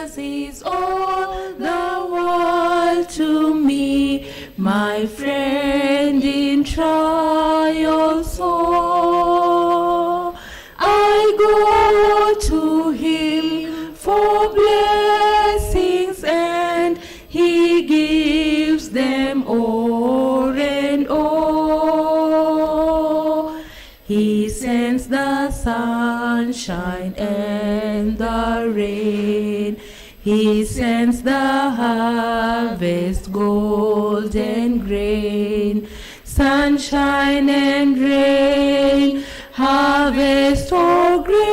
Jesus is all the world to me, my friend in trial sore. I go to him for blessings, and he gives them o'er and o'er. He sends the sunshine and the rain. He sends the harvest, golden grain. Sunshine and rain, harvest or grain.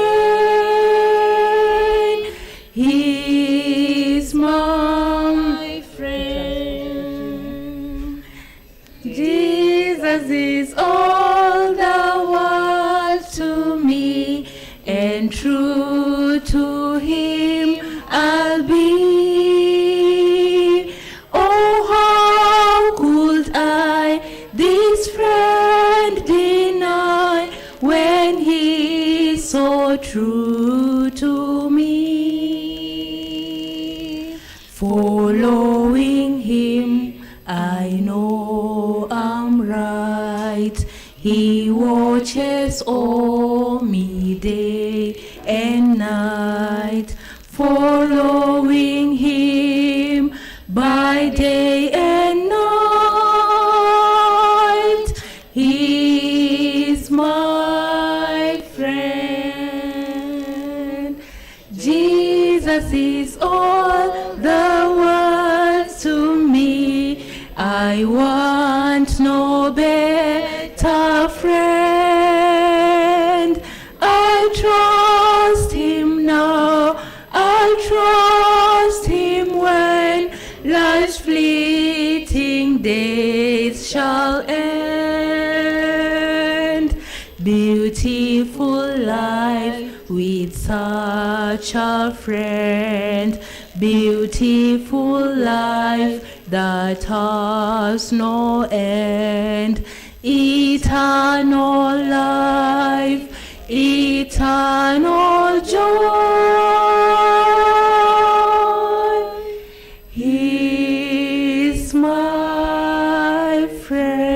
He is my friend. Jesus is all the world to me, and true to him I'll be. Oh, how could I this friend deny, when he is so true to me? Following him, I know I'm right. He watches o'er me day and night. Following him by day and night, he is my friend. Jesus is all the world to me. I want no better friend. I trust him now, I trust him when life's fleeting days shall end. Beautiful life with such a friend. Beautiful life that has no end. Eternal life, eternal joy. He is my friend.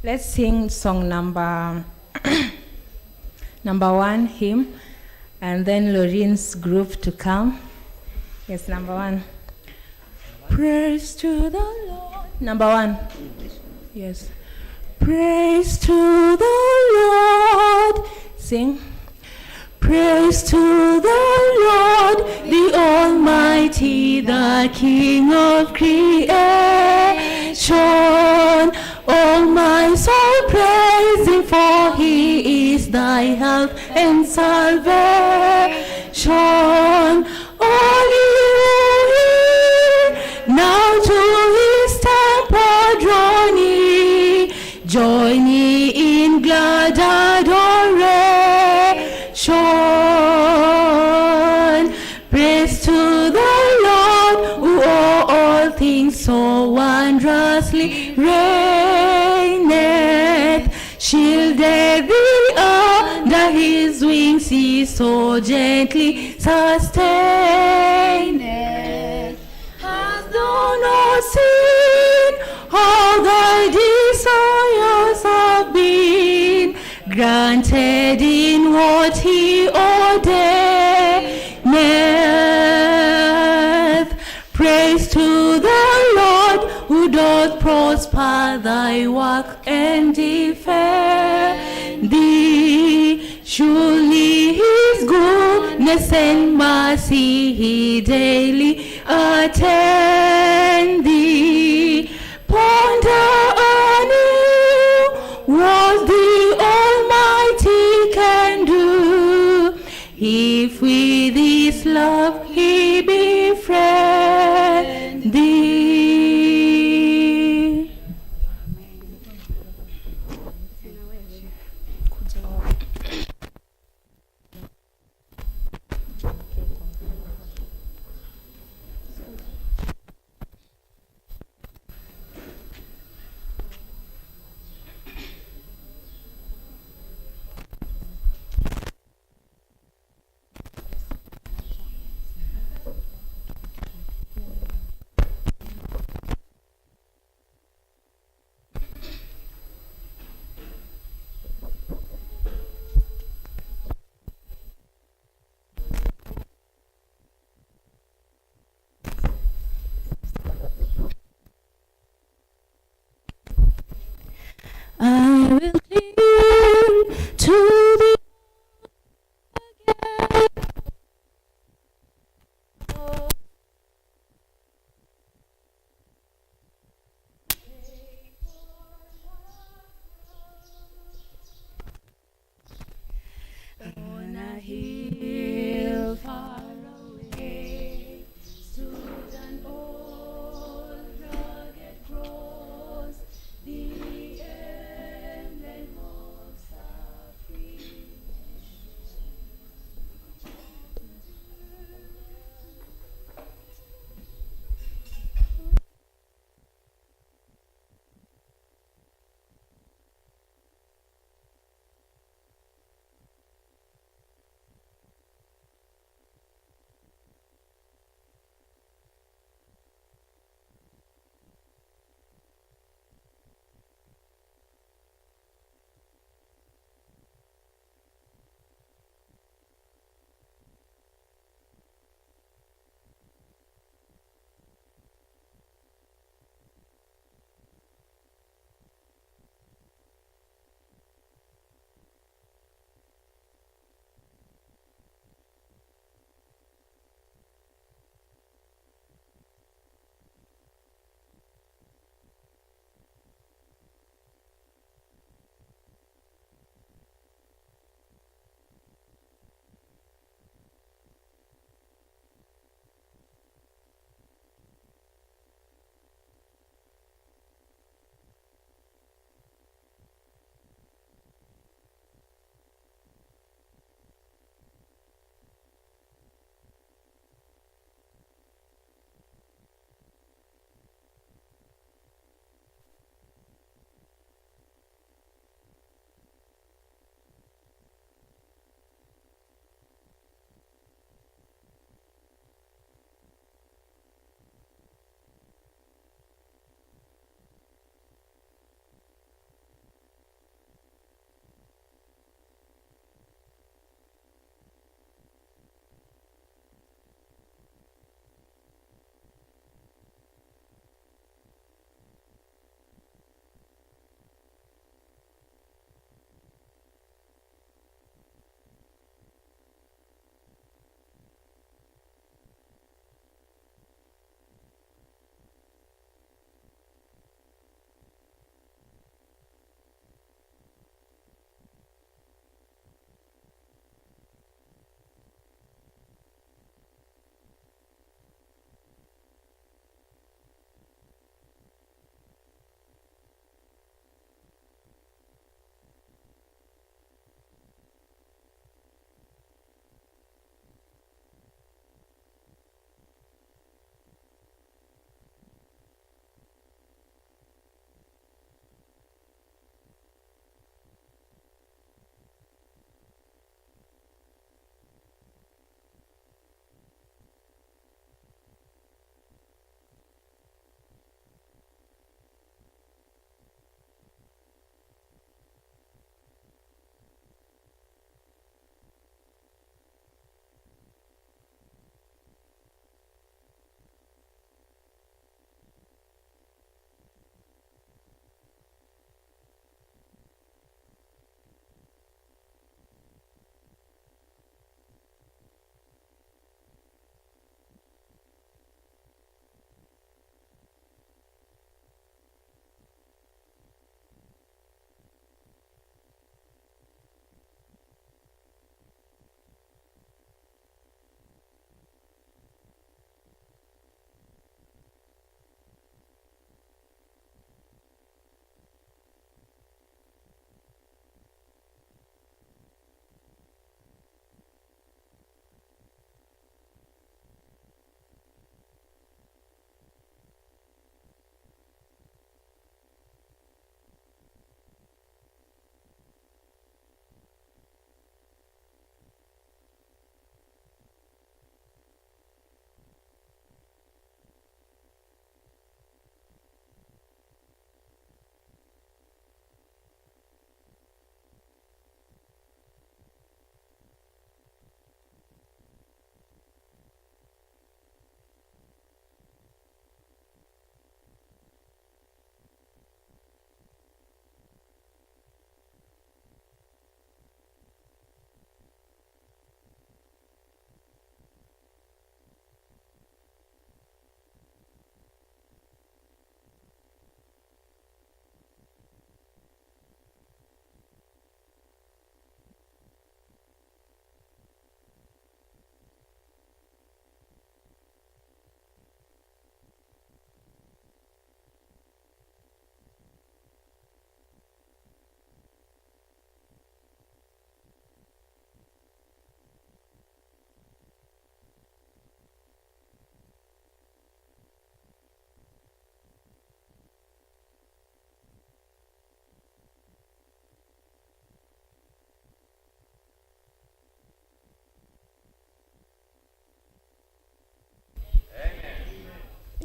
Let's sing song number 1, hymn, and then Lorene's group to come. Yes, number 1. Praise to the Lord. Number 1. Yes. Praise to the Lord. Sing. Praise to the Lord, the Almighty, the King of creation. All my soul praise him, for he is thy help and salvation. All you here, now to his temple draw near. Join ye in glad adoration. Praise to the Lord, who o'er all things so wondrously reigneth. Shielded thee under his wings, he so gently sustaineth. Hast thou not seen how thy desires have been granted in what he ordaineth? Praise to the Lord, who doth prosper thy work and defend thee. Surely his goodness and mercy he daily attend thee. Ponder anew what the Almighty can do, if with his love he befriend thee. I will cling to the on a hill far away stood an old rugged cross, the emblem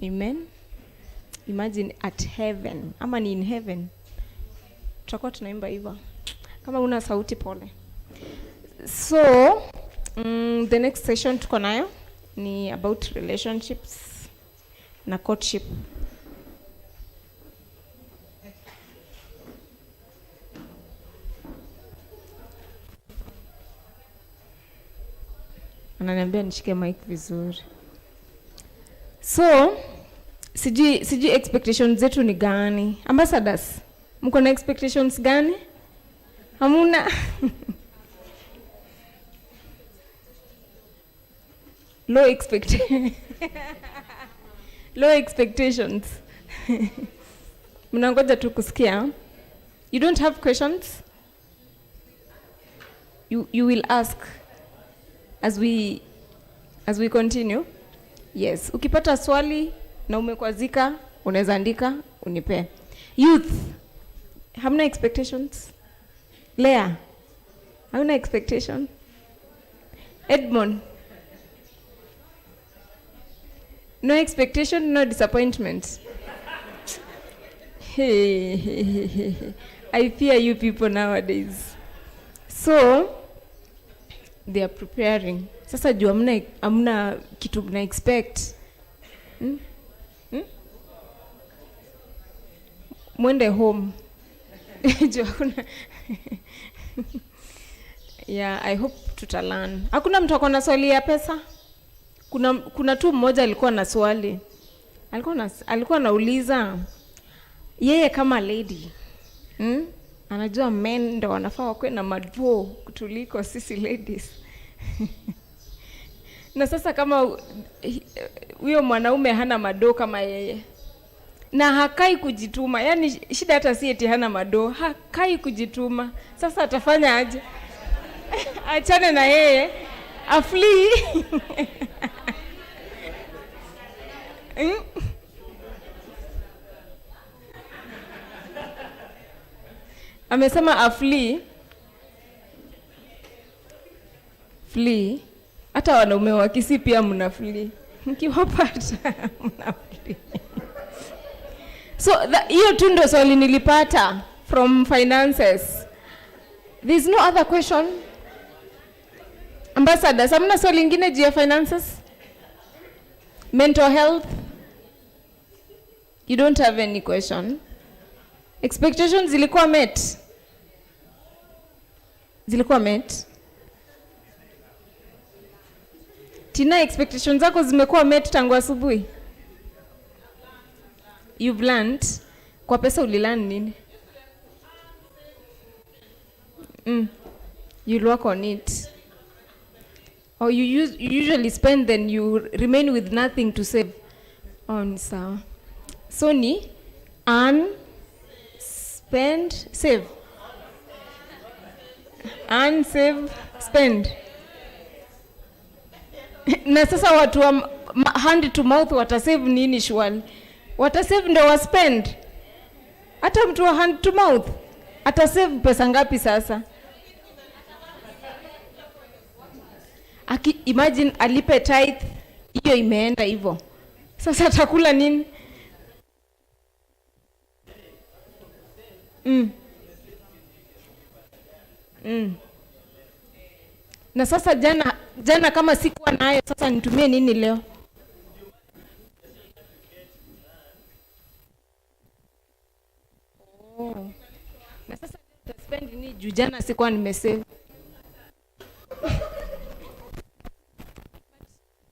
Amen. Imagine at heaven. Ama ni in heaven. Tutakuwa tunaimba hivyo. Kama una sauti pole. So, the next session tuko nayo ni about relationships na courtship. Ananiambia nishike mic vizuri. So, sijui expectations zetu ni gani? Ambassadors, mko na expectations gani? Hamuna? Low expectations. Mnangoja tu kusikia. You don't have questions? You will ask as we continue. Yes, ukipata swali na umekwazika, unaweza andika, unipe. Youth, hamna expectations? Lea, hauna expectation? Edmond, no expectation, no disappointment. Hey, I fear you people nowadays. So, they are preparing. Sasa juu amna kitu mna expect. Mwende home. Juu hakuna. Yeah, I hope tutalearn. Hakuna mtu akona swali ya pesa? Kuna tu mmoja alikuwa na swali. Alikuwa anauliza yeye kama lady. Anajua men ndo wanafaa wakwe na madvo kutuliko sisi ladies. Na sasa kama huyo mwanaume hana mado kama yeye na hakai kujituma, yani shida hata si eti hana mado, hakai kujituma, sasa atafanya aje? Achane na yeye afli. Amesema afli. Flee. Hata wanaume wa Kisii pia mnaflee. Mkiwapata mnaflee. So hiyo tu ndio swali nilipata from finances. There's no other question. Ambassador, hamna swali lingine juu ya finances? Mental health? You don't have any question? Expectations zilikuwa met? Zilikuwa met? Tina, expectations zako zimekuwa met tangu asubuhi? You've learned. Kwa pesa ulilearn nini? You'll work on it. Or you usually spend, then you remain with nothing to save. On sawa. So ni earn, spend, save. Earn, save, spend. Na sasa watu wa hand to mouth watasave nini shwali? Watasave ndo wa spend. Hata mtu wa hand to mouth atasave pesa ngapi sasa? Imagine alipe tithe, hiyo imeenda hivyo. Sasa atakula nini? Na sasa jana kama sikuwa nayo, sasa nitumie nini leo? Na sasa spend nini juu jana sikuwa nimesave?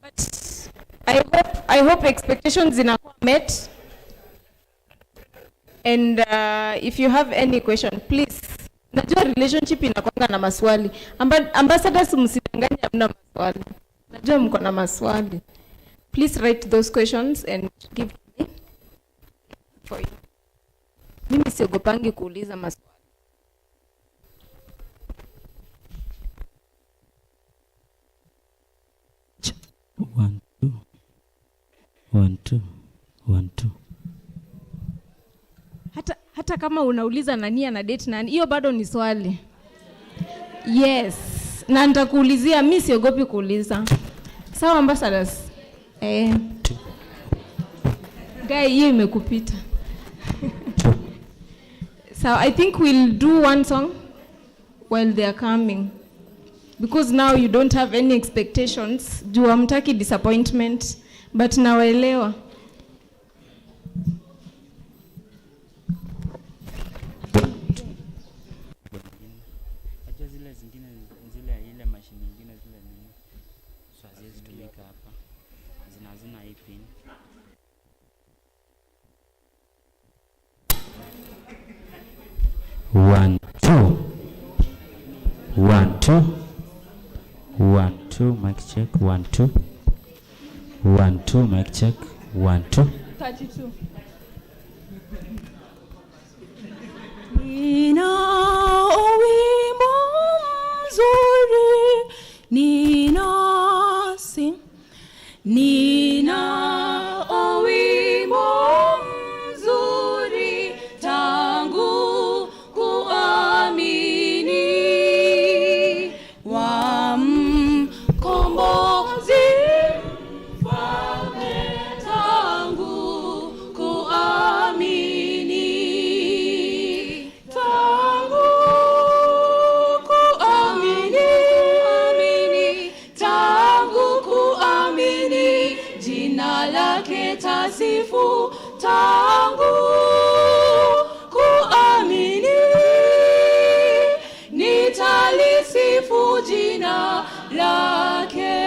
But I hope expectations zinakuwa met. And if you have any question, please. Najua relationship inakuanga na maswali. Ambassadors msidanganye hamna maswali. Najua mko na maswali. Please write those questions and give me for you. Mimi siogopangi kuuliza maswali. One, two. Hata kama unauliza nani ana date nani, hiyo bado ni swali. Yes. Na nitakuulizia, mimi siogopi kuuliza. Sawa ambassadors? Guy, hiyo imekupita. So I think we'll do one song while they are coming. Because now you don't have any expectations. Juu hamtaki disappointment. But nawaelewa. One, two. 1, 2. 1, 2. Mic check. 1, 2. 1, 2. Mic check. 1, 2. 32. Nina wimbo mzuri, Nina wimbo mzuri tangu kuamini wa mkombozi mfalme tangu kuamini jina lake tasifu tangu kuamini nitalisifu jina lake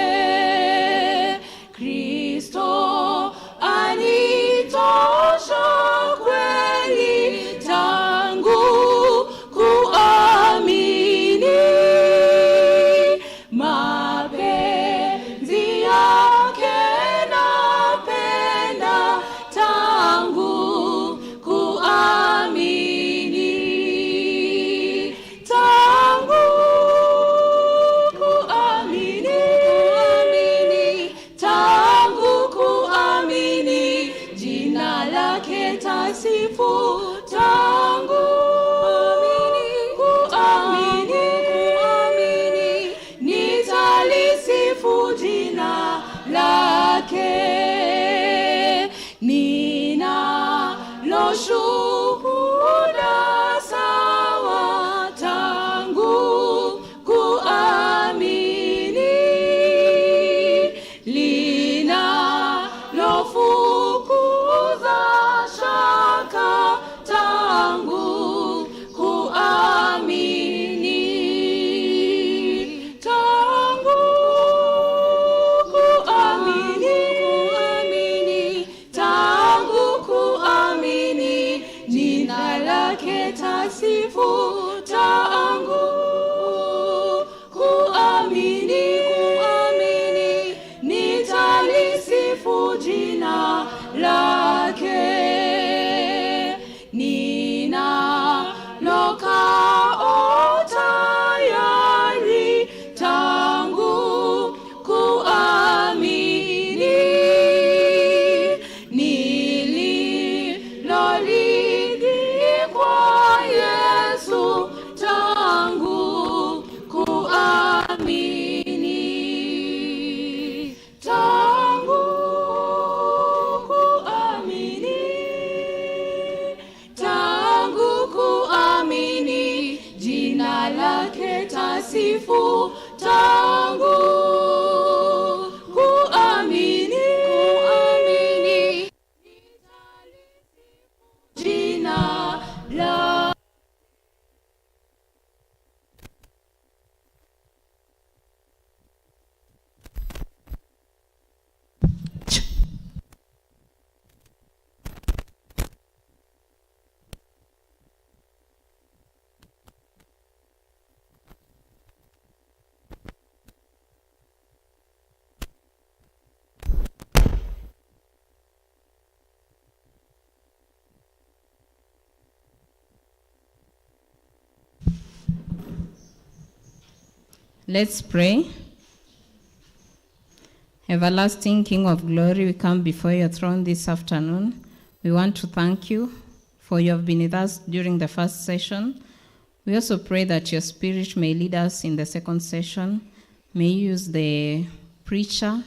Kristo anitosha kweli tangu kuamini mapenzi yake napenda tangu kuamini tangu kuamini jina lake tasifu tangu kuamini nitalisifu jina lake ninalo shuhuda sawa tangu kuamini linalofukuza shaka tangu kuamini tangu kuamini jina lake tasifu tangu kuamini nitalisifu jina lake ninalokao tayari tangu kuamini nililolidhi kwa Yesu tangu kuamini tangu kuamini jina lake tasifu tangu kuamini jina la Let's pray. Everlasting King of glory, we come before your throne this afternoon. We want to thank you for you have been with us during the first session. We also pray that your spirit may lead us in the second session. May you use the preacher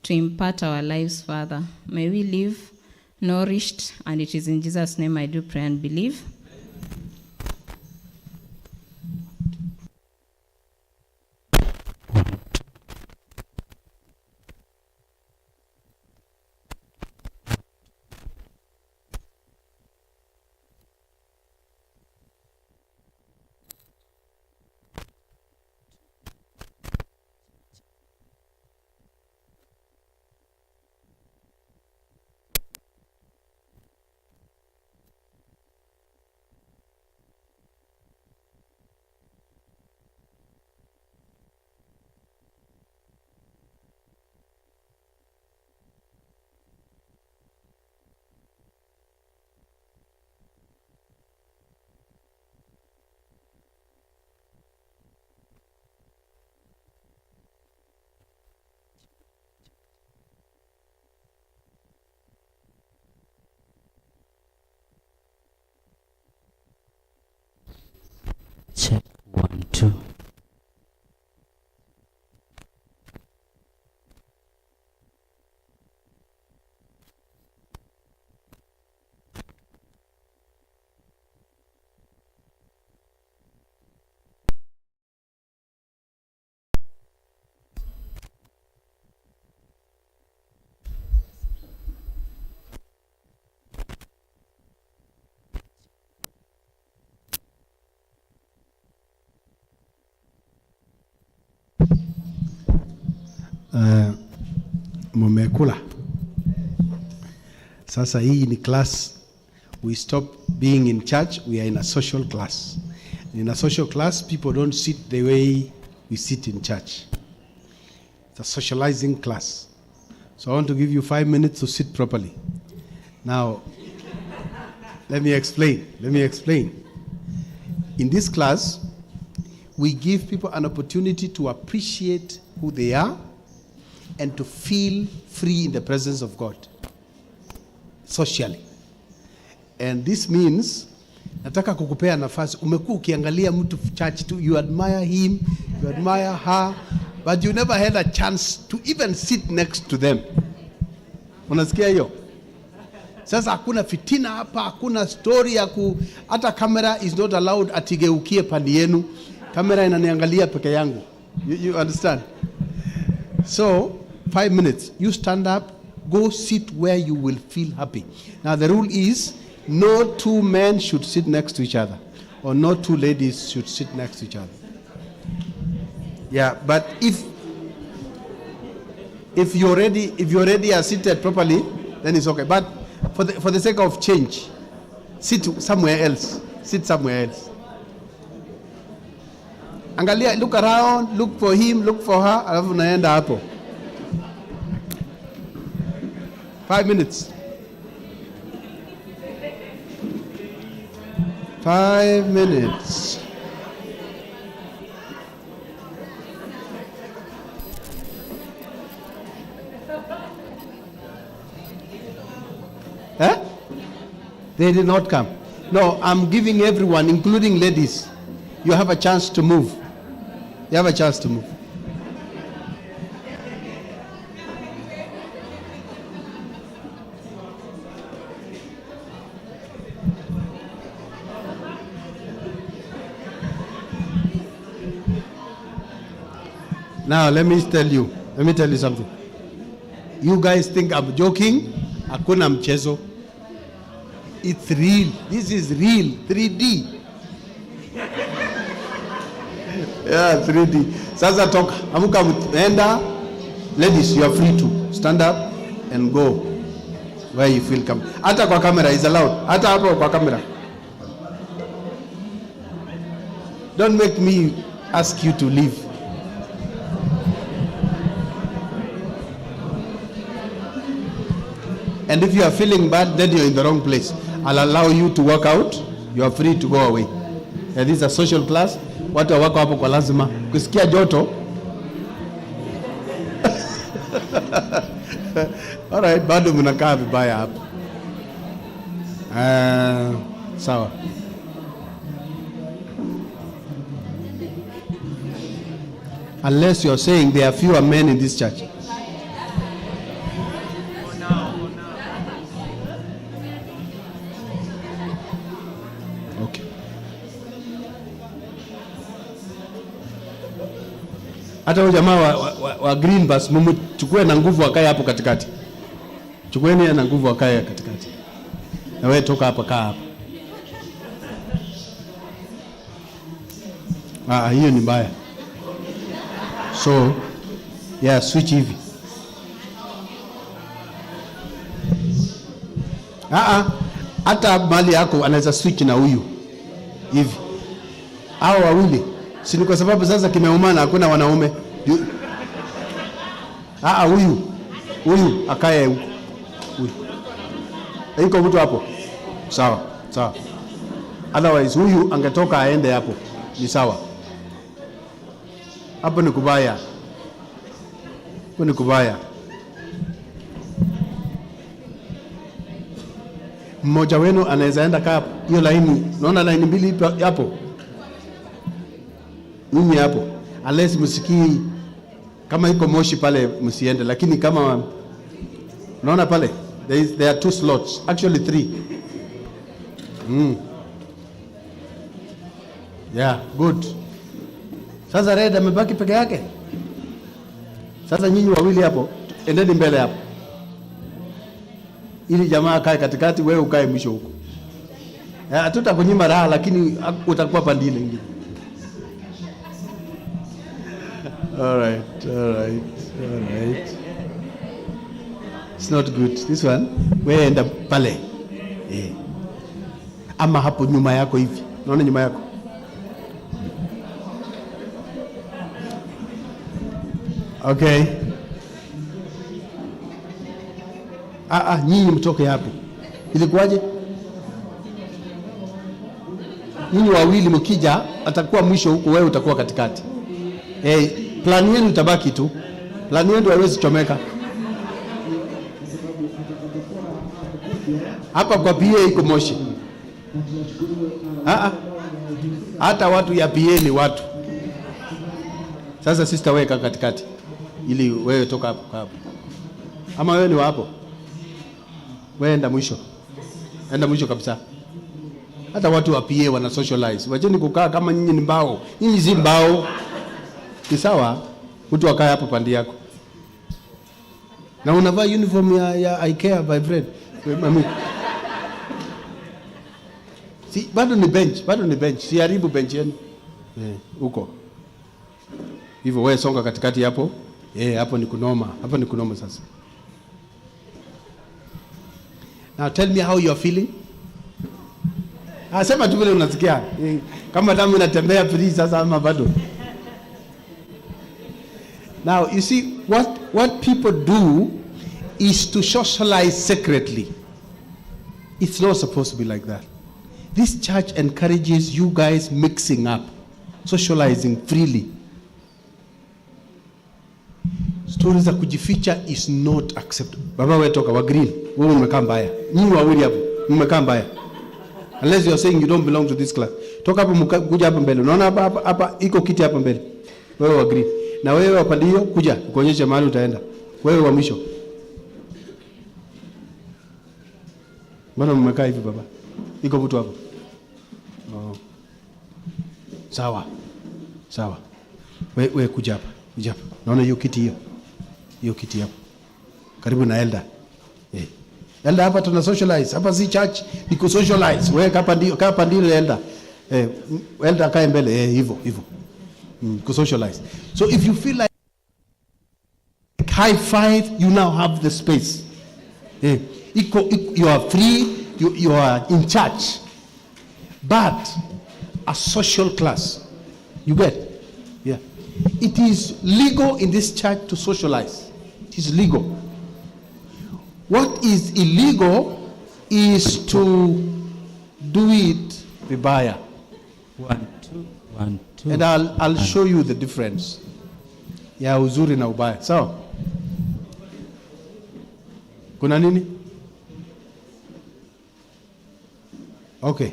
to impart our lives, Father. May we live nourished, and it is in Jesus' name I do pray and believe. Check 1, 2. Mumekula. Sasa hii ni class. We stop being in church, we are in a social class. In a social class, people don't sit the way we sit in church. It's a socializing class. So I want to give you 5 minutes to sit properly. Now, let me explain. In this class, we give people an opportunity to appreciate who they are and to feel free in the presence of God, socially. And this means, nataka kukupea nafasi, umekuwa ukiangalia mtu church tu, you admire him, you admire her, but you never had a chance to even sit next to them. Unasikia hiyo? Sasa hakuna fitina hapa, hakuna story ya hata camera is not allowed atigeukie pande yenu. Camera inaniangalia peke yangu. You understand? So, 5 minutes. You stand up, go sit where you will feel happy. Now the rule is, no two men should sit next to each other, or no two ladies should sit next to each other. Yeah, but if you already are seated properly, then it's okay. But for the sake of change, sit somewhere else. Sit somewhere else. Angalia, look around, look for him, look for her, alafu naenda hapo. 5 minutes. 5 minutes. Huh? They did not come. No, I'm giving everyone, including ladies, you have a chance to move. You have a chance to move. Now let me tell you something. You guys think I'm joking? Hakuna mchezo. It's real. This is real. 3D. Yeah, 3D. Sasa toka. Amuka enda. Ladies, you are free to stand up and go where you feel comfortable. Hata kwa camera is allowed. Hata hapo kwa camera. Don't make me ask you to leave. And if you are feeling bad, then you're in the wrong place. I'll allow you to walk out. You are free to go away. And this is a social class. Watu wako hapo kwa lazima. Kusikia joto. All right, bado mnakaa vibaya hapo. Sawa. Unless you're saying there are fewer men in this church. Hata huyo jamaa wa green bus chukue na nguvu akae hapo katikati. Chukueni na nguvu akae katikati. Na wewe toka hapa, kaa hapa. Hiyo ni mbaya. So, yeah, switch hivi. Hata mali yako anaweza switch na huyu. Hivi. Hao wawili. Si ni kwa sababu sasa kimeumana, hakuna wanaume. Huyu akae huko. Huyu. Iko mtu hapo. Sawa. Otherwise huyu angetoka aende hapo. Ni sawa. Hapo ni kubaya. Mmoja wenu anaweza enda kaa hiyo laini. Unaona laini mbili hapo? Mimi hapo. Unless msikii kama iko moshi pale msiende, lakini kama unaona pale there are 2 slots, actually 3. Yeah, good. Sasa Red amebaki peke yake. Sasa nyinyi wawili hapo, endeni mbele hapo. Ili jamaa kae katikati, wewe ukae mwisho huko. Hatutakunyima raha, lakini utakuwa pandile ingine. All right. It's not good. This one, wewe enda pale. Ama hapo nyuma yako hivi. Unaona nyuma yako? Okay. Nyinyi mtoke hapo. Ilikuwaje? Nyinyi wawili mkija, atakuwa mwisho huko, wewe utakuwa katikati. Plan yenu itabaki tu. Plan yenu haiwezi chomeka. Hapa kwa PA iko moshi. Hata watu ya PA ni watu. Sasa sister weka katikati. Ili wewe toka hapo. Ama wewe ni wapo? Wewe enda mwisho. Enda mwisho kabisa. Hata watu wa PA wana socialize. Wacheni kukaa kama nyinyi ni mbao. Nyinyi si mbao. Ni sawa, mtu akae hapo pande yako. Na unavaa uniform ya IKEA by friend. Mami. Si bado ni bench. Si haribu bench yenu. Huko. Hivyo wewe songa katikati hapo. Hapo ni kunoma sasa. Now tell me how you are feeling. Sema tu vile unasikia. Kama damu inatembea free sasa ama bado. Now, you see, what people do is to socialize secretly. It's not supposed to be like that. This church encourages you guys mixing up, socializing freely. Stories za kujificha is not acceptable. Baba wewe toka wa green, wewe umekaa mbaya. Nyinyi wawili hapo, mmekaa mbaya. Unless you are saying you don't belong to this class. Toka hapo kuja hapa mbele. Unaona hapa iko kiti hapa mbele. Wewe wa green. Na wewe wa pande hiyo kuja kuonyesha mahali utaenda. Wewe wa mwisho. Mbona mmekaa hivi baba? Iko mtu hapo. Sawa. Wewe kuja hapa. Naona hiyo kiti hiyo. Hiyo kiti hapo. Karibu na Elda. Elda hapa tuna socialize. Hapa si church, ni ku socialize. Wewe kaa ndio Elda. Elda kae mbele hivyo. Ku socialize. So if you feel like high five, you now have the space. You are free, you are in church. But a social class. You get? Yeah. It is legal in this church to socialize. It is legal. What is illegal is to do it vibaya. 1 2. And I'll show you the difference. Ya uzuri na ubaya. Sawa? Kuna nini? Okay.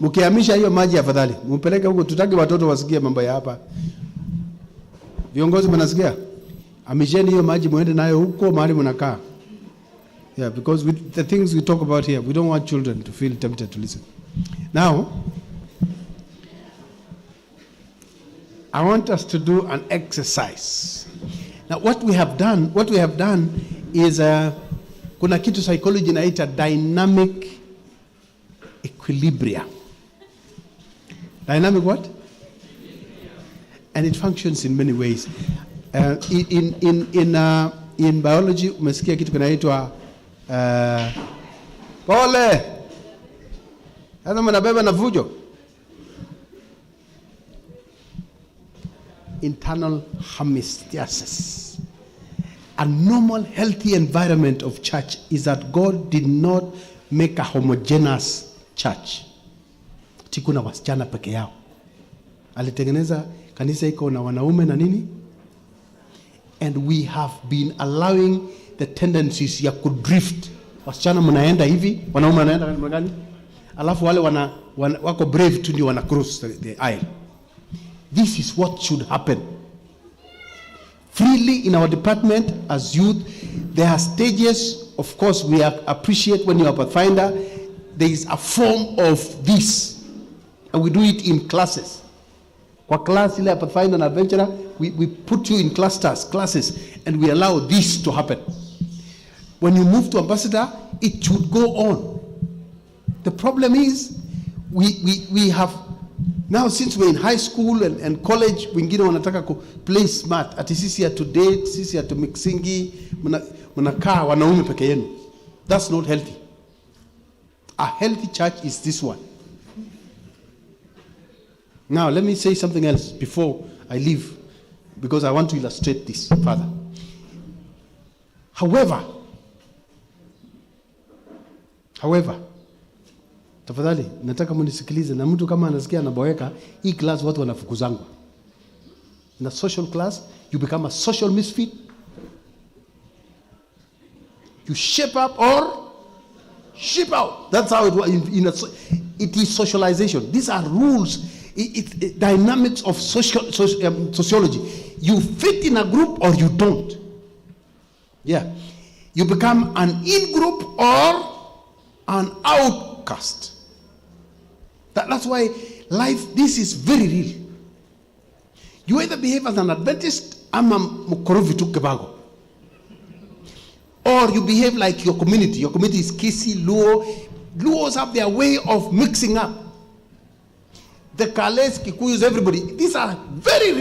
Mkihamisha hiyo maji afadhali. Mpeleke huko, tutaki watoto wasikie mambo ya hapa. Viongozi mnasikia? Amisheni hiyo maji muende nayo huko mahali mnakaa. Yeah, because with the things we talk about here, we don't want children to feel tempted to listen. Now, I want us to do an exercise. Now what we have done is kuna kitu psychology inaita dynamic equilibrium. Dynamic what? And it functions in many ways. In biology umesikia kitu kinaitwa pole. Hata mnabeba na vujo. Internal homeostasis. A normal healthy environment of church is that God did not make a homogeneous church. Tikuna wasichana peke yao. Alitengeneza kanisa iko na wanaume na nini? And we have been allowing the tendencies ya kudrift. Wasichana mnaenda hivi, wanaume wanaenda gani? Alafu wale wako brave tu ndio wana cross the aisle. This is what should happen. Freely in our department as youth, there are stages. Of course, we appreciate when you are a pathfinder, there is a form of this. And we do it in classes. Kwa class ile ya pathfinder na adventurer, we put you in classes, and we allow this to happen. When you move to ambassador, it should go on. The problem is, we have, now since we're in high school and college, wengine wanataka ku play smart. Ati sisi ya to date, sisi ya to mixingi, mnakaa wanaume peke yenu. That's not healthy. A healthy church is this one. Now, let me say something else before I leave, because I want to illustrate this further. However, tafadhali, nataka munisikilize, na mtu kama anasikia anaboeka, hii class watu wanafukuzangwa. In a social class, you become a social misfit. You shape up or ship out. That's how it works. It is socialization. These are rules. It's dynamics of sociology. You fit in a group or you don't. Yeah. You become an in-group or an outcast. That's why life, this is very real. You either behave as an Adventist, ama mukorovi tu kebago. Or you behave like your community. Your community is Kisi, Luo. Luos have their way of mixing up. The Kales, Kikuyus, everybody. These are very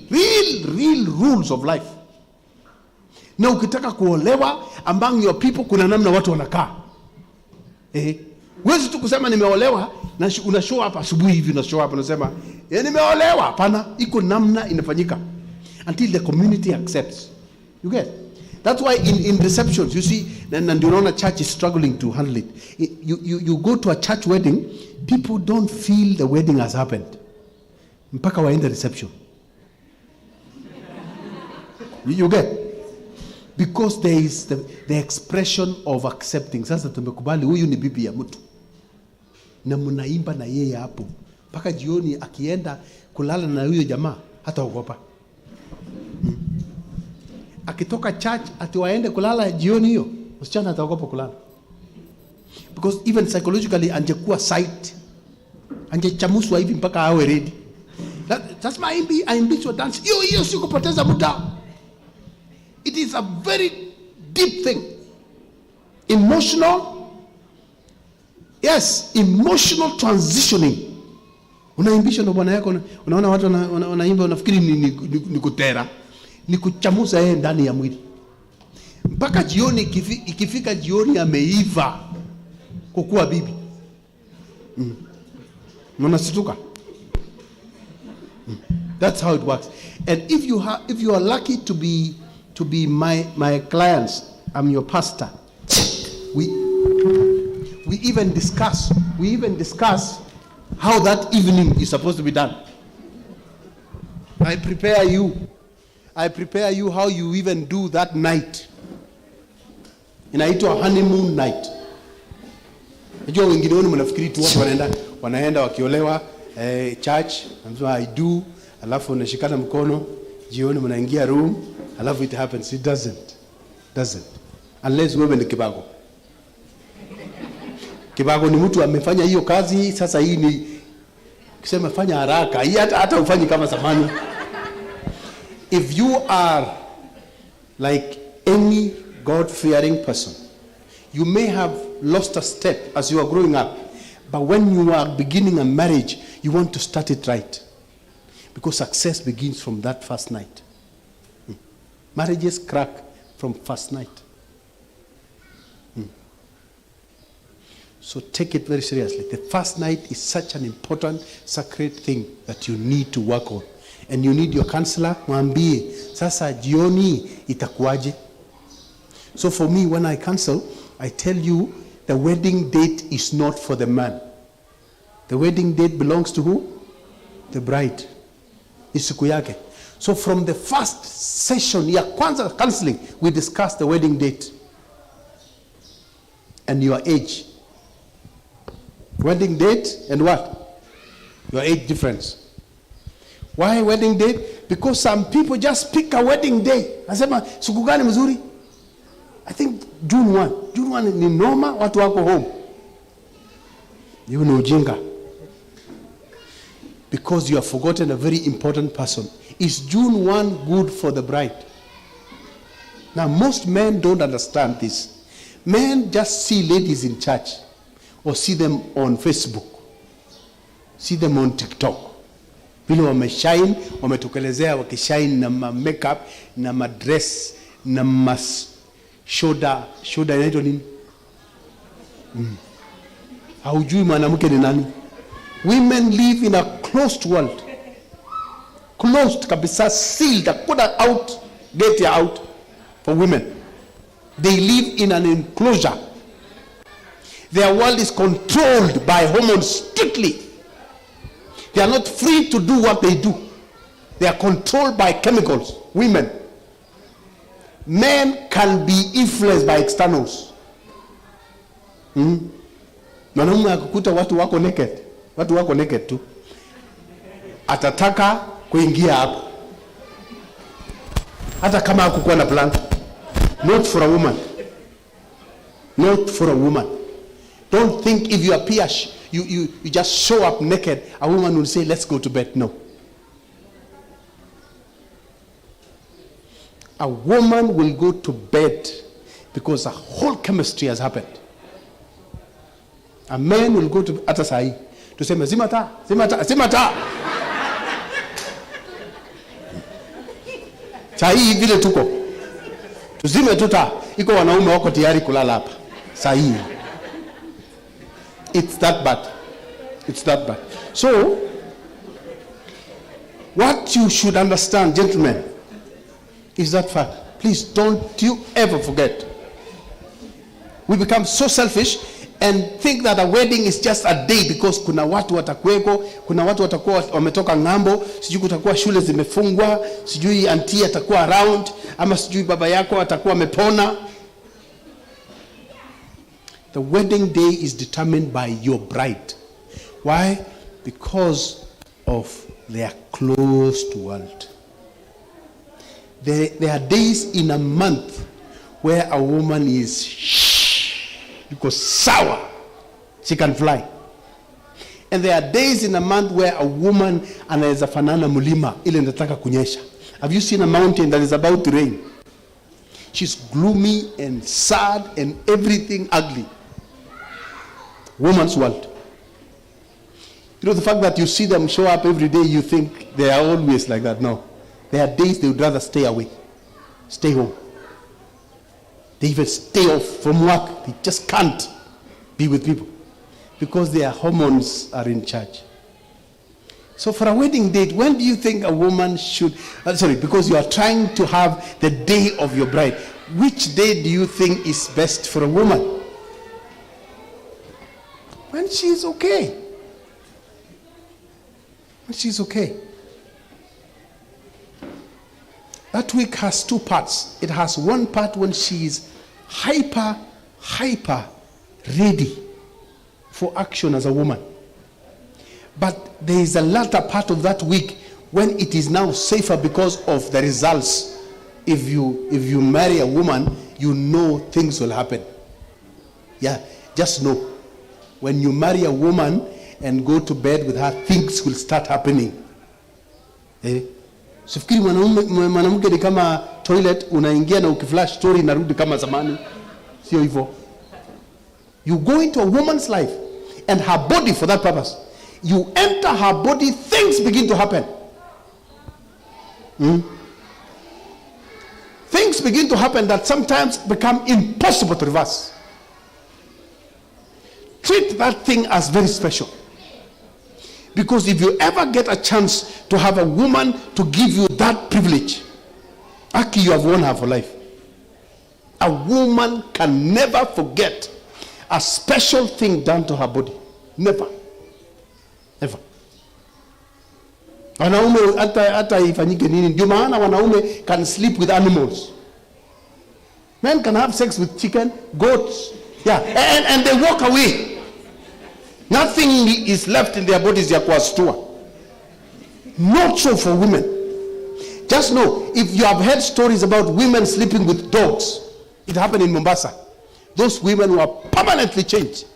real rules of life. Na ukitaka kuolewa, among your people kuna namna watu wanakaa. Huwezi tu kusema nimeolewa na una show up asubuhi hivi, una show up unasema nimeolewa. Hapana, iko namna inafanyika until the community accepts. You get? That's why in receptions, you see, and you know, a church is struggling to handle it. You go to a church wedding, people don't feel the wedding has happened. Mpaka waende reception. You get? Because there is the expression of accepting. Sasa tumekubali huyu ni bibi ya mtu. Na mnaimba na yeye hapo. Mpaka jioni akienda kulala na huyo jamaa hata ogopa. Akitoka church ati waende kulala jioni hiyo, msichana ataogopa kulala. Because even psychologically angekuwa sight, angechamuswa hivi mpaka awe ready. That's my ambition dance. Hiyo si kupoteza muda. It is a very deep thing. Emotional transitioning. Unaimbisha na bwana yako, unaona watu wanaimba, unafikiri ni kutera. Ni kuchamuza yeye ndani ya mwili. Mpaka jioni, ikifika jioni ameiva kukuwa bibi. Mnasituka. That's how it works. And if you are lucky to be my clients, I'm your pastor. We even discuss how that evening is supposed to be done. I prepare you how you even do that night. Inaitwa honeymoon night. Unajua wengine wenu mnafikiri tu watu wanaenda wakiolewa church, anasema I do, alafu unashikana mkono, jioni mnaingia room, alafu it happens. It doesn't. Unless wewe ni kibago. Kibago ni mtu amefanya hiyo kazi, sasa hii ni kusema fanya haraka. Hii hata ufanyi kama zamani. if you are like any God-fearing person, you may have lost a step as you are growing up, but when you are beginning a marriage, you want to start it right, because success begins from that first night. Marriages crack from first night. So take it very seriously. The first night is such an important, sacred thing that you need to work on. And you need your counselor, mwambie, sasa jioni itakuwaje? So for me, when I counsel, I tell you, the wedding date is not for the man. The wedding date belongs to who? The bride. Ni siku yake. So from the first session ya kwanza counseling, we discuss the wedding date and your age. Wedding date and what? Your age difference. Why wedding date? Because some people just pick a wedding day. Nasema siku gani mzuri? I think June 1. June 1 ni noma, watu wako home. You know ujinga. Because you have forgotten a very important person. Is June 1 good for the bride? Now most men don't understand this. Men just see ladies in church or see them on Facebook. See them on TikTok. Vile wameshine, wametokelezea wakishine na makeup, na madress, na shoulder inaitwa nini? Haujui mwanamke ni nani? Women live in a closed world. Closed kabisa, sealed, hakuna out, gate ya out for women. They live in an enclosure. Their world is controlled by hormones strictly. They are not free to do what they do. They are controlled by chemicals. Women. Men can be influenced by externals. Mwanamume akukuta watu wako naked. Watu wako naked tu. Atataka kuingia hapo. Hata kama hakukuwa na plan. Not for a woman. Not for a woman. Don't think if you appear, you just show up naked, a woman will say, let's go to bed. No. A woman will go to bed because a whole chemistry has happened. A man will go to hata sahi tuseme zima taa. Sahi vile tuko tuzime tu taa, iko wanaume wako tayari kulala hapa sahi. It's that bad. It's that bad. So what you should understand, gentlemen, is that fact. Please don't you ever forget. We become so selfish and think that a wedding is just a day because kuna watu watakuweko, kuna watu watakuwa wametoka ng'ambo, sijui kutakuwa shule zimefungwa, sijui auntie atakuwa around, ama sijui baba yako atakuwa amepona. The wedding day is determined by your bride. Why? Because of their closed world. There are days in a month where a woman is because sour, she can fly. And there are days in a month where a woman anaweza fanana mulima ile inataka kunyesha. Have you seen a mountain that is about to rain? She's gloomy and sad and everything ugly. Woman's world. You know, the fact that you see them show up every day, you think they are always like that. No. There are days they would rather stay away, stay home. They even stay off from work. They just can't be with people because their hormones are in charge. So for a wedding date, when do you think a woman should, because you are trying to have the day of your bride, which day do you think is best for a woman? When she's okay. When she's okay. That week has two parts. It has one part when she is hyper ready for action as a woman. But there is a latter part of that week when it is now safer because of the results. If you marry a woman, you know things will happen. Yeah, just know. When you marry a woman and go to bed with her, things will start happening. Sifikiri mwanamke ni kama toilet, unaingia na ukiflash story inarudi kama zamani. Sio hivyo. You go into a woman's life and her body for that purpose. You enter her body, things begin to happen. Things begin to happen that sometimes become impossible to reverse. Treat that thing as very special. Because if you ever get a chance to have a woman to give you that privilege, Aki, you have won her for life. A woman can never forget a special thing done to her body. Never. Ever. Wanaume hata ifanyike nini, ndio maana wanaume can sleep with animals. Men can have sex with chicken, goats, yeah, and they walk away. Nothing is left in their bodies ya kuwastua. Not so for women. Just know, if you have heard stories about women sleeping with dogs, it happened in Mombasa. Those women were permanently changed.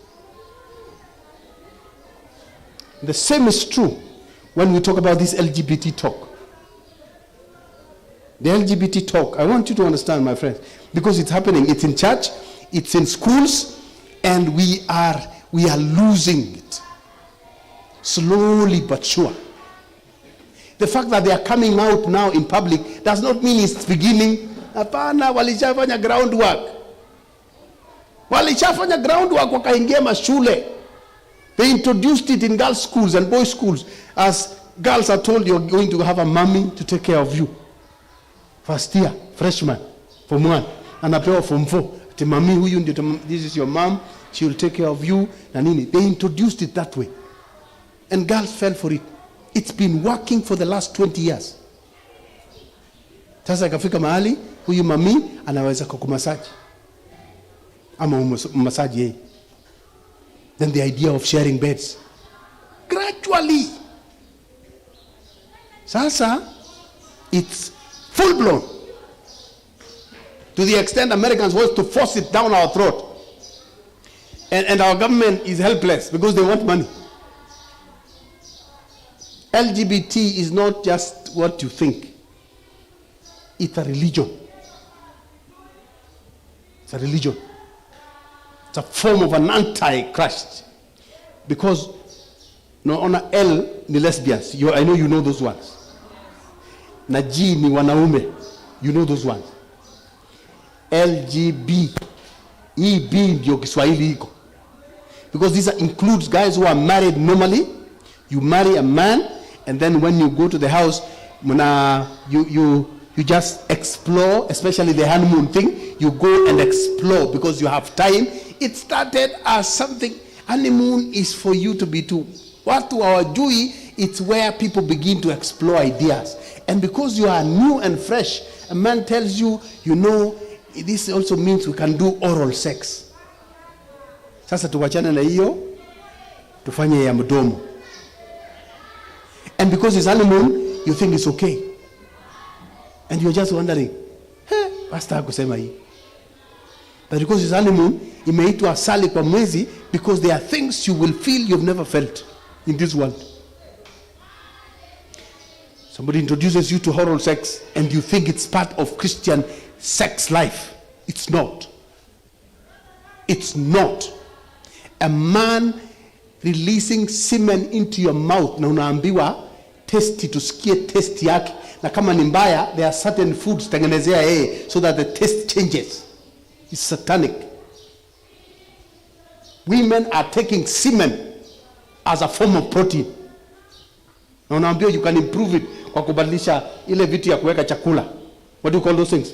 The same is true when we talk about this LGBT talk. The LGBT talk, I want you to understand, my friends, because it's happening. It's in church, it's in schools, and we are losing it. Slowly but sure. The fact that they are coming out now in public does not mean it's beginning. Hapana, walishafanya groundwork. Walishafanya groundwork, wakaingia mashule. They introduced it in girls' schools and boys' schools. As girls are told, you're going to have a mommy to take care of you. First year, freshman, form 1. Anapewa form 4. Ati mami huyu ndio, this is your mom, she will take care of you. Na nini. They introduced it that way. And girls fell for it. It's been working for the last 20 years. Sasa ikafika mahali, huyu mami anaweza kukumasaji. Ama umasaji yeye. Then the idea of sharing beds. Gradually. Sasa, it's full blown. To the extent Americans want to force it down our throat. And our government is helpless because they want money. LGBT is not just what you think. It's a religion. It's a religion. It's a form of an anti-Christ. Because on L ni lesbians. I know you know those ones. Na G ni wanaume. You know those ones. LGB. EB ndio Kiswahili iko. Because this includes guys who are married normally. You marry a man, and then when you go to the house, you just explore, especially the honeymoon thing. You go and explore because you have time. It started as something. Honeymoon is for you to be too. Watu hawajui, it's where people begin to explore ideas. And because you are new and fresh, a man tells you, you know, this also means we can do oral sex. Sasa tuwachane na hiyo, tufanye ya mdomo. And because it's honeymoon, you think it's okay. And you're just wondering, pastor hakusema hii. But because it's honeymoon, imeitwa asali kwa mwezi, because there are things you will feel you've never felt in this world. Somebody introduces you to oral sex and you think it's part of Christian sex life. It's not. It's not. A man releasing semen into your mouth na unaambiwa testi, tusikie testi yake, na kama ni mbaya, there are certain foods tengenezea yeye so that the taste changes. It's satanic. Women are taking semen as a form of protein. Na unaambiwa you can improve it kwa kubadilisha ile vitu ya kuweka chakula. What do you call those things?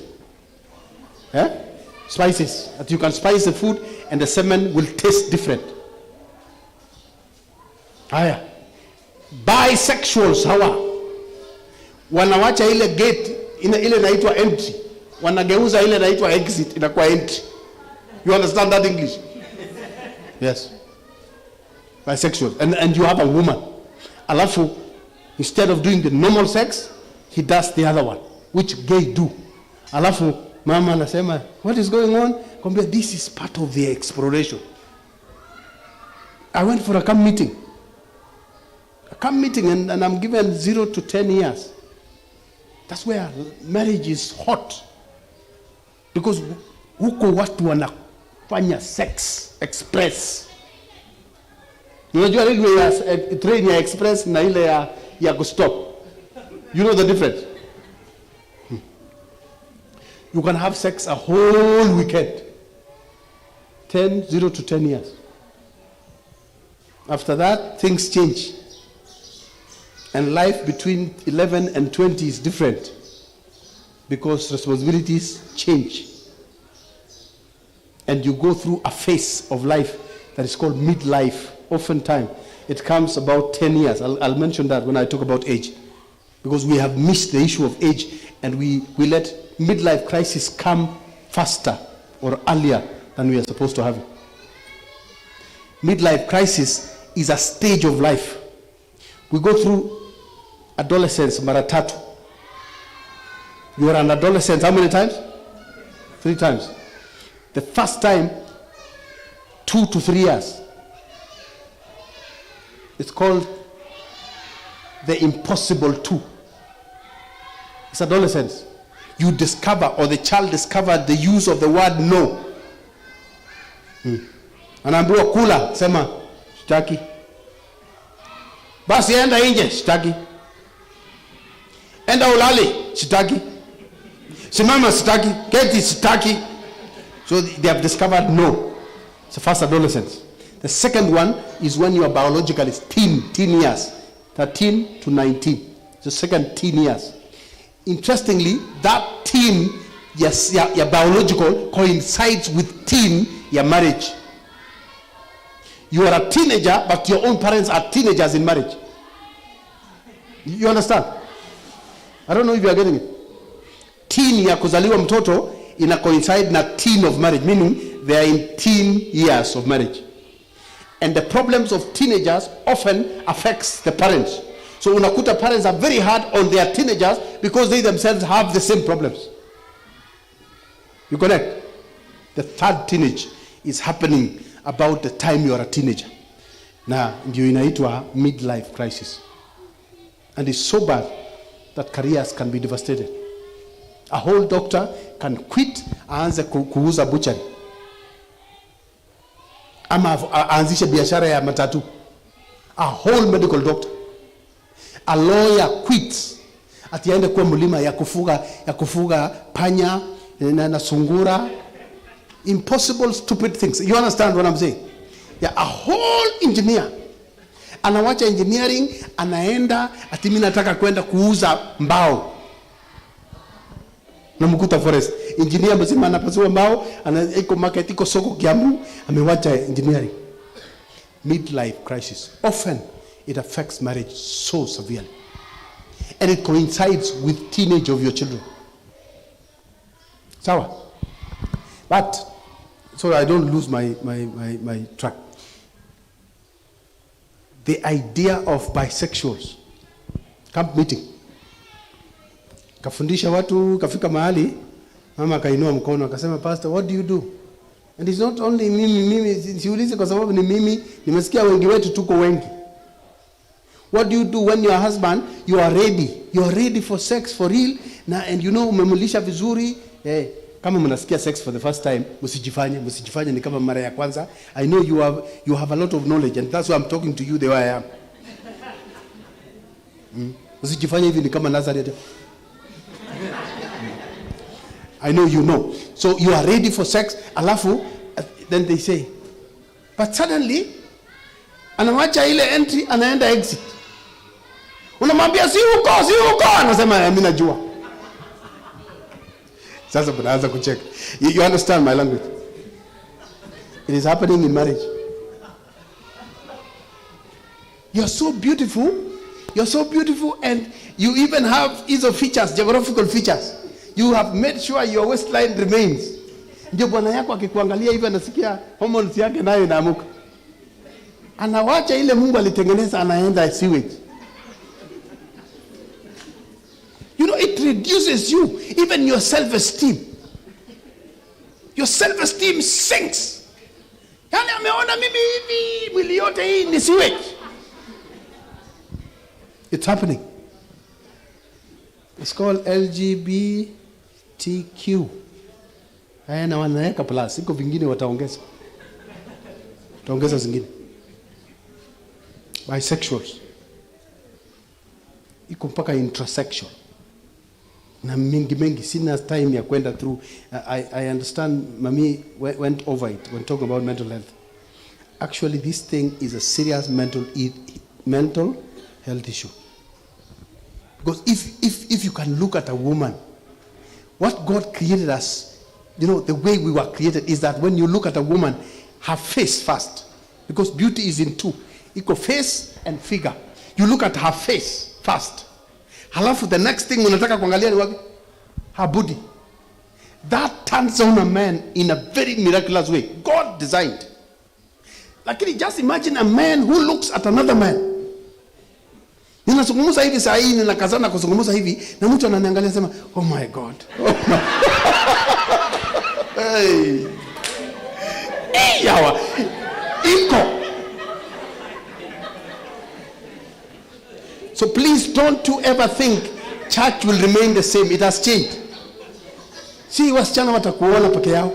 Spices. That you can spice the food and the semen will taste different. Haya. Bisexuals hawa wanawacha ile gate ile inaitwa entry, wanageuza ile inaitwa exit inakuwa entry. You understand that English? Yes. Bisexual. And you have a woman. Alafu, instead of doing the normal sex, he does the other one, which gay do. Alafu, mama anasema, what is going on? Kompia, this is part of the exploration. I went for a camp meeting. And I'm given 0 to 10 years. That's where marriage is hot. Because huko watu wanafanya sex express. Unajua railway ya train ya express na ile ya kustop. You know the difference? You can have sex a whole weekend. 0 to 10 years. After that, things change. And life between 11 and 20 is different because responsibilities change. And you go through a phase of life that is called midlife. Oftentimes, it comes about 10 years. I'll mention that when I talk about age. Because we have missed the issue of age and we let midlife crisis come faster or earlier than we are supposed to have it. Midlife crisis is a stage of life. We go through adolescence, mara tatu. You are an adolescent how many times? 3 times. The first time, 2 to 3 years. It's called the impossible 2. It's adolescence. You discover, or the child discovered the use of the word no. Anaambiwa kula, sema sitaki. Basi enda nje, sitaki. Enda ulale, sitaki. Simama, sitaki. Keti, sitaki. So they have discovered no. It's the first adolescence. The second one is when you are biologically teen years, 13 to 19. The second teen years. Interestingly, that teen, yes, your biological coincides with teen, your marriage. You are a teenager, but your own parents are teenagers in marriage. You understand? I don't know if you are getting it. Teen ya kuzaliwa mtoto ina coincide na teen of marriage, meaning they are in teen years of marriage. And the problems of teenagers often affects the parents. So unakuta parents are very hard on their teenagers because they themselves have the same problems. You connect? The third teenage is happening about the time you are a teenager. Na ndio inaitwa midlife crisis. And it's so bad that careers can be devastated. A whole doctor can quit, aanze kuuza butchery. Ama aanzishe biashara ya matatu. A whole medical doctor. A lawyer quits ati aende kuwa mlima ya kufuga panya na sungura. Impossible, stupid things. You understand what I'm saying? Yeah, a whole engineer anawacha engineering, anaenda ati mimi nataka kwenda kuuza mbao na Mkuta Forest. Engineer mzima anapasua mbao, iko market, iko soko Kiambu, amewacha engineering. Midlife crisis. Often it affects marriage so severely. And it coincides with teenage of your children. Sawa? But, so I don't lose my track. The idea of bisexuals. Camp meeting. Kafundisha watu, kafika mahali, mama kainua mkono, akasema, Pastor, what do you do? And it's not only mimi, siulize kwa sababu ni mimi, nimesikia wengi wetu tuko wengi. What do you do when your husband, you are ready for sex for real, and you know umemulisha vizuri, kama mnasikia sex for the first time, msijifanye ni kama mara ya kwanza. I know you have a lot of knowledge, and that's why I'm talking to you the way I am. Msijifanye hivi ni kama Nazareth. I know you know. So you are ready for sex, alafu, then they say, but suddenly, anawacha ile entry, anaenda exit. Unamwambia si huko, anasema mimi najua. Sasa tunaanza kucheck. You understand my language? It is happening in marriage. You're so beautiful, and you even have hizo features, geographical features. You have made sure your waistline remains. Ndio bwana yako akikuangalia hivi anasikia hormones yake nayo inaamuka. Anawacha ile Mungu alitengeneza, anaenda sewage. You know, it reduces you, even your self-esteem. Your self-esteem sinks. Yani ameona mimi hivi, mwili yote hii ni sewage. It's happening. It's called LGBTQ. Na wanaweka plus, iko vingine wataongeza. Wataongeza zingine. Bisexuals. Iko mpaka intersexual. Na mengi sina time ya kwenda through. I understand Mami went over it when talking about mental health. Actually, this thing is a serious mental health issue. Because if you can look at a woman, what God created us, the way we were created is that when you look at a woman, her face first. Because beauty is in two. Equal face and figure. You look at her face first. Halafu the next thing unataka kuangalia ni wapi? Her body. That turns on a man in a very miraculous way. God designed. Lakini just imagine a man who looks at another man. Ninazungumza hivi saa hii, ninakazana kuzungumza hivi na mtu ananiangalia sema, "Oh my God." Oh my. Hey. Yawa. Iko. So please don't you ever think church will remain the same. It has changed. Si wasichana watakuona peke yao.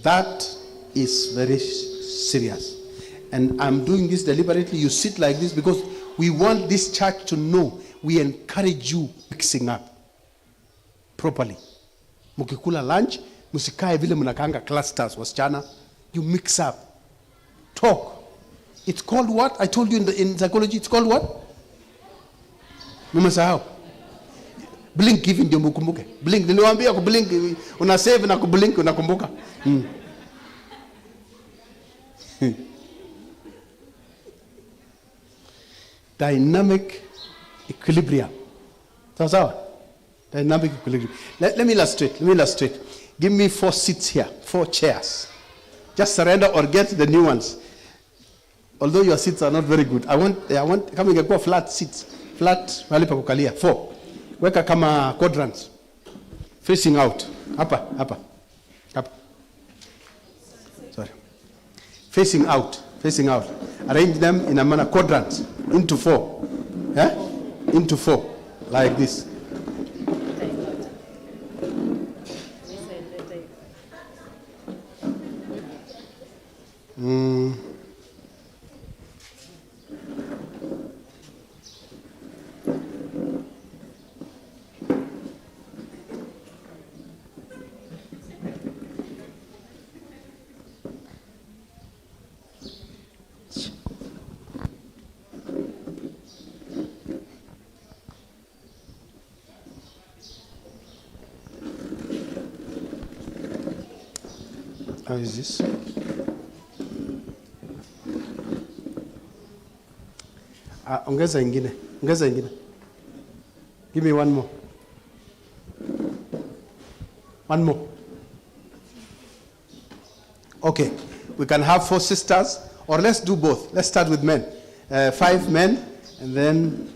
That is very serious. And I'm doing this deliberately. You sit like this because we want this church to know we encourage you mixing up properly. Mukikula lunch, musikae vile mnakaanga clusters wasichana. You mix up. Talk. It's called what? I told you in psychology, it's called what? Mumesahau. Blink hivi ndio mkumbuke. Blink, niliwaambia kublink, una save na kublink unakumbuka. Dynamic equilibrium. Sawa? Dynamic equilibrium. Let me illustrate. Give me 4 seats here, 4 chairs. Just surrender or get the new ones. Although your seats are not very good. I want kama ingekuwa flat seats. Flat mahali pa kukalia. 4. Weka kama quadrants. Facing out. Hapa. Sorry. Facing out. Arrange them in a manner quadrants into 4. Into 4 like this. How is this? Ongeza ingine. Give me one more. One more. Okay. We can have 4 sisters, or let's do both. Let's start with men. 5 men, and then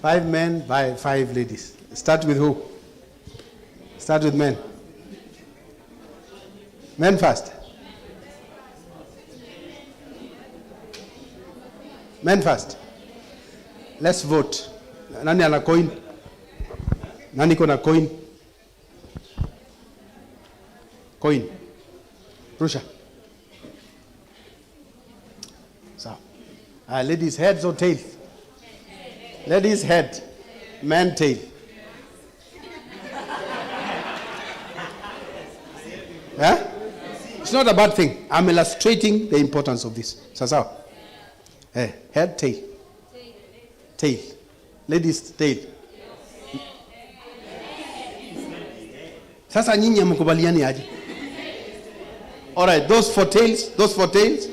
5 men by 5 ladies. Start with who? Start with men. Men first. Men first. Let's vote. Nani ana coin? Nani kona coin? Coin. Rusha. So. Ladies heads or tails? Ladies head. Man tail. Yeah? It's not a bad thing. I'm illustrating the importance of this. Sasa. Head, tail. Tail. Ladies, tail. Sasa nyinyi mkubaliani aje? All right, those 4 tails.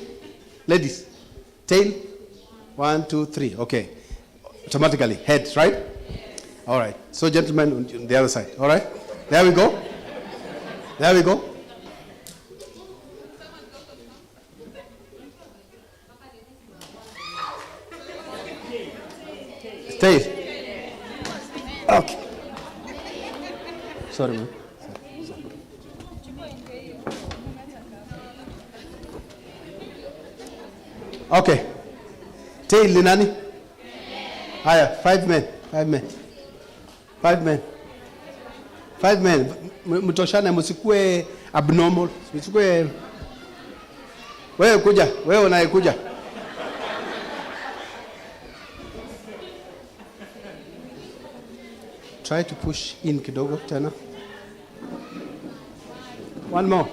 Ladies. Tail. 1, 2, 3. Okay. Automatically. Head, right? All right. So gentlemen on the other side. All right? There we go. Tail. Okay. Sorry, man. Okay. Tail ni nani? Haya, 5 men. 5 men. Mtoshane, msikue abnormal. Msikue. Wewe kuja, wewe unayekuja. Try to push in kidogo tena. One more.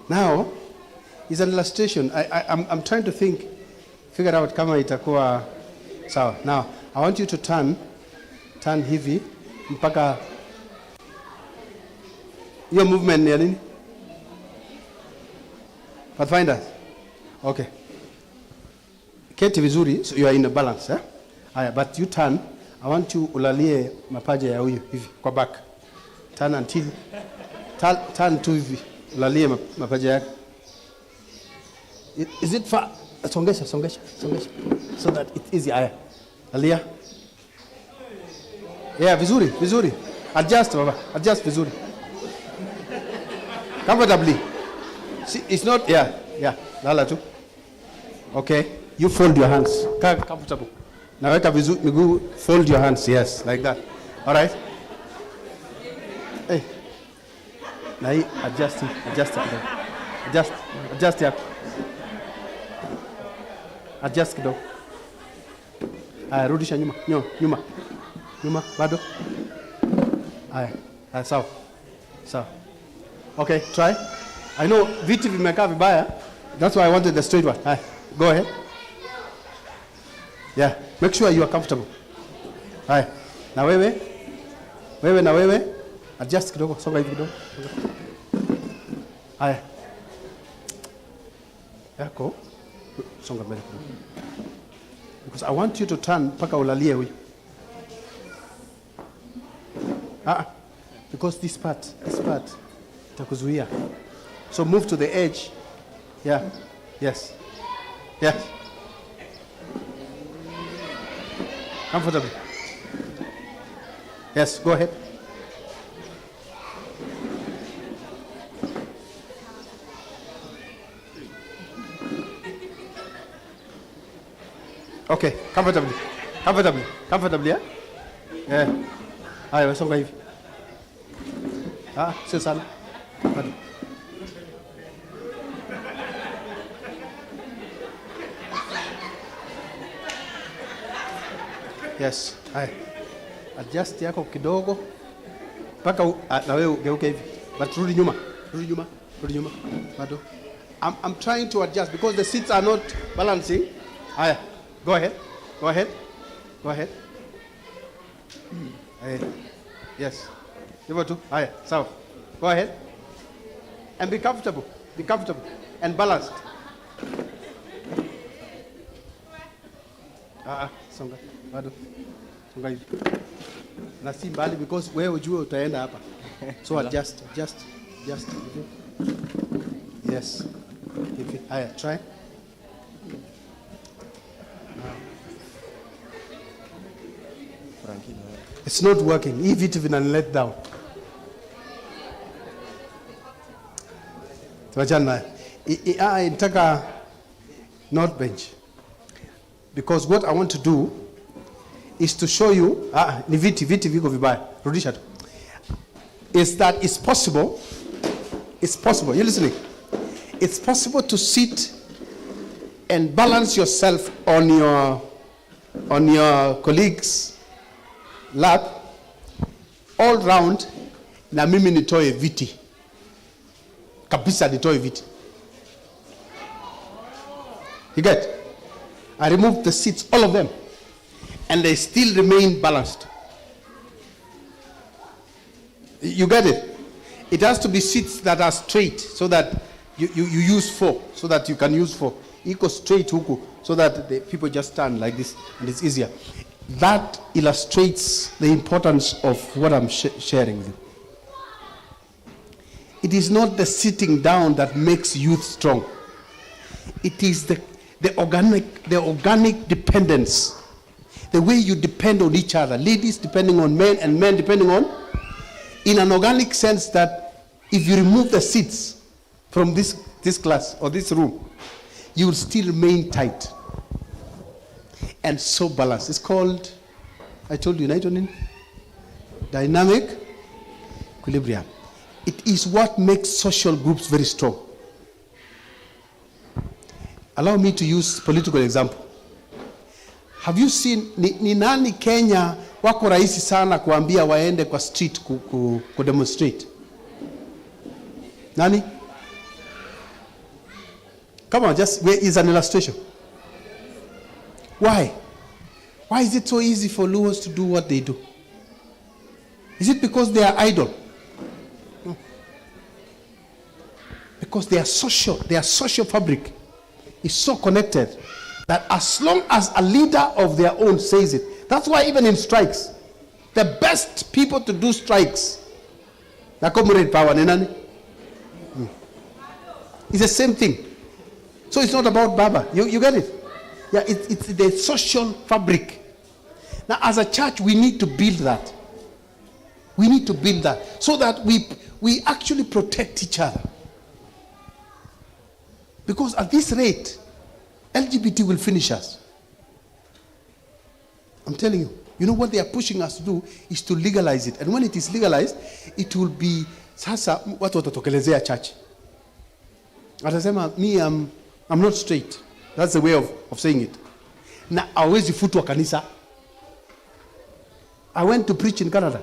Now, is an illustration. I'm trying to figure out kama itakuwa sawa. Now, I want you to turn hivi mpaka hiyo movement ni ya nini? Pathfinders. Okay. Keti vizuri, so you are in a balance, eh? Aya, but you turn. I want you ulalie mapaja ya huyu hivi kwa back. Turn tu hivi. Ulalie mapaja yake. Is it far? Songesha. So that it's easy. Aya. Lalia. Yeah, vizuri. Adjust, baba. Adjust vizuri. Comfortably. See, it's not, yeah. Lala tu. Okay. You fold your hands. Comfortable. Naweka vizuri miguu, fold your hands. Yes, like that. All right. Hey. Na hii adjust yako. Adjust kidogo. Rudisha nyuma bado. Sawa. Okay, try. I know viti vimekaa vibaya. That's why I wanted the straight one. Go ahead. Yeah, make sure you are comfortable. Na wewe adjust kidogo, songa hivi kidogo. Yako songa mbele kidogo. Because I want you to turn mpaka ulalie huyu. Because this part itakuzuia. So move to the edge. Yeah. Yes. Comfortably. Yes, go ahead. Okay, comfortably, yeah? Yeah. Haya, songa hivi. Sio sana. Bado. Yes. Haya. Adjust yako kidogo. Paka na wewe ugeuke hivi. But rudi nyuma. Bado. I'm trying to adjust because the seats are not balancing. Haya. Go ahead. Yes. Hivyo tu. Haya, sawa. Go ahead. And be comfortable. And balanced. Songa. Bado. Songa hivi. Na si mbali because wewe ujue utaenda hapa. So adjust. Yes. Haya, try. It's not working. If it even let down. Tuachana. Nitaka not bench. Because what I want to do is to show you ni viti viko vibaya. Rudisha tu. Is that it's possible. You're listening? It's possible to sit and balance yourself on your colleague's lap all round na mimi nitoe viti. Kabisa nitoe viti. You get? I remove the seats, all of them, and they still remain balanced. You get it? It has to be seats that are straight so that you use 4, so that you can use 4. Iko straight huku, so that the people just stand like this and it's easier. That illustrates the importance of what I'm sharing with you. It is not the sitting down that makes youth strong. It is the organic dependence, The way you depend on each other, ladies depending on men and men depending on, in an organic sense that if you remove the seats from this class or this room, you will still remain tight and so balanced. It's called, I told you, dynamic equilibrium. It is what makes social groups very strong. Allow me to use political example. Have you seen ni nani Kenya wako rahisi sana kuambia waende kwa street ku demonstrate? Nani? Come on, just where is an illustration? Why? Why is it so easy for Luos to do what they do? Is it because they are idle? No. Because their social fabric is so connected that as long as a leader of their own says it, that's why even in strikes, the best people to do strikes, na comrade power, it's the same thing. So it's not about Baba. You get it? Yeah, it's the social fabric. Now, as a church, we need to build that. We need to build that so that we actually protect each other. Because at this rate, LGBT will finish us. I'm telling you. You know what they are pushing us to do is to legalize it. And when it is legalized, it will be sasa watu watatokelezea church. Atasema I'm not straight. That's the way of saying it. Na hawezi futwa kanisa. I went to preach in Canada.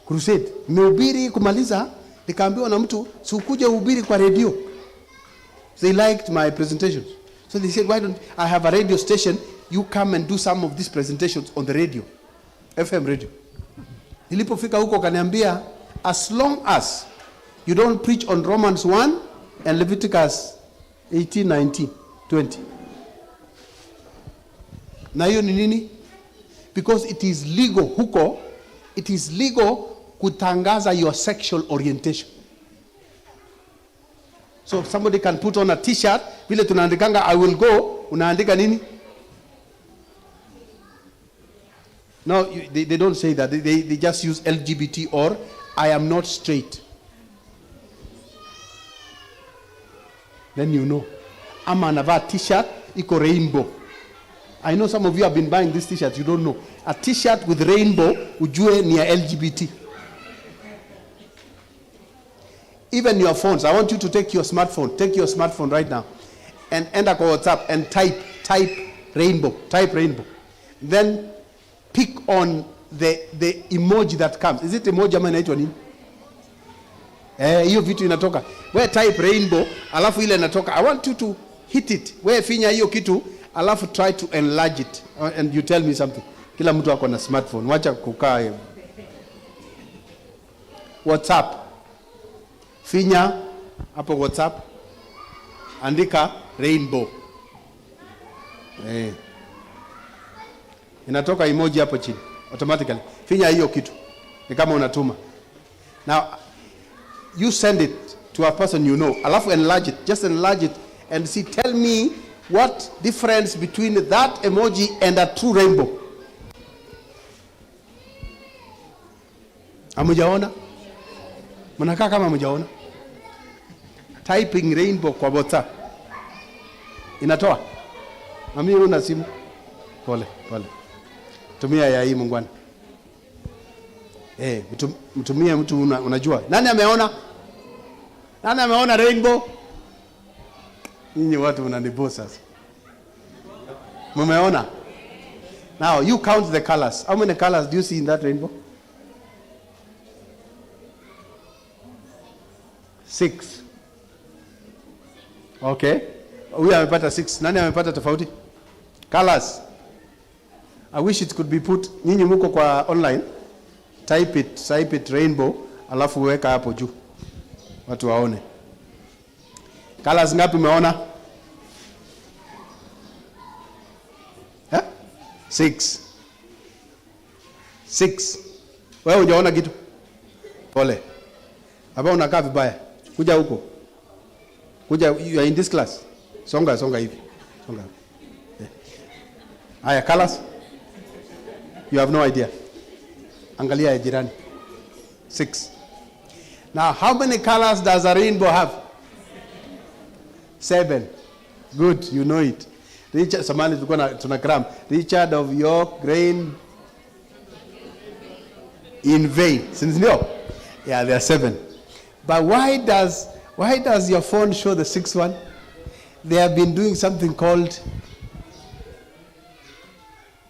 Crusade. Nimehubiri kumaliza, nikaambiwa na mtu, si ukuje uhubiri kwa radio. They liked my presentations. So they said, why don't I have a radio station, you come and do some of these presentations on the radio. FM radio. Nilipofika huko kaniambia, as long as you don't preach on Romans 1 and Leviticus 18, 19, 20. Na hiyo ni nini? Because it is legal huko, it is legal kutangaza your sexual orientation. So somebody can put on a t-shirt, vile tunaandikanga I will go, unaandika nini? No, they don't say that. They just use LGBT or I am not straight. Then you know. Ama anavaa t-shirt, iko rainbow. I know some of you have been buying this t-shirt, you don't know. A t-shirt with rainbow, ujue ni ya LGBT. Even your phones, I want you to take your smartphone right now and enter WhatsApp and type rainbow, then pick on the emoji that comes. Is it emoji ama inaitwa nini? Hiyo vitu inatoka. Wewe type rainbow, alafu ile inatoka. I want you to hit it. Wewe finya hiyo kitu, alafu try to enlarge it and you tell me something. Kila mtu ako na smartphone, wacha kukaa hiyo. WhatsApp. Finya hapo WhatsApp, andika rainbow. Inatoka emoji hapo chini automatically. Finya hiyo kitu, ni kama unatuma. Now you send it to a person you know, alafu enlarge it, just enlarge it and see, tell me what difference between that emoji and a true rainbow. Amujaona? Mnakaa kama amujaona? Typing rainbow kwa WhatsApp inatoa. Na mimi una simu. Pole. Tumia ya hii mungwana. Mtumie mtu unajua. Nani ameona? Nani ameona rainbow? Ninyi watu mnanibosa sasa. Mumeona? Now you count the colors. How many colors do you see in that rainbow? 6. Okay. Huyu amepata 6. Nani amepata tofauti? Colors. I wish it could be put. Nyinyi mko kwa online. Type it rainbow, alafu weka hapo juu. Watu waone. Colors ngapi umeona? 6. Wewe hujaona kitu? Pole. Hapa unakaa vibaya. Kuja huko. Kuja, you are in this class. Songa hivi. Aya, colors? You have no idea. Angalia ya jirani. 6. Now, how many colors does a rainbow have? 7. Good, you know it. Richard, samani tunagram. Richard of York, grain in vain. Since no? Yeah, there are 7. But why does your phone show the 6th one? They have been doing something called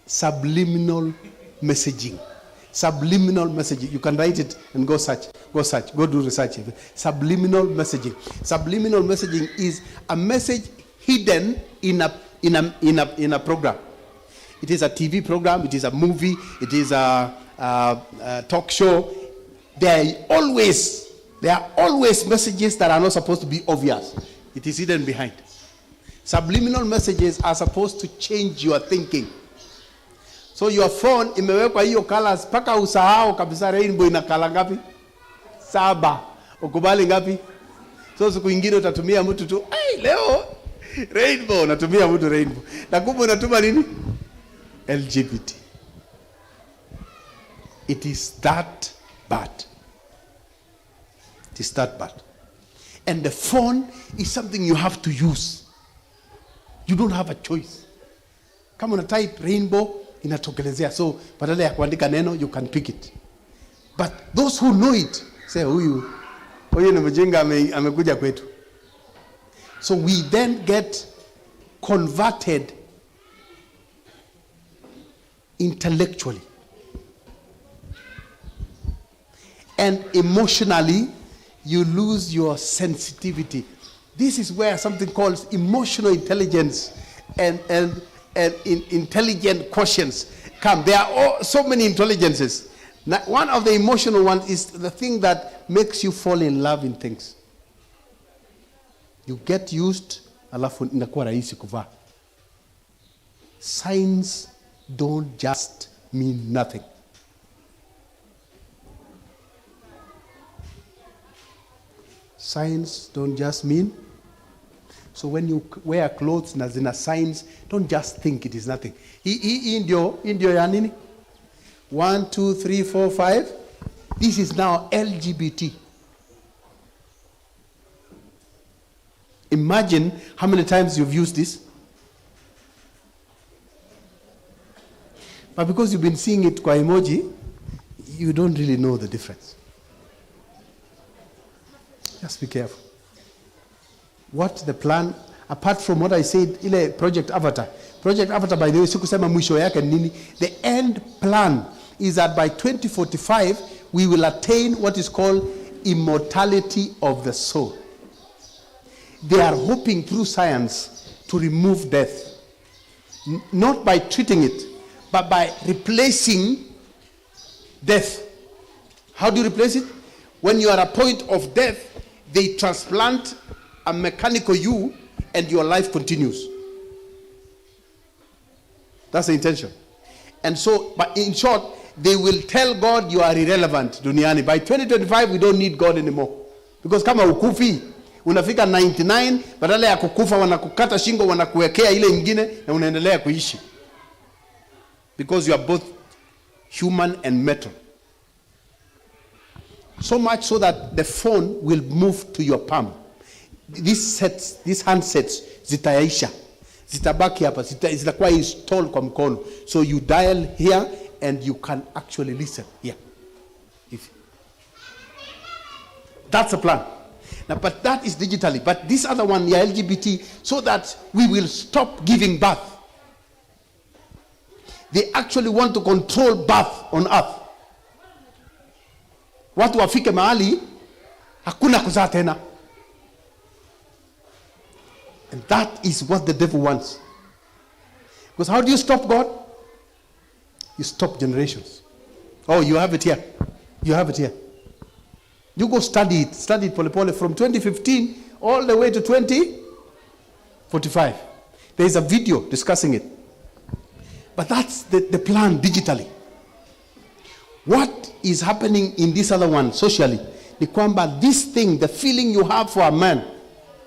subliminal messaging. Subliminal messaging. You can write it and go search. Go do research. Subliminal messaging. Subliminal messaging is a message hidden in a program. It is a TV program. It is a movie. It is a talk show. There are always messages that are not supposed to be obvious. It is hidden behind. Subliminal messages are supposed to change your thinking. So your phone imewekwa hiyo colors paka usahau kabisa rainbow ina color ngapi? 7. Ukubali ngapi? So siku nyingine utatumia mtu tu, "Hey, leo rainbow," unatumia mtu rainbow. Na kumbe unatuma nini? LGBT. It is that bad. It is that bad. And the phone is something you have to use. You don't have a choice. Kama una type rainbow, inatokelezea. So badala ya kuandika neno, you can pick it. But those who know it say, huyu ni mjinga amekuja kwetu. So we then get converted intellectually and emotionally. You lose your sensitivity. This is where something called emotional intelligence and intelligent quotients come. There are so many intelligences. Now, one of the emotional ones is the thing that makes you fall in love in things. You get used, alafu inakuwa rahisi kuvaa. Signs don't just mean nothing. Signs don't just mean. So when you wear clothes na zina signs, don't just think it is nothing. Hii ndio ya nini? 1, 2, 3, 4, 5. This is now LGBT. Imagine how many times you've used this. But because you've been seeing it kwa emoji, you don't really know the difference. Just be careful. What the plan, apart from what I said, ile Project Avatar. Project Avatar, by the way, sikusema mwisho yake nini. The end plan is that by 2045, we will attain what is called immortality of the soul. They are hoping through science to remove death. Not by treating it, but by replacing death. How do you replace it? When you are at a point of death, they transplant a mechanical you and your life continues. That's the intention. And so, but in short, they will tell God you are irrelevant duniani. By 2025, we don't need God anymore. Because kama ukufi, unafika 99, badala ya kukufa wanakukata shingo, wanakuwekea ile ingine na unaendelea kuishi. Because you are both human and metal. So much so that the phone will move to your palm. These handsets zitaisha, zitabaki hapa, zitakuwa installed kwa mkono. So you dial here and you can actually listen here. That's the plan. Now, but that is digitally. But this other one, the LGBT, so that we will stop giving birth. They actually want to control birth on earth. Watu wafike mahali hakuna kuzaa tena. And that is what the devil wants. Because how do you stop God? You stop generations. Oh, you have it here. You have it here. You go study it pole from 2015 all the way to 2045. There is a video discussing it. But that's the plan digitally. What is happening in this other one socially? Ni kwamba this thing, the feeling you have for a man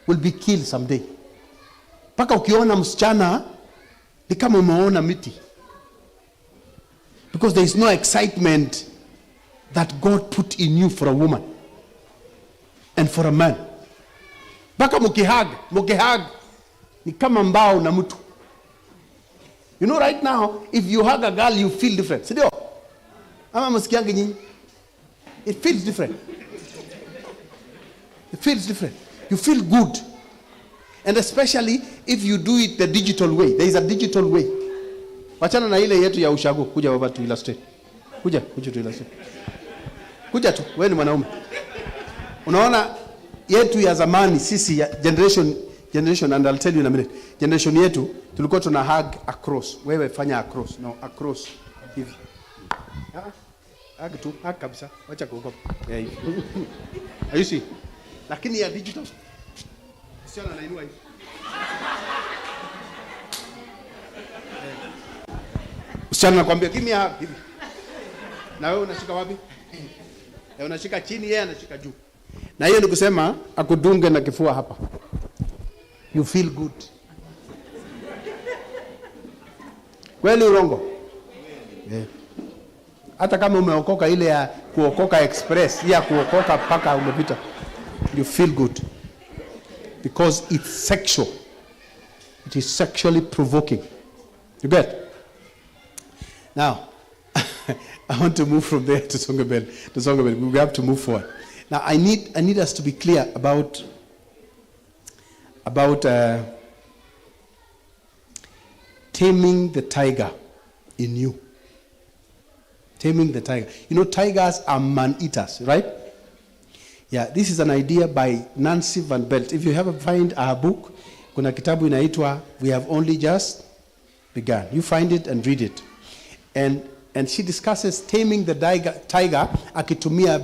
will be killed someday. Paka ukiona msichana Ni kama umeona miti. Because there is no excitement that God put in you for a woman and for a man. Baka mukihag ni kama mbao na mtu. You know, right now, if you hug a girl, you feel different. Sidio? Ama msikiangi nyinyi? It feels different. It feels different. You feel good. And especially if you do it the digital way. There is a digital way. Wachana na ile yetu ya ushago. Kuja baba to illustrate. Kuja to illustrate. Kuja tu, wewe ni mwanaume. Unaona yetu ya zamani sisi ya generation and I'll tell you in a minute. Generation yetu tulikuwa tuna hug across. Wewe fanya across. No, across. Hivi. Hug tu, hug kabisa. Wacha kuogopa. Yeah, hivi. Are you see? Lakini ya digital. Sio anainua hivi. Usiana nakwambia give me a hug hivi. Na wewe unashika wapi? Unashika chini, yeye anashika juu. Na hiyo ni kusema akudunge na kifua hapa. You feel good. Kweli urongo? Yeah. Hata kama umeokoka ile ya kuokoka express, ya kuokoka paka umepita. You feel good. Because it's sexual. It is sexually provoking. You get? Now, I want to move from there to Songabel. We have to move forward. Now, I need us to be clear about taming the tiger in you. Taming the tiger. You know, tigers are man-eaters, right? Yeah, this is an idea by Nancy Van Belt. If you ever find our book, kuna kitabu inaitwa We Have Only Just Begun. You find it and read it. And she discusses taming the tiger akitumia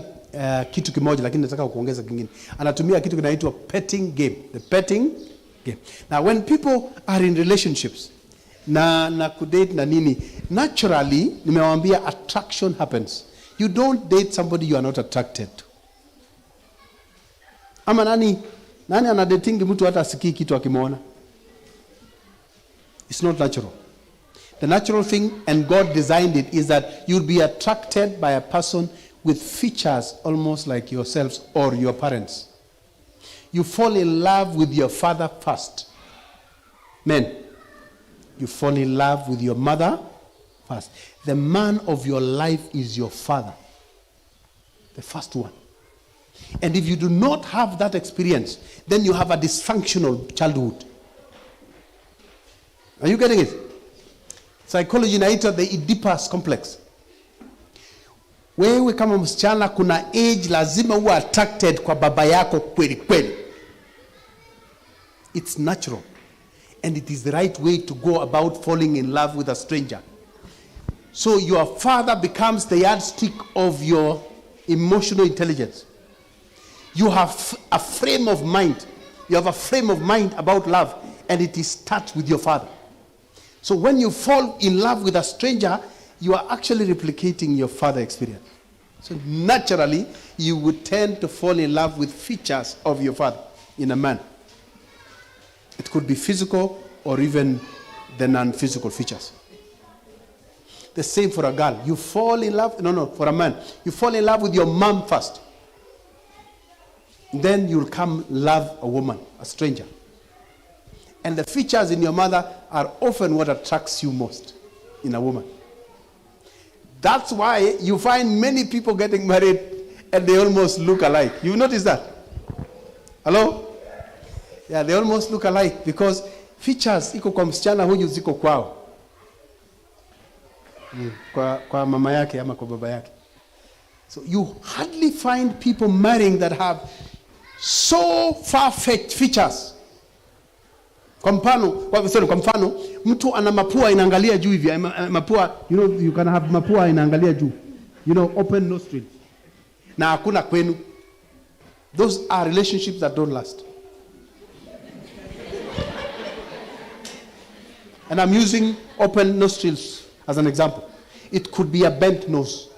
kitu kimoja, lakini nataka kuongeza kingine. Anatumia kitu kinaitwa petting game. The petting game. Now when people are in relationships, na kudate na nini, naturally, nimewaambia attraction happens. You don't date somebody you are not attracted to. Ama nani anadatingi mtu hata asikii kitu akimwona? It's not natural. The natural thing, and God designed it, is that you'll be attracted by a person with features almost like yourselves or your parents. You fall in love with your father first. Men, you fall in love with your mother first. The man of your life is your father. The first one. And if you do not have that experience, then you have a dysfunctional childhood. Are you getting it? Psychology inaitwa the Oedipus complex. Wewe kama msichana kuna age lazima uwe attracted kwa baba yako kweli kweli. It's natural. And it is the right way to go about falling in love with a stranger. So your father becomes the yardstick of your emotional intelligence. You have a frame of mind. You have a frame of mind about love, and it is starts with your father. So when you fall in love with a stranger, you are actually replicating your father experience. So naturally, you would tend to fall in love with features of your father in a man. It could be physical or even the non-physical features. The same for a girl. You fall in love, for a man. You fall in love with your mom first. Then you'll come love a woman, a stranger. And the features in your mother are often what attracts you most in a woman. That's why you find many people getting married and they almost look alike. You notice that? Hello? Yeah, they almost look alike because features iko kwa msichana huyu ziko kwao. Kwa mama yake ama kwa baba yake. So you hardly find people marrying that have so far-fetched features. Kwa mfano, mtu ana mapua inaangalia juu hivi, mapua, you can have mapua inaangalia juu. Open nostrils. Na hakuna kwenu. Those are relationships that don't last. And I'm using open nostrils as an example. It could be a bent nose.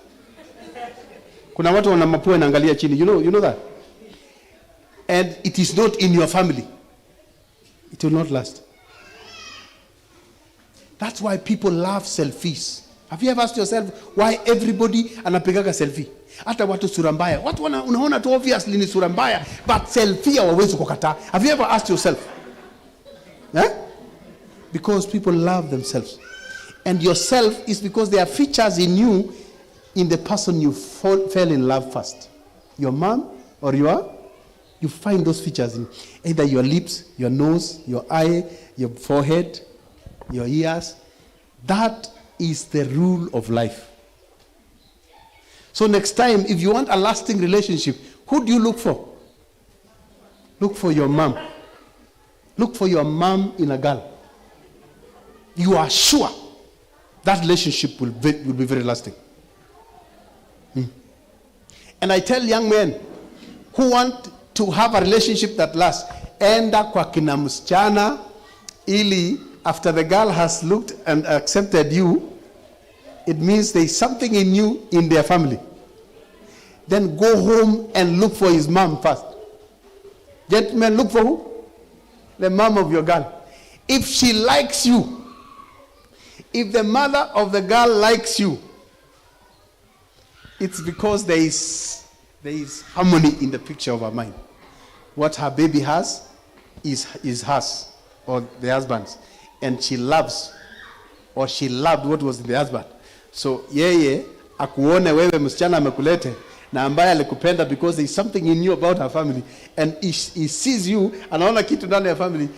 Kuna watu wana mapua inaangalia chini. You know that? And it is not in your family. It will not last. That's why people love selfies. Have you ever asked yourself why everybody anapigaga selfie? Hata watu sura mbaya. Watu unaona tu obviously ni sura mbaya, but selfie hawawezi kukataa. Have you ever asked yourself? Because people love themselves. And yourself is because there are features in you, in the person you fell in love first. Your mom or you find those features in either your lips, your nose, your eye, your forehead, your ears. That is the rule of life. So next time, if you want a lasting relationship, who do you look for? Look for your mom. Look for your mom in a girl. You are sure that relationship will be very lasting. And I tell young men who want to have a relationship that lasts, enda kwa kina msichana ili after the girl has looked and accepted you, it means there is something in you in their family. Then go home and look for his mom first. Gentlemen, look for who? The mom of your girl. If she likes you, if the mother of the girl likes you, it's because there is harmony in the picture of her mind. What her baby has is hers or the husband's. And she loves, or she loved what was in the husband. So yeye akuone wewe msichana amekulete na ambaye alikupenda because there is something in you about her family, and he sees you anaona kitu ndani ya family,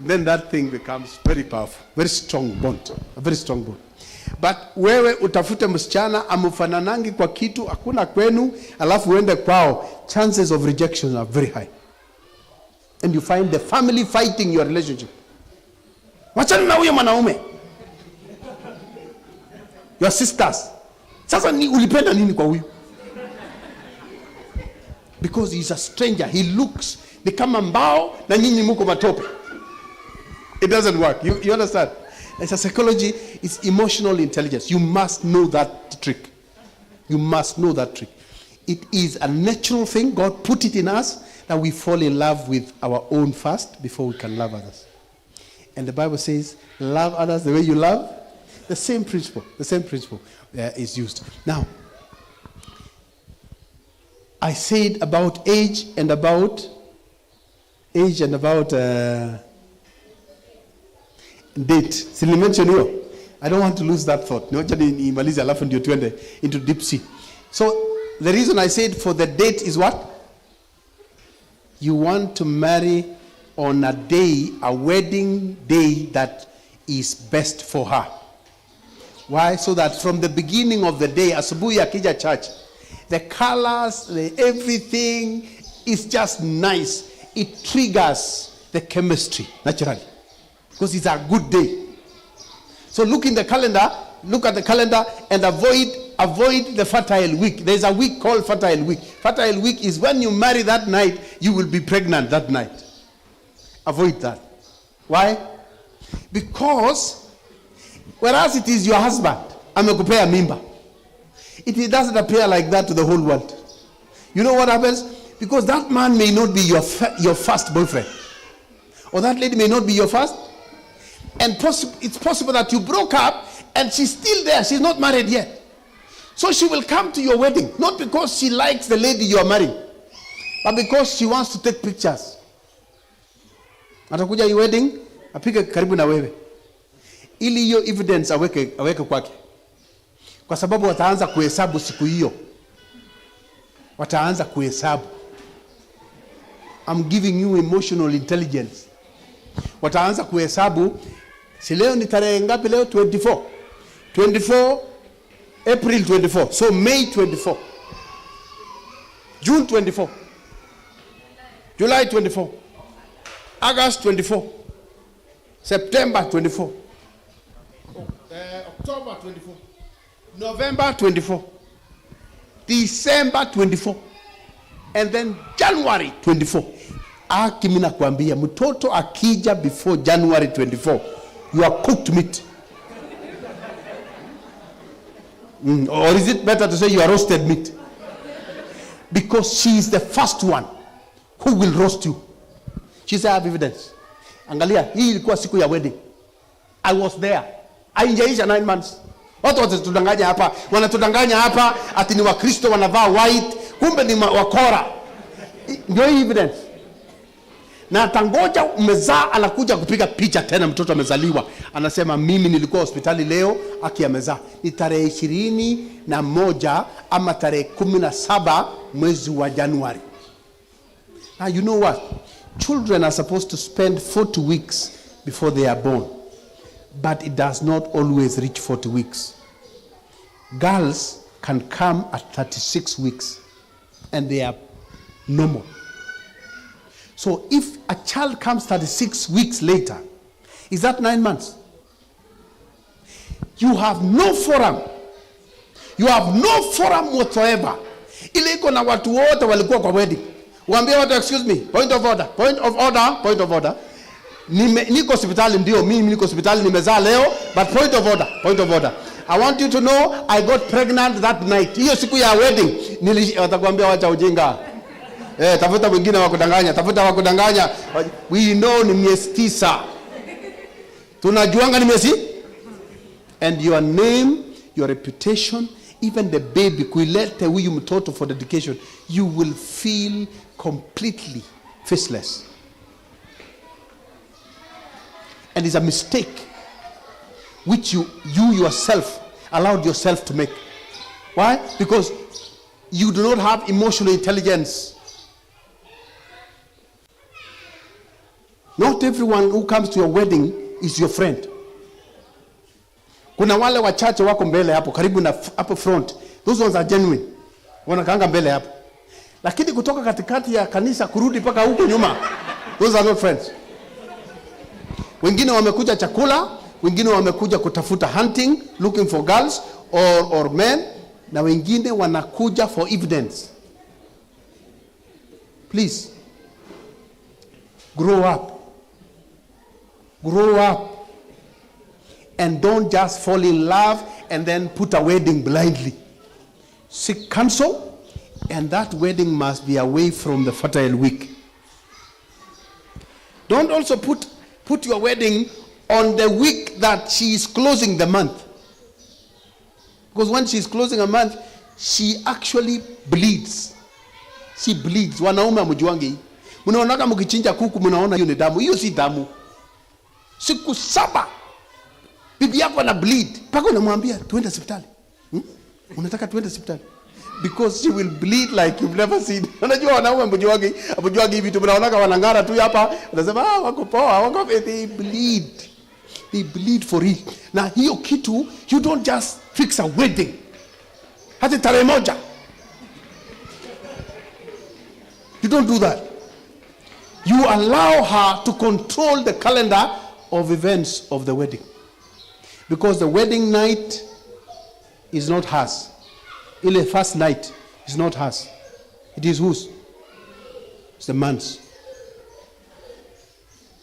then that thing becomes very powerful, very strong bond, a very strong bond. But wewe utafute msichana amufananangi kwa kitu hakuna kwenu, alafu uende kwao, chances of rejection are very high, and you find the family fighting your relationship. Wachana na huyo mwanaume, your sisters. Sasa ni ulipenda nini kwa huyu? Because he's a stranger. He looks ni kama mbao na nyinyi mko matope. It doesn't work. You understand? It's a psychology. It's emotional intelligence. You must know that trick. You must know that trick. It is a natural thing. God put it in us that we fall in love with our own first before we can love others. And the Bible says, love others the way you love. The same principle is used. Now, I said about age and about date. Sili mention hiyo. I don't want to lose that thought. Niwacha nimalize alafu ndio tuende into deep sea. So the reason I said for the date is what? You want to marry on a day, a wedding day that is best for her. Why? So that from the beginning of the day, asubuhi akija church, the colors, everything is just nice. It triggers the chemistry naturally because it's a good day. So look at the calendar and avoid the fertile week. There's a week called fertile week. Fertile week is when you marry that night, you will be pregnant that night. Avoid that. Why? Because whereas it is your husband, amekupea mimba, it doesn't appear like that to the whole world. You know what happens? Because that man may not be your first boyfriend, or that lady may not be your first, and it's possible that you broke up and she's still there, she's not married yet. So she will come to your wedding, not because she likes the lady you are marrying, but because she wants to take pictures. Atakuja your wedding, apige karibu na wewe, ili hiyo evidence aweke kwake, kwa sababu wataanza kuhesabu siku hiyo, wataanza kuhesabu. I'm giving you emotional intelligence. Wataanza kuhesabu, si leo ni tarehe ngapi leo? 24 April 24, so May 24, June 24, July 24, August 24, September 24, October 24, November 24, December 24, and then January 24. Mimi nakwambia mtoto akija before January 24, you are cooked meat. Or is it better to say you are roasted meat? Because she is the first one who will roast you. She said, I have evidence. Angalia, hii ilikuwa siku ya wedding. I was there. Haijaisha 9 months. Watu wanatudanganya hapa ati ni Wakristo wanavaa white, kumbe ni wakora. Ndio evidence. Na atangoja umezaa, anakuja kupiga picha tena, mtoto amezaliwa, anasema mimi nilikuwa hospitali leo aki amezaa. Ni tarehe 21 ama tarehe 17 mwezi wa Januari. Now you know what? Children are supposed to spend 40 weeks before they are born. But it does not always reach 40 weeks. Girls can come at 36 weeks and they are normal. So if a child comes 36 weeks later, is that 9 months? You have no forum. You have no forum whatsoever. Ile iko na watu wote walikuwa kwa wedding. Waambie watu, excuse me, point of order. Niko hospitali, ndio mimi niko hospitali, nimezaa leo, but point of order. I want you to know I got pregnant that night. Hiyo siku ya wedding watakwambia wacha ujinga. Tafuta wengine wakudanganya. We know ni miezi 9. Tunajuanga ni miezi. And your name, your reputation, even the baby kuilete huyu mtoto for dedication, you will feel completely faceless. And it's a mistake which you yourself allowed yourself to make. Why? Because you do not have emotional intelligence. Not everyone who comes to your wedding is your friend. Kuna wale wachache wako mbele hapo karibu na hapo front. Those ones are genuine. Wanakaanga mbele hapo. Lakini kutoka katikati ya kanisa kurudi mpaka huko nyuma, those are not friends. Wengine wamekuja chakula, wengine wamekuja kutafuta hunting, looking for girls or men, na wengine wanakuja for evidence. Please, grow up. And don't just fall in love and then put a wedding blindly. Seek counsel, and that wedding must be away from the fertile week. Don't also put your wedding on the week that she is closing the month. Because when she is closing a month, she actually bleeds. She bleeds. Wanaume mjuange. Mnaona mkichinja kuku mnaona hiyo ni damu. Hiyo si damu. Siku 7 bibi yako ana bleed. Paka unamwambia tuende hospitali. Unataka tuende hospitali? Because she will bleed like you've never seen. Unajua wanaume mjuange hivi tu mnaona wanangara tu hapa. Unasema wako poa, they bleed. They bleed for it. Na hiyo kitu, you don't just fix a wedding. Hata tarehe moja. You don't do that. You allow her to control the calendar of events of the wedding. Because the wedding night is not hers. Ile first night is not hers. It is whose? It's the man's.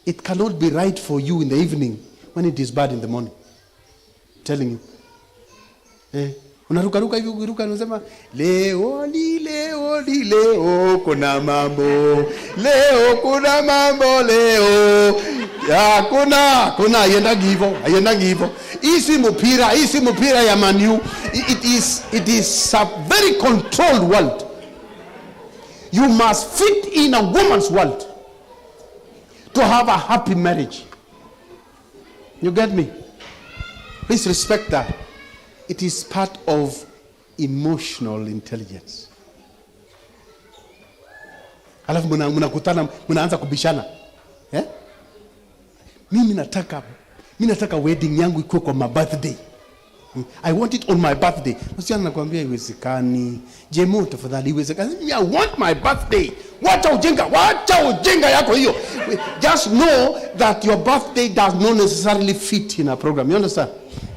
It cannot be right for you in the evening when it is bad in the morning. I'm telling you. Unaruka hivi ukiruka unasema leo kuna mambo. Leo kuna mambo leo. Ya kuna ayenda givo. Isi mpira ya Man U. It is a very controlled world. You must fit in a woman's world to have a happy marriage. You get me? Please respect that. It is part of emotional intelligence. Alafu mnakutana mnaanza kubishana. Mimi nataka wedding yangu ikuwe kwa my birthday. I want it on my birthday. Msichana anakuambia iwezekani. Jemo tafadhali iwezekani. I want my birthday. Wacha ujinga yako hiyo. Just know that your birthday does not necessarily fit in a program. You understand?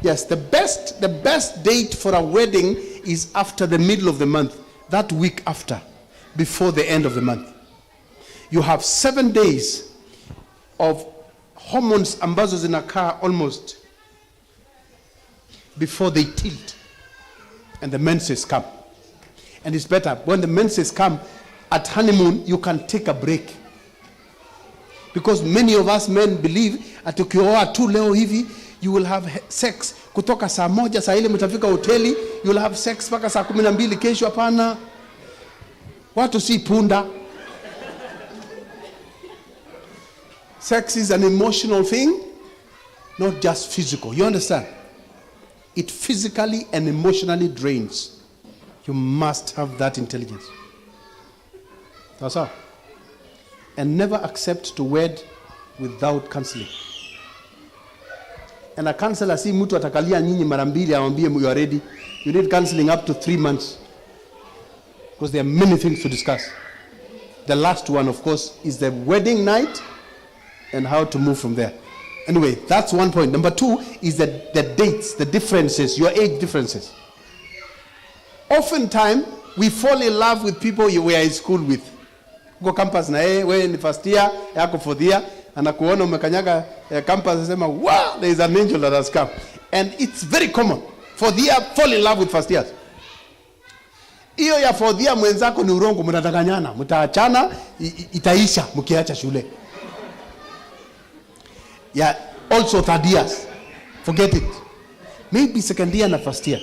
Yes, the best date for a wedding is after the middle of the month. That week after, before the end of the month. You have 7 days of hormones ambazo zinakaa almost before they tilt and the menses come. And it's better when the menses come at honeymoon, you can take a break. Because many of us men believe at ukioa tu leo hivi You will have sex kutoka saa moja, saa ile mtafika hoteli, you will have sex mpaka saa 12 kesho. Hapana. Watu si punda. Sex is an emotional thing, not just physical. You understand? It physically and emotionally drains. You must have that intelligence. That's all. And never accept to wed without counseling. And a counselor, si mtu atakalia nyinyi mara mbili amwambie you are ready. You need counseling up to 3 months. Because there are many things to discuss. The last one, of course, is the wedding night and how to move from there. Anyway, that's one point. Number 2 is the dates, the differences, your age differences. Oftentimes, we fall in love with people you were in school with. Go campus na wewe ni first year, yako fourth year, anakuona umekanyaga campus asema, wow, there is an angel that has come. And it's very common. Fourth year, fall in love with first years. Hiyo ya fourth year mwenzako ni urongo, mnadanganyana, mtaachana, itaisha mkiacha shule. Yeah, also third years. Forget it. Maybe second year and first year.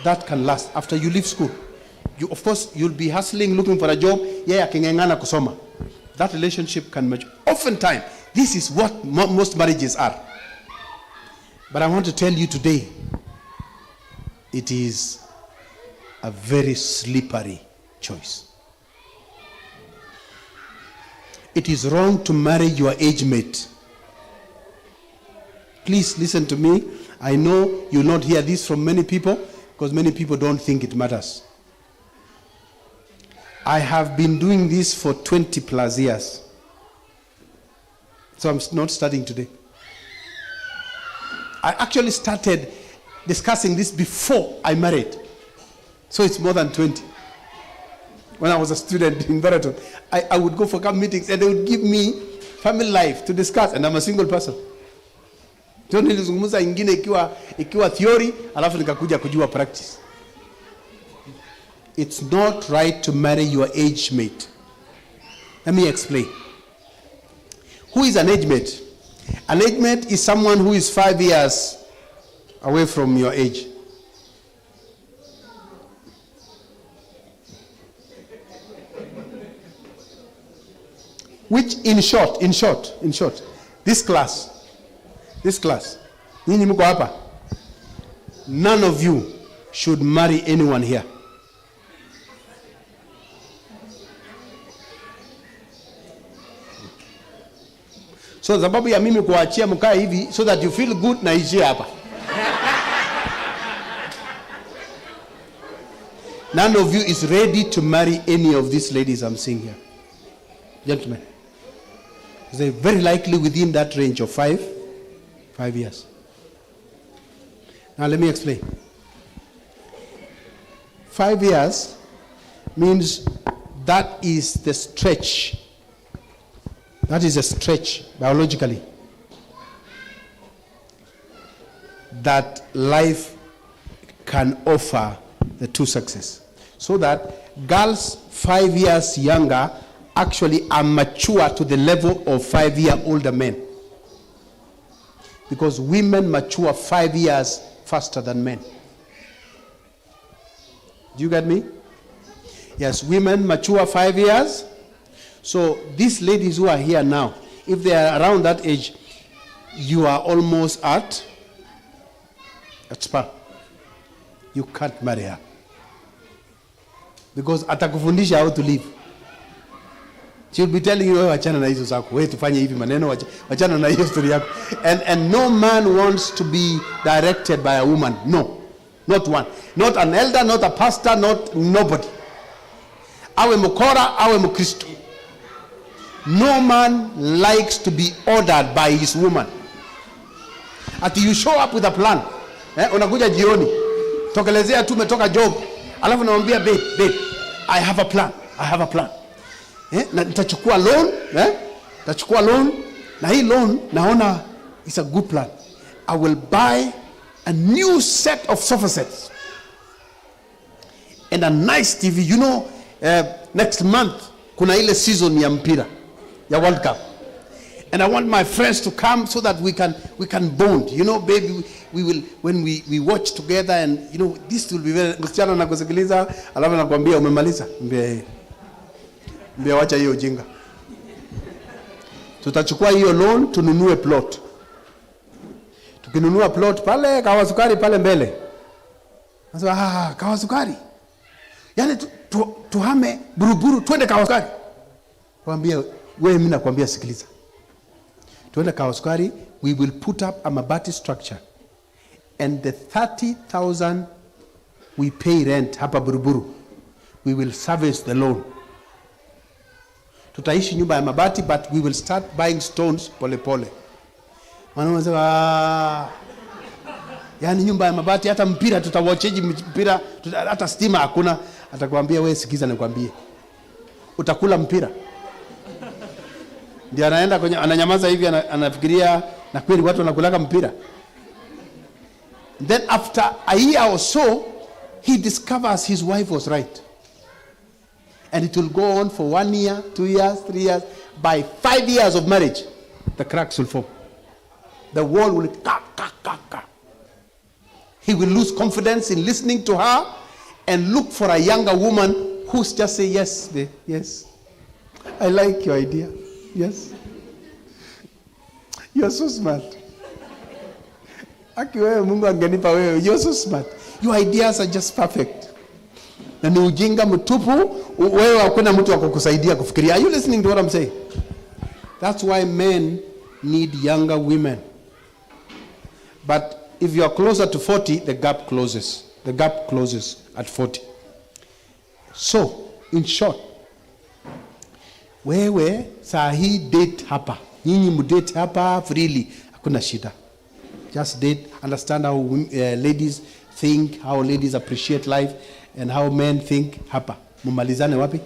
That can last after you leave school. You, of course, you'll be hustling, looking for a job. Yeah, kingengana kusoma. That relationship can match. Oftentimes, this is what most marriages are. But I want to tell you today, it is a very slippery choice. It is wrong to marry your age mate. Please listen to me. I know you'll not hear this from many people because many people don't think it matters. I have been doing this for 20 plus years. So I'm not starting today. I actually started discussing this before I married. So it's more than 20. When I was a student in Baraton, I would go for camp meetings and they would give me family life to discuss, and I'm a single person. Nilizungumza ingine ikiwa theory, alafu nikakuja kujua practice. It's not right to marry your age mate. Let me explain. Who is an age mate? An age mate is someone who is 5 years away from your age. Which in short, this class, nyinyi mko hapa, none of you should marry anyone here. So sababu ya mimi kuachia mkae hivi so that you feel good na ishie hapa. None of you is ready to marry any of these ladies I'm seeing here. Gentlemen. They're very likely within that range of 5 years. Now let me explain. 5 years means that is the stretch. That is a stretch biologically that life can offer the two sexes. So that girls 5 years younger actually are mature to the level of 5 year older men. Because women mature 5 years faster than men. Do you get me? Yes, women mature 5 years. So these ladies who are here now, if they are around that age, you are almost at spa. You can't marry her. Because atakufundisha how to live. She'll be telling you, wachana na hizo zako, wewe tufanye hivi maneno, wachana na hiyo story yako. And no man wants to be directed by a woman. No. Not one. Not an elder, not a pastor, not nobody. Awe mkora, awe mkristo. No man likes to be ordered by his woman. Ati you show up with a plan. Unakuja jioni. Tokelezea tu umetoka job. Alafu namwambia babe, I have a plan. Na nitachukua loan, nitachukua loan, na hii loan naona it's a good plan. I will buy a new set of sofa sets and a nice TV. You know, next month kuna ile season ya mpira ya World Cup, And I want my friends to come so that we can bond. You know, baby, we will, when we watch together, and you know, this will be very, msichana nakusikiliza, alafu nakwambia umemaliza. Mbia wacha hiyo ujinga. Tutachukua hiyo loan, tununue plot. Tukinunua plot pale Kawasukari pale mbele. Nasema Kawasukari. Yaani tuhame Buruburu twende Kawasukari. Kwambia wewe, mimi nakwambia sikiliza. Twende Kawasukari, we will put up a mabati structure, and the 30,000 we pay rent hapa Buruburu, we will service the loan. Tutaishi nyumba ya mabati, but we will start buying stones pole pole. Wanasema yani nyumba ya mabati, hata mpira tutawacheji mpira, hata stima hakuna. Atakwambia wewe, sikiza nikwambie, utakula mpira. Ndio anaenda kwenye, ananyamaza hivi, anafikiria na kweli watu wanakulaka mpira. Then after a year or so, he discovers his wife was right. And it will go on for 1 year, 2 years, 3 years. By 5 years of marriage, the cracks will form. The wall will He will lose confidence in listening to her and look for a younger woman who's just say, yes, babe, yes. I like your idea. Yes. You're so smart. Aki wewe Mungu angenipa wewe. You're so smart. Your ideas are just perfect. Na ni ujinga mtupu, wewe hakuna mtu wa kukusaidia kufikiria. Are you listening to what I'm saying? That's why men need younger women. But if you are closer to 40, the gap closes. The gap closes at 40. So, in short, wewe sahi date hapa. Nyinyi mdate hapa freely. Hakuna shida. Just date, understand how ladies think, how ladies appreciate life, and how men think hapa. Mumalizane wapi?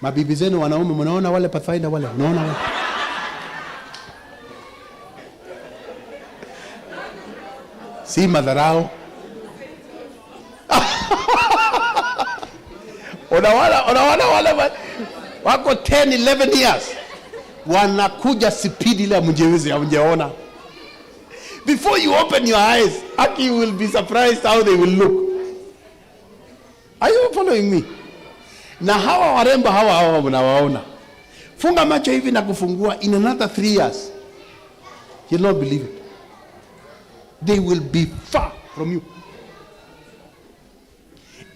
Mabibi zenu wanaume, mnaona wale Pathfinder wale? Mnaona wale? Si madharau. Unaona wale wako 10, 11 years. Wanakuja speed ile mjewezi hamjaona. Before you open your eyes, Aki will be surprised how they will look. Are you following me? Na hawa warembo hawa mnawaona. Funga macho hivi na kufungua, in another 3 years, you'll not believe it. They will be far from you.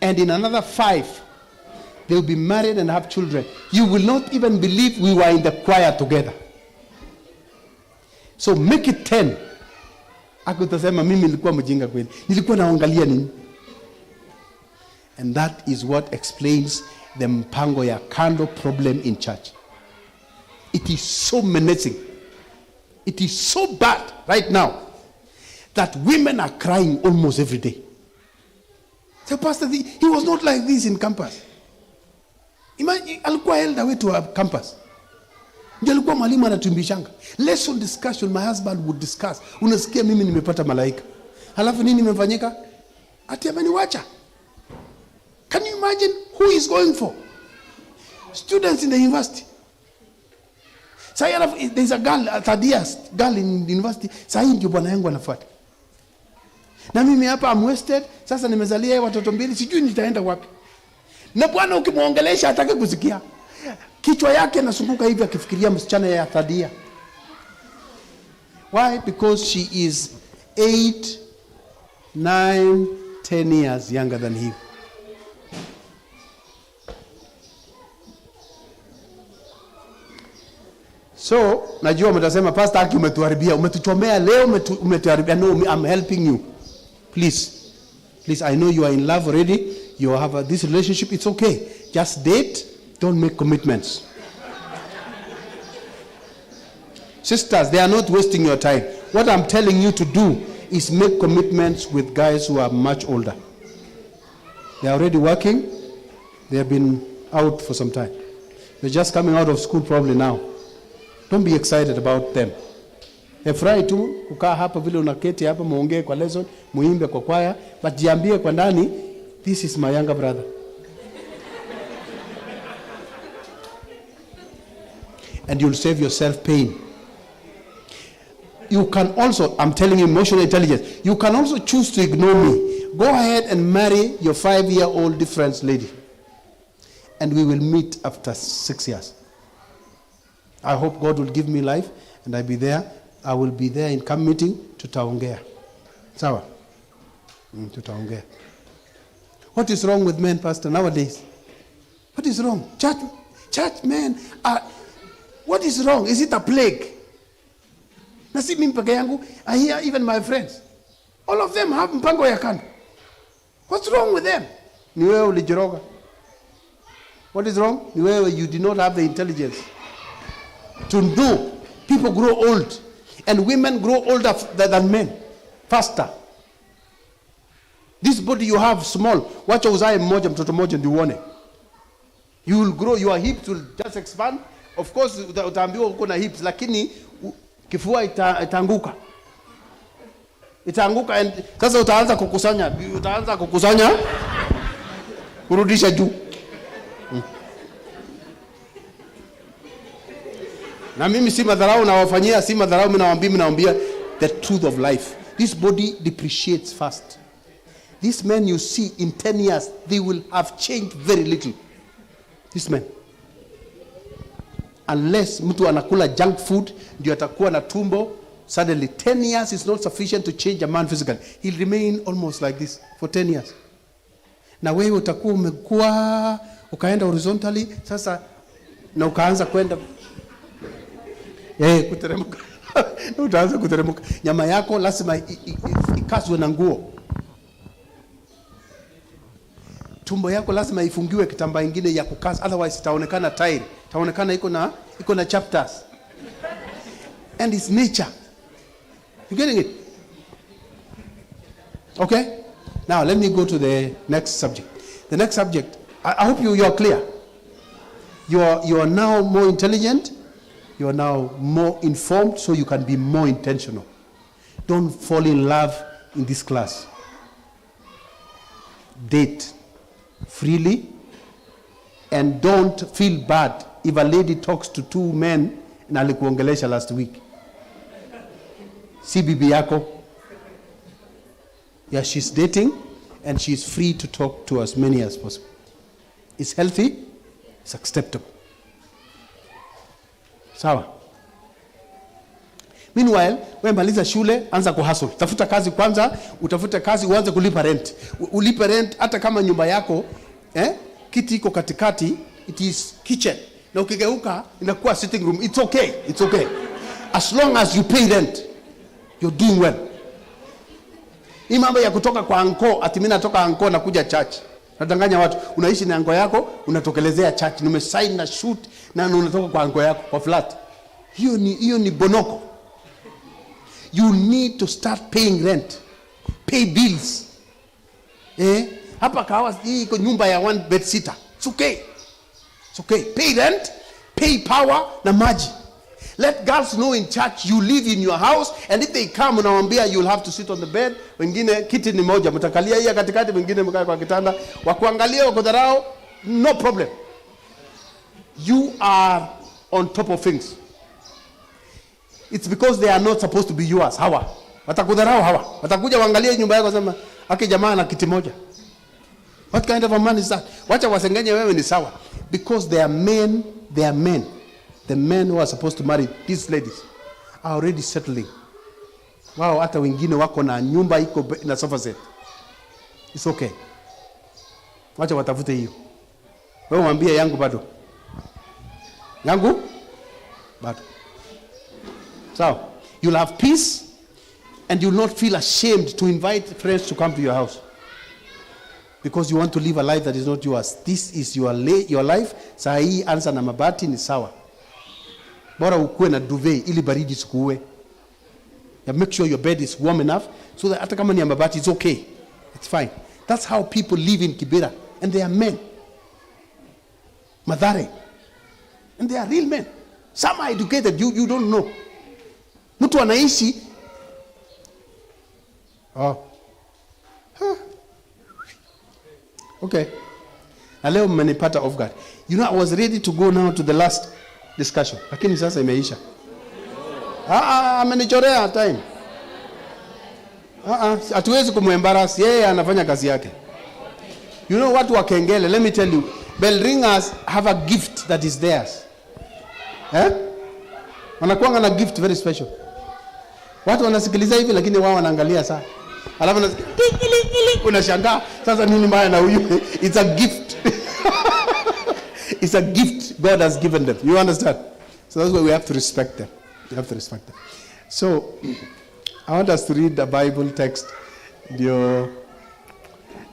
And in another 5, they will be married and have children. You will not even believe we were in the choir together. So make it 10. Akutasema mimi nilikuwa mjinga kweli. Nilikuwa naangalia nini? And that is what explains the mpango ya kando problem in church. It is so menacing. It is so bad right now that women are crying almost every day. So Pastor, he was not like this in campus. Imagine, alikuwa held away to a campus. Ndio alikuwa mwalimu anatumbishanga. Lesson discussion, my husband would discuss. Unasikia mimi nimepata malaika. Halafu nini imefanyika? Ati ameniwacha. Can you imagine who is going for? Students in the university. Sasa there's a girl, a third year girl in the university. Sasa ndio bwana yangu anafuata. Na mimi hapa am wasted. Sasa nimezalia watoto 2, sijui nitaenda wapi. Na bwana ukimuongelesha hataki kusikia. Kichwa yake nasunguka hivi akifikiria msichana ya third year. Why? Because she is 8, 9, 10 years younger than him. So, najua mtasema Pastor Aki umetuharibia, umetuchomea leo, umetuharibia. No, I'm helping you. Please, I know you are in love already. You have this relationship, it's okay. Just date, don't make commitments. Sisters, they are not wasting your time. What I'm telling you to do is make commitments with guys who are much older. They are already working. They have been out for some time. They're just coming out of school probably now. Don't be excited about them. Efurahi tu kukaa hapa vile unaketi hapa muongee kwa lesson, muimbe kwa kwaya, but jiambie kwa ndani, this is my younger brother. and you'll save yourself pain. You can also, I'm telling you, emotional intelligence, you can also choose to ignore me. Go ahead and marry your 5-year-old difference lady, and we will meet after 6 years. I hope God will give me life and I'll be there. I will be there in camp meeting. Tutaongea. Sawa? Tutaongea. What is wrong with men, Pastor, nowadays? What is wrong? Church men, what is wrong? Is it a plague? Na si mimi peke yangu, I hear even my friends. All of them have mpango ya kando. What's wrong with them? Ni wewe ulijiroga. What is wrong? Ni wewe, you did not have the intelligence to know. People grow old, and women grow older than men, faster. This body you have small, wacha uzae mmoja, mtoto mmoja ndio uone. You will grow, your hips will just expand. Of course utaambiwa uko na hips, lakini kifua itaanguka. Itaanguka, and sasa utaanza kukusanya kurudisha juu. Na mimi si madharau nawafanyia, si madharau mimi nawaambia the truth of life. This body depreciates fast. These men you see in 10 years, they will have changed very little. These men. Unless mtu anakula junk food, ndio atakuwa na tumbo. Suddenly 10 years is not sufficient to change a man physically. He'll remain almost like this for 10 years. Na wewe utakuwa umekuwa, ukaenda horizontally, sasa na ukaanza kwenda kuteremka. Utaanza kuteremka. Nyama yako lazima ikazwe na nguo. Tumbo yako lazima ifungiwe kitambaa kingine ya kukaza, otherwise itaonekana tile. Itaonekana iko na chapters. And it's nature. You getting it? Okay? Now let me go to the next subject. The next subject, I hope you are clear. You are now more intelligent. You are now more informed, so you can be more intentional. Don't fall in love in this class. Date freely, and don't feel bad if a lady talks to 2 men na alikuongelesha last week. Si bibi yako. Yeah, she's dating and she's free to talk to as many as possible. It's healthy, it's acceptable. Sawa. Meanwhile, wewe maliza shule, anza kuhustle. Tafuta kazi kwanza, utafute kazi uanze kulipa rent. Ulipe rent hata kama nyumba yako kiti iko katikati, it is kitchen. Na ukigeuka inakuwa sitting room. It's okay. It's okay. As long as you pay rent, you're doing well. Hii mambo ya kutoka kwa anko, ati mimi natoka anko na kuja church. Nadanganya watu. Unaishi na anko yako, unatokelezea church. Nimesign na shoot na unatoka kwa anko yako kwa flat. Hiyo ni bonoko. You need to start paying rent. Pay bills. Hapa kahawa hii iko nyumba ya 1 bed sitter. It's okay. It's okay. Pay rent, pay power na maji. Let girls know in church you live in your house, and if they come unawaambia you'll have to sit on the bed. Wengine kiti ni moja, mtakalia hii katikati, wengine mkae kwa kitanda. Wakuangalia wakudharau, no problem. You are on top of things. It's because they are not supposed to be yours. Hawa watakudharau hawa. Watakuja waangalie nyumba yako sema, "Aki jamaa na kiti moja." What kind of a man is that? Wacha wasengenye wewe ni sawa. Because they are men. The men who are supposed to marry these ladies are already settling. Wao hata wengine wako na nyumba iko na sofa set. It's okay. Wacha watafute hiyo. Wewe mwambie yangu bado. Yangu bado. So, you'll have peace, and you'll not feel ashamed to invite friends to come to your house. Because you want to live a life that is not yours. This is your life. Saa hii anza na mabati ni sawa. Bora ukue na duvet ili baridi sikuwe. Make sure your bed is warm enough so that hata kama ni mabati, it's okay. It's fine. That's how people live in Kibera. And they are men. Mathare. And they are real men. Some are educated. You don't know. Mtu anaishi. Okay. Na leo mmenipata off guard. You know, I was ready to go now to the last discussion, lakini sasa imeisha. Amenichorea time. Hatuwezi kumembarrass, yeye anafanya kazi yake. You know what wa kengele, let me tell you, bell ringers have a gift that is theirs. Wanakuanga na gift very special. Watu wanasikiliza hivi lakini wao wanaangalia saa. Alafu unashangaa sasa nini mbaya na huyu? It's a gift. It's a gift God has given them. You understand? So that's why we have to respect them. We have to respect them. So I want us to read the Bible text. Now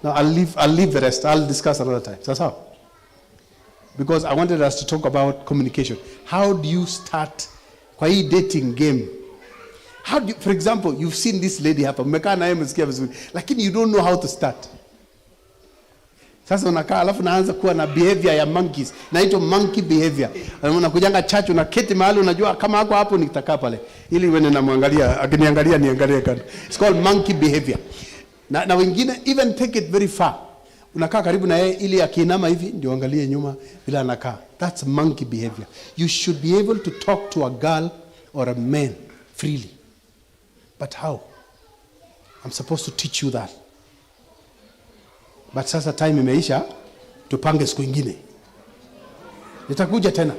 I'll leave the rest. I'll discuss another time. That's how. Because I wanted us to talk about communication. How do you start kwa hii dating game? How do you, for example, you've seen this lady hapa, mmekaa naye msikia vizuri, lakini you don't know how to start. Sasa unakaa alafu naanza kuwa na behavior ya monkeys. Inaitwa monkey behavior. Unakujanga church unaketi mahali unajua kama hako hapo nitakaa pale. Ili wewe namwangalia, akiniangalia niangalie kando. It's called monkey behavior. Na wengine even take it very far. Unakaa karibu na yeye ili akiinama hivi ndio angalie nyuma bila anakaa. That's monkey behavior. You should be able to talk to a girl or a man freely. But how? I'm supposed to teach you that. But sasa time imeisha, tupange siku nyingine. Nitakuja tena.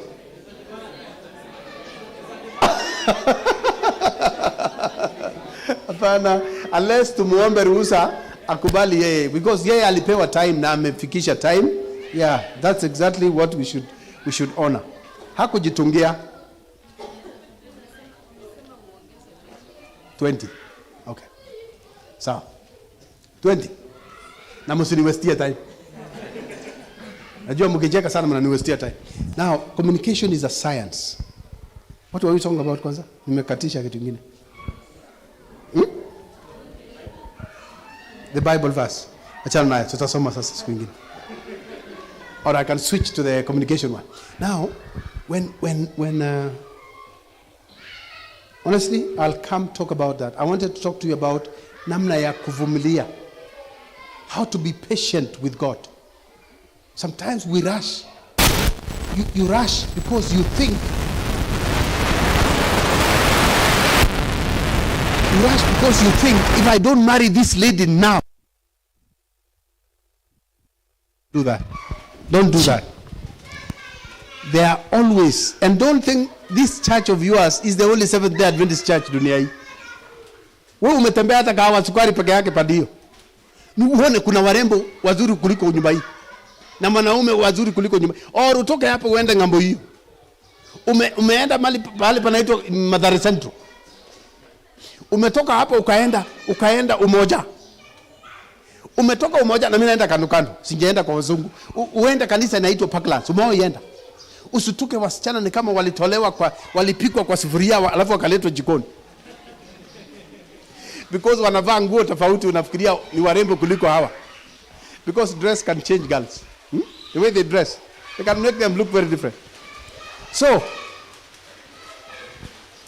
Hapana, unless tumuombe ruhusa akubali yeye, because yeye alipewa time na amefikisha time. Yeah, that's exactly what we should honor. Hakujitungia 20. Okay. Sawa. 20. Na msiniwestie time. Najua mkicheka sana mnaniwestia time. Now, communication is a science. What were we talking about kwanza? Nimekatisha kitu kingine. The Bible verse. Achana nayo, tutasoma sasa siku nyingine. Or I can switch to the communication one. Now, when honestly, I'll come talk about that. I wanted to talk to you about namna ya kuvumilia. How to be patient with God. Sometimes we rush. You rush because you think. You rush because you think, if I don't marry this lady now. Do that. Don't do that. They are always, and don't think this church of yours is the only Seventh-day Adventist church dunia hii. Wewe umetembea hata kahawa sukari peke yake padio. Uone kuna warembo wazuri kuliko nyumba hii. Na wanaume wazuri kuliko nyumba. Or utoke hapo uende ngambo hiyo. Umeenda mahali panaitwa Mathare Central. Umetoka hapo ukaenda Umoja. Umetoka Umoja na mimi naenda kando. Singeenda kwa wazungu. Uende kanisa inaitwa Parklands. Umeoenda. Usituke wasichana ni kama walipikwa kwa sufuria alafu wakaletwa jikoni. Because wanavaa nguo tofauti unafikiria ni warembo kuliko hawa. Because dress can change girls. The way they dress, they can make them look very different. So,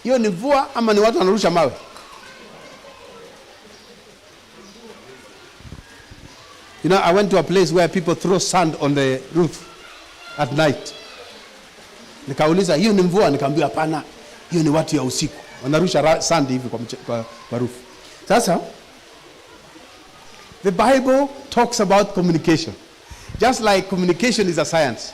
hiyo ni mvua ama ni watu wanarusha mawe? You know, I went to a place where people throw sand on the roof at night. Nikauliza, hiyo ni mvua? Nikamwambia hapana, hiyo ni watu ya usiku. Wanarusha sand hivi kwa roof. Sasa, the Bible talks about communication. Just like communication is a science.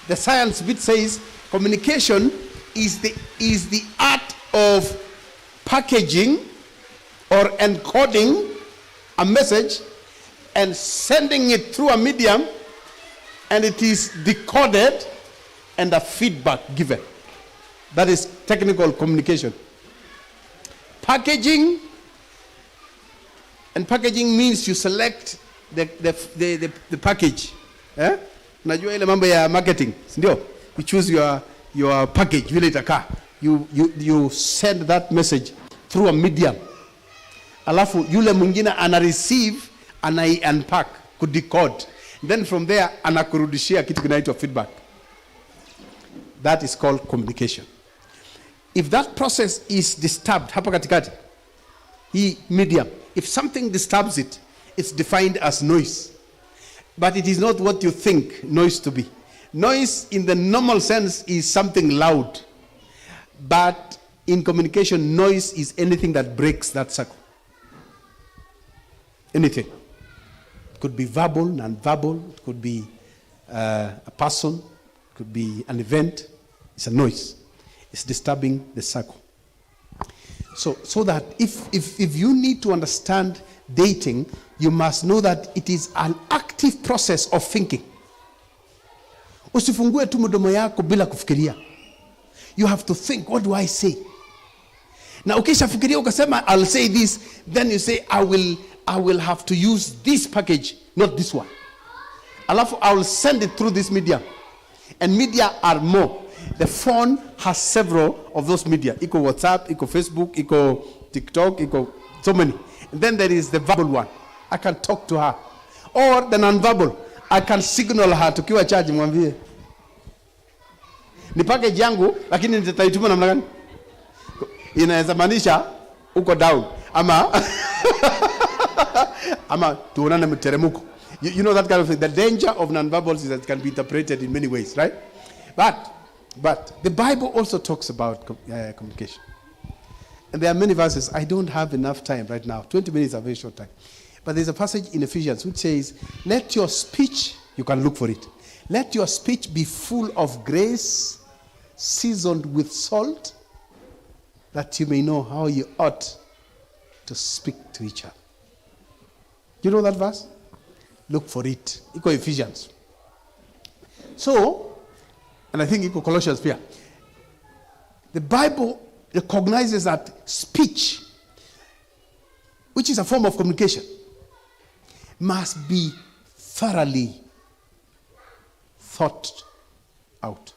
The science bit says communication is the art of packaging or encoding a message and sending it through a medium, and it is decoded and a feedback given. That is technical communication. Packaging, and packaging means you select the package. Unajua ile mambo ya marketing, ndio? You choose your package vile itakaa. You send that message through a medium. Alafu yule mwingine ana receive, ana unpack, kudecode. Then from there anakurudishia kitu kinaitwa feedback. That is called communication. If that process is disturbed hapa katikati, hii medium, if something disturbs it, it's defined as noise. But it is not what you think noise to be. Noise in the normal sense is something loud. But in communication, noise is anything that breaks that circle. Anything. It could be verbal, non-verbal. It could be a person. It could be an event. It's a noise. It's disturbing the circle. So that if you need to understand dating, you must know that it is an active process of thinking. Usifungue tu mdomo yako bila kufikiria. You have to think, what do I say? Na ukishafikiria ukasema I'll say this, then you say I will have to use this package, not this one. Alafu I will send it through this media. And media are more. The phone has several of those media. Iko WhatsApp, iko Facebook, iko TikTok, iko so many. And then there is the verbal one. I can talk to her. Or the non-verbal. I can signal her tukiwa charge mwambie. Ni package yangu lakini nitaituma namna gani? Inaweza maanisha uko down ama ama tuonane mteremuko. You know that kind of thing. The danger of non-verbals is that it can be interpreted in many ways, right? But the Bible also talks about communication. And there are many verses. I don't have enough time right now. 20 minutes is a very short time. But there's a passage in Ephesians which says, let your speech, you can look for it, let your speech be full of grace, seasoned with salt, that you may know how you ought to speak to each other. You know that verse? Look for it. Iko Ephesians. So, and I think iko Colossians here. The Bible recognizes that speech, which is a form of communication, must be thoroughly thought out.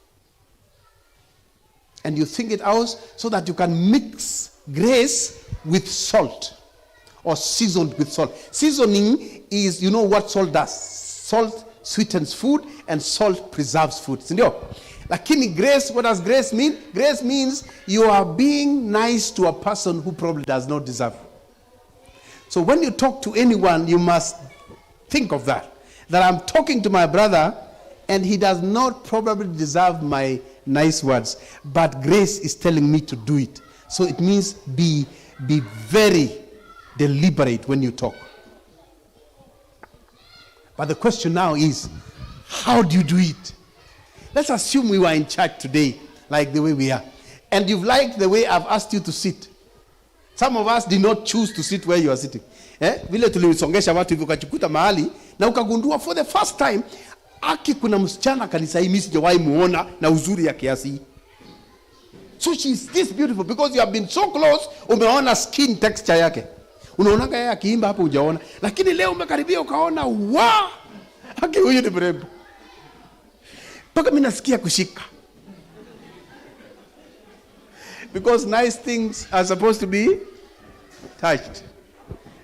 And you think it out so that you can mix grace with salt or seasoned with salt. Seasoning is, you know what salt does. Salt sweetens food and salt preserves food. Sindio? Lakini grace, what does grace mean? Grace means you are being nice to a person who probably does not deserve. So when you talk to anyone, you must think of that. That I'm talking to my brother and he does not probably deserve my nice words. But grace is telling me to do it. So it means be very deliberate when you talk. But the question now is, how do you do it? Let's assume we were in church today, like the way we are. And you've liked the way I've asked you to sit. Some of us did not choose to sit where you are sitting. Vile tulisongesha watu hivyo ukachikuta mahali na ukagundua for the first time aki kuna msichana kanisa hii mimi sijawahi muona na uzuri ya kiasi. So she is this beautiful because you have been so close, umeona skin texture yake. Unaonaga yeye akiimba hapo hujaona, lakini leo umekaribia ukaona wa aki huyu ni mrembo. Paka mimi nasikia kushika. Because nice things are supposed to be touched.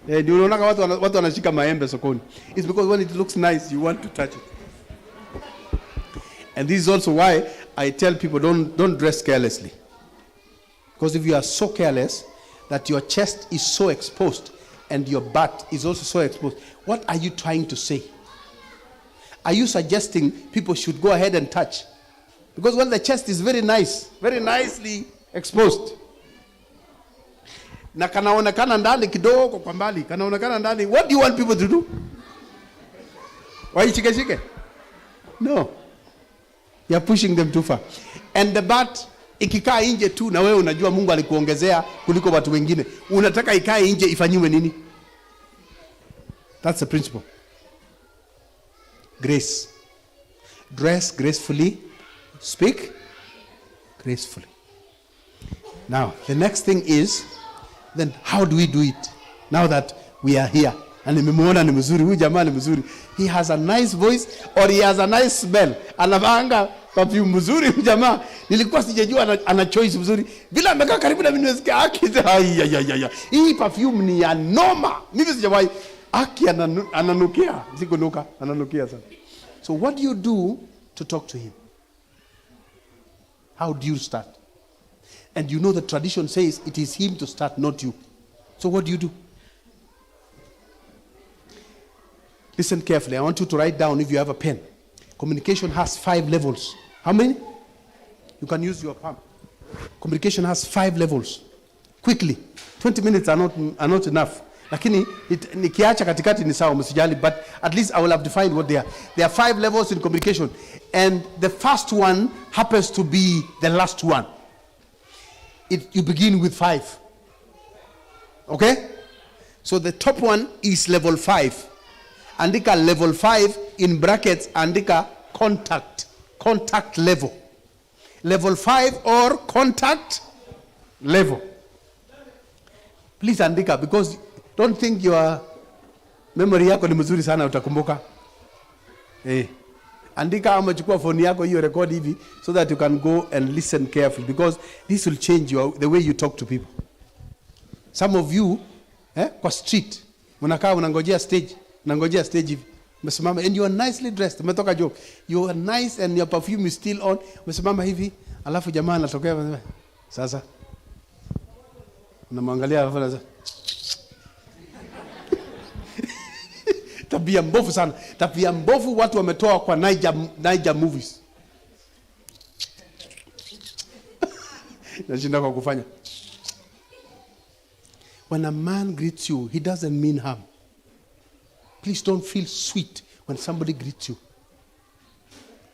Ndio unaona watu wanashika maembe sokoni. It's because when it looks nice you want to touch it. And this is also why I tell people don't dress carelessly. Because if you are so careless that your chest is so exposed and your butt is also so exposed, what are you trying to say? Are you suggesting people should go ahead and touch? Because when the chest is very nice, very nicely exposed, na kanaonekana ndani kidogo kwa mbali, kanaonekana ndani, what do you want people to do? Waichike? No. You're pushing them too far. And the butt ikikaa nje tu na wewe unajua Mungu alikuongezea kuliko watu wengine, unataka ikae nje ifanyiwe nini? That's the principle. Grace. Dress gracefully, speak gracefully. Now, the next thing is, then how do we do it? Now that we are here. And nimemuona ni mzuri, huyu jamaa ni mzuri. He has a nice voice or he has a nice smell. Anavanga perfume mzuri huyu jamaa. Nilikuwa sijajua ana choice mzuri. Bila amekaa karibu na mimi nimesikia aki. Hii perfume ni ya noma. Mimi sijawahi. Aki ananukia. Sikunuka, ananukia sana. So what do you do to talk to him? How do you start? And you know the tradition says it is him to start, not you. So what do? Listen carefully. I want you to write down, if you have a pen, Communication has 5 levels. How many? You can use your palm. Communication has 5 levels. Quickly. 20 minutes are not enough. Lakini nikiacha katikati ni sawa, msijali, but at least I will have defined what they are. There are 5 levels in communication, and the first one happens to be the last one. You begin with 5. Okay? So the top one is level 5. Andika level 5 in brackets, andika contact level. Level 5 or contact level. Please andika, because don't think your memory yako ni mzuri sana utakumbuka. Andika ama chukua phone yako hiyo record hivi, so that you can go and listen carefully, because this will change the way you talk to people. Some of you kwa street mnakaa unangojea stage hivi, mmesimama and you are nicely dressed, umetoka job, you are nice and your perfume is still on, mmesimama hivi, alafu jamaa anatokea sasa, unamwangalia alafu sasa tabia mbovu sana. Tabia mbovu watu wametoa kwa Niger movies. Nashinda kwa kufanya. When a man greets you, he doesn't mean harm. Please don't feel sweet when somebody greets you.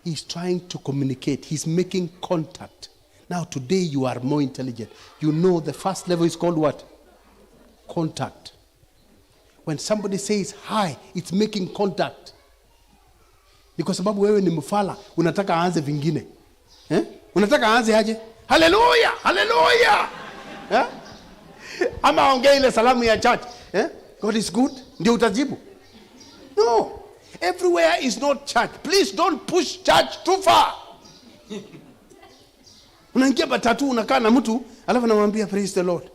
He's trying to communicate. He's making contact. Now today you are more intelligent. You know the first level is called what? Contact. When somebody says hi, it's making contact. Because sababu wewe ni mfala, unataka aanze vingine. Unataka aanze aje? Hallelujah! Hallelujah! Ama ongea ile salamu ya church. God is good. Ndio utajibu. No. Everywhere is not church. Please don't push church too far. Unaingia batatu unakaa na mtu, alafu anamwambia praise the Lord.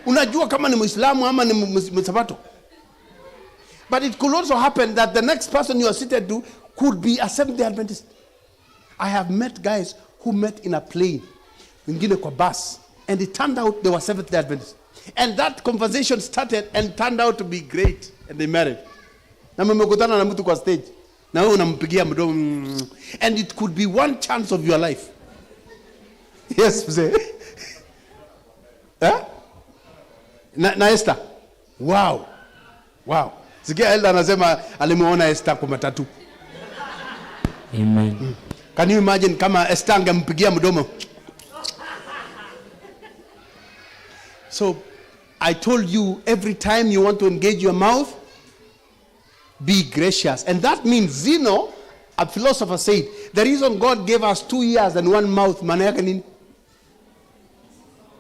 Unajua kama ni Muislamu ama ni Msabato. But it could also happen that the next person you are seated to could be a Seventh-day Adventist. I have met guys who met in a plane, wengine kwa bus, and it turned out they were Seventh-day Adventists. And that conversation started and turned out to be great, and they married. Na mmekutana na mtu kwa stage, na wewe unampigia mdomo, and it could be one chance of your life. Yes, mzee. Na Esther. Wow. Sikia Elda anasema alimuona Esther kwa matatu. Amen. Can you imagine kama Esther angempigia mdomo? So I told you, every time you want to engage your mouth, be gracious. And that means, Zeno, a philosopher, said, the reason God gave us 2 ears and 1 mouth, maana yake nini?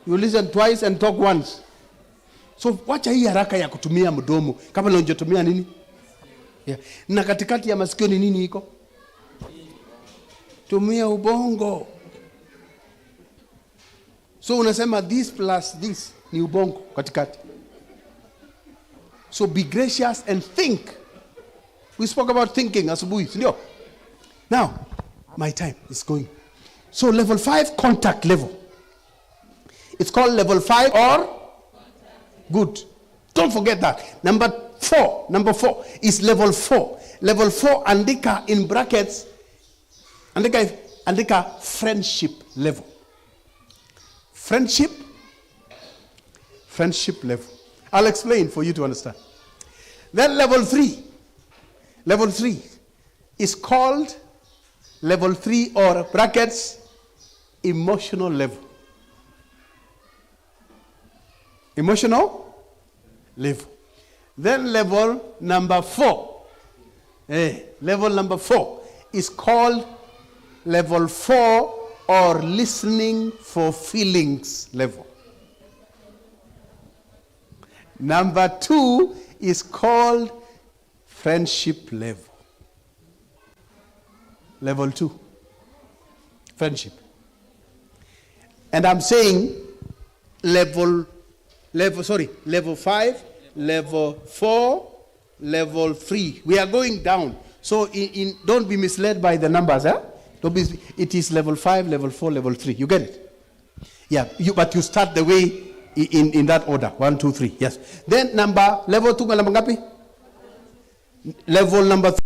You listen twice and talk once. So wacha hii haraka ya kutumia mdomo. Kama leo ungetumia nini? Yeah. Na katikati ya masikio ni nini iko? Tumia ubongo. So unasema this plus this ni ubongo katikati. So be gracious and think. We spoke about thinking asubuhi, ndio? Now, my time is going. So level 5, contact level. It's called level 5 or good. Don't forget that. Number 4 is level 4. Level 4, andika in brackets, andika friendship level. Friendship level. I'll explain for you to understand. Then level 3 is called level 3 or brackets emotional level. Emotional level. Then level number 4. Level number 4 is called level 4 or listening for feelings level. Number 2 is called friendship level. Level 2. Friendship. And I'm saying level 5, level 4, level 3. We are going down. So don't be misled by the numbers. It is level 5, level 4, level 3. You get it? Yeah, but you start the way in that order. 1, 2, 3. Yes. Then level 2, level number 3.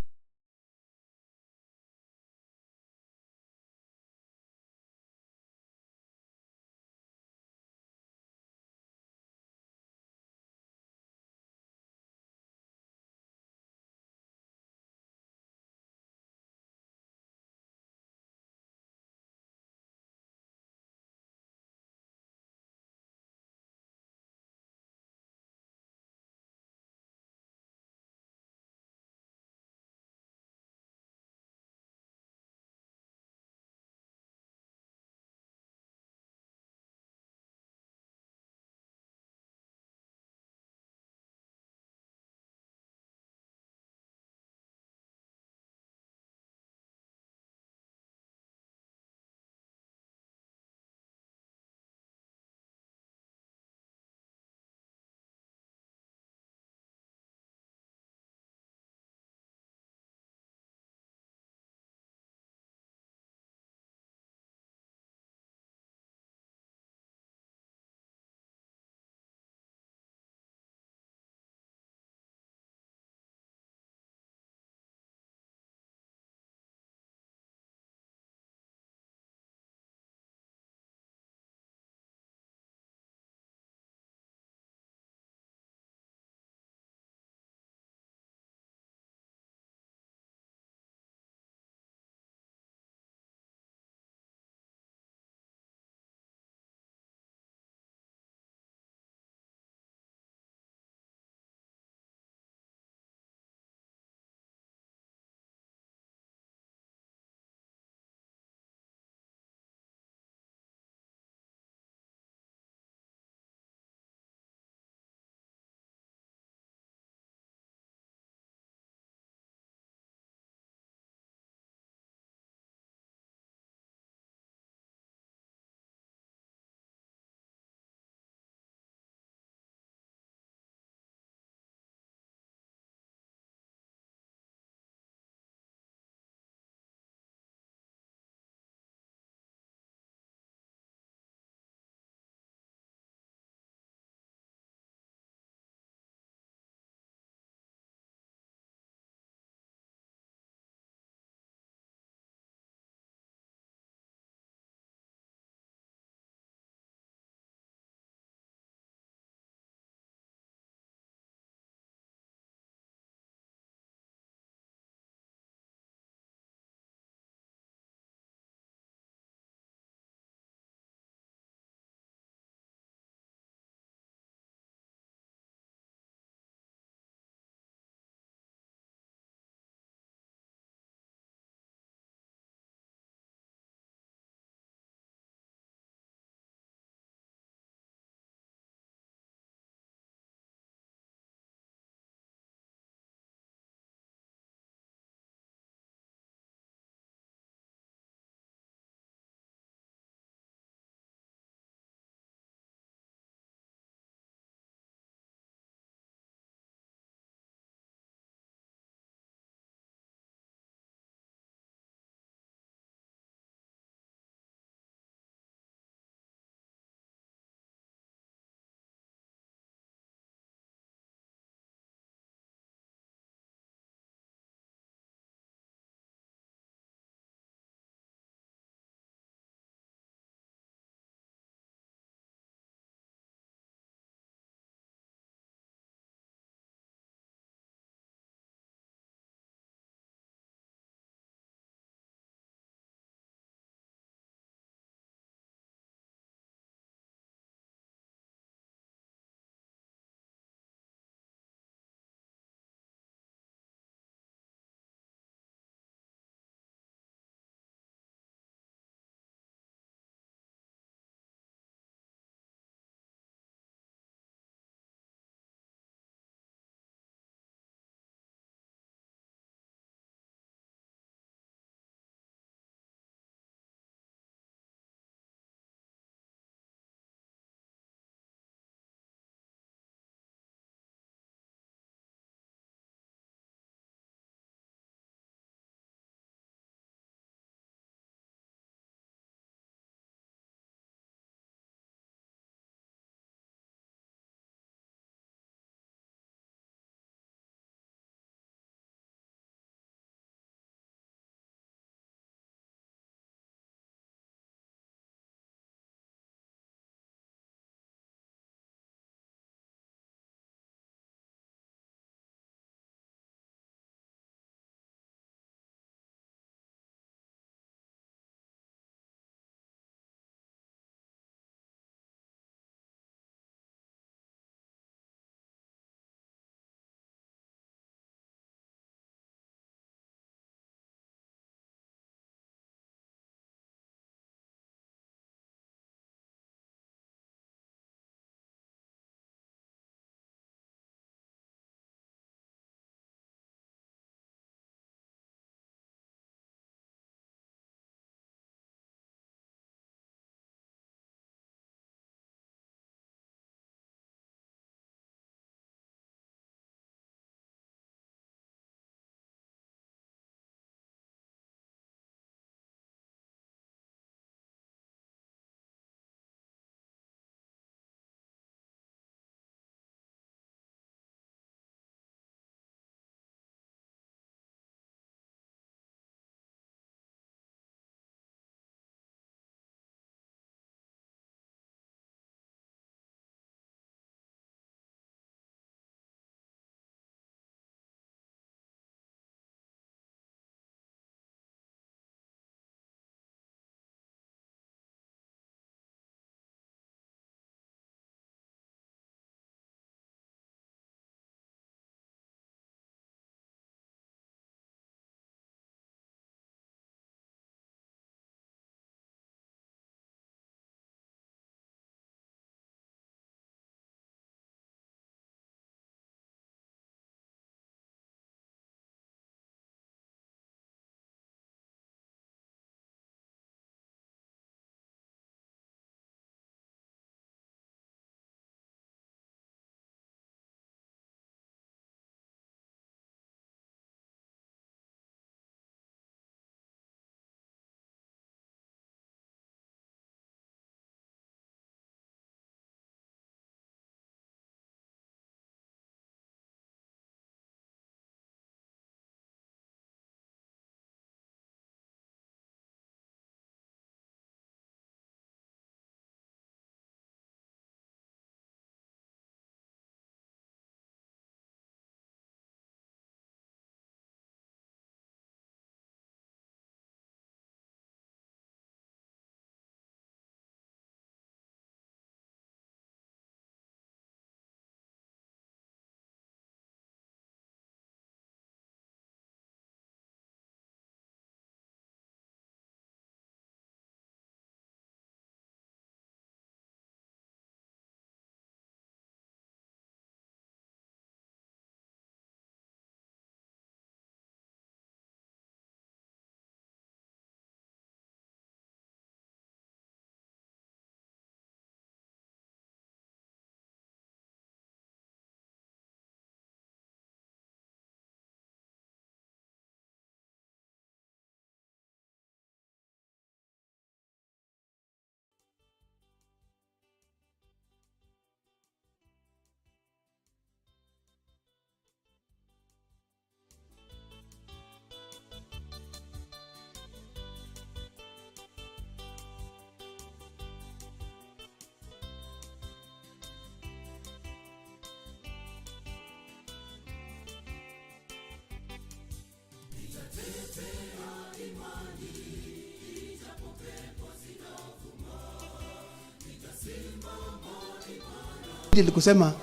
Nilikusema,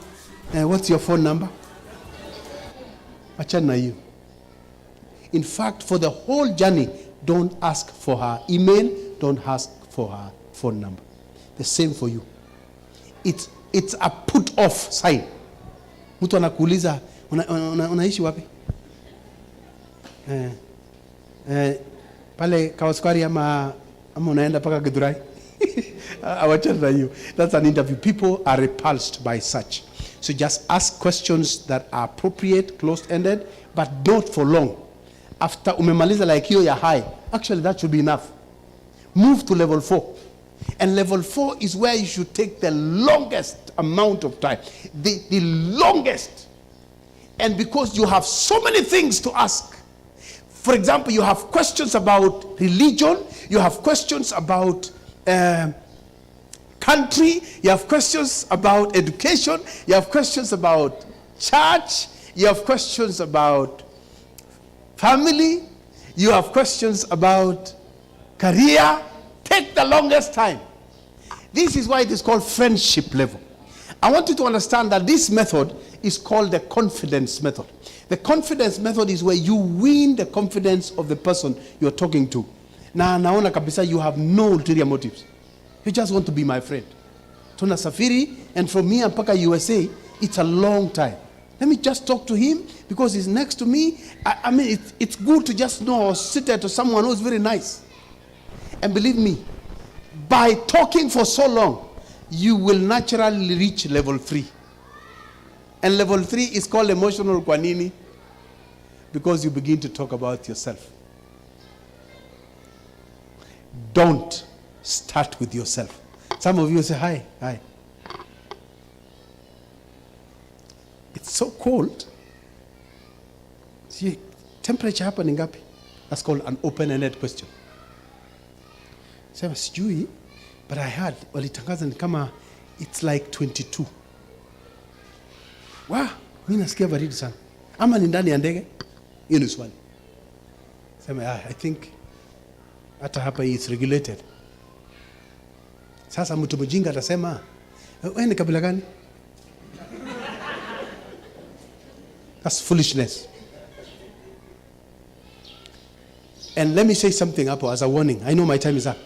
what's your phone number? Achana na hiyo. In fact, for the whole journey, don't ask for her email, don't ask for her phone number. The same for you. It's a put off sign. Mtu anakuuliza unaishi wapi? Pale Kawaskwari ama unaenda paka Githurai? Awachana na hiyo. That's an interview. People are repulsed by such. So just ask questions that are appropriate, closed-ended, but not for long. After umemaliza like hiyo ya high, actually that should be enough. Move to level 4. And level 4 is where you should take the longest amount of time. The longest. And because you have so many things to ask. For example, you have questions about religion, you have questions about country, you have questions about education, you have questions about church, you have questions about family, you have questions about career. Take the longest time. This is why it is called friendship level. I want you to understand that this method is called the confidence method. The confidence method is where you win the confidence of the person you're talking to. Na naona kabisa you have no ulterior motives. You just want to be my friend. Tunasafiri, and from here mpaka USA, it's a long time. Let me just talk to him because he's next to me. I mean, it's good to just know or sit there to someone who's very nice. And believe me, by talking for so long, you will naturally reach level 3. And level 3 is called emotional kwa nini? Because you begin to talk about yourself. Don't start with yourself. Some of you say, hi. It's so cold. See, temperature hapa ni ngapi? That's called an open-ended question. Sema sijui, but I heard walitangaza ni kama it's like 22. Wow, mimi nasikia baridi sana. Ama ni ndani ya ndege? Hiyo ni swali. Sema I think hata hapa it's regulated. Sasa mtu mjinga atasema, wewe ni kabila gani? That's foolishness. And let me say something hapo as a warning. I know my time is up.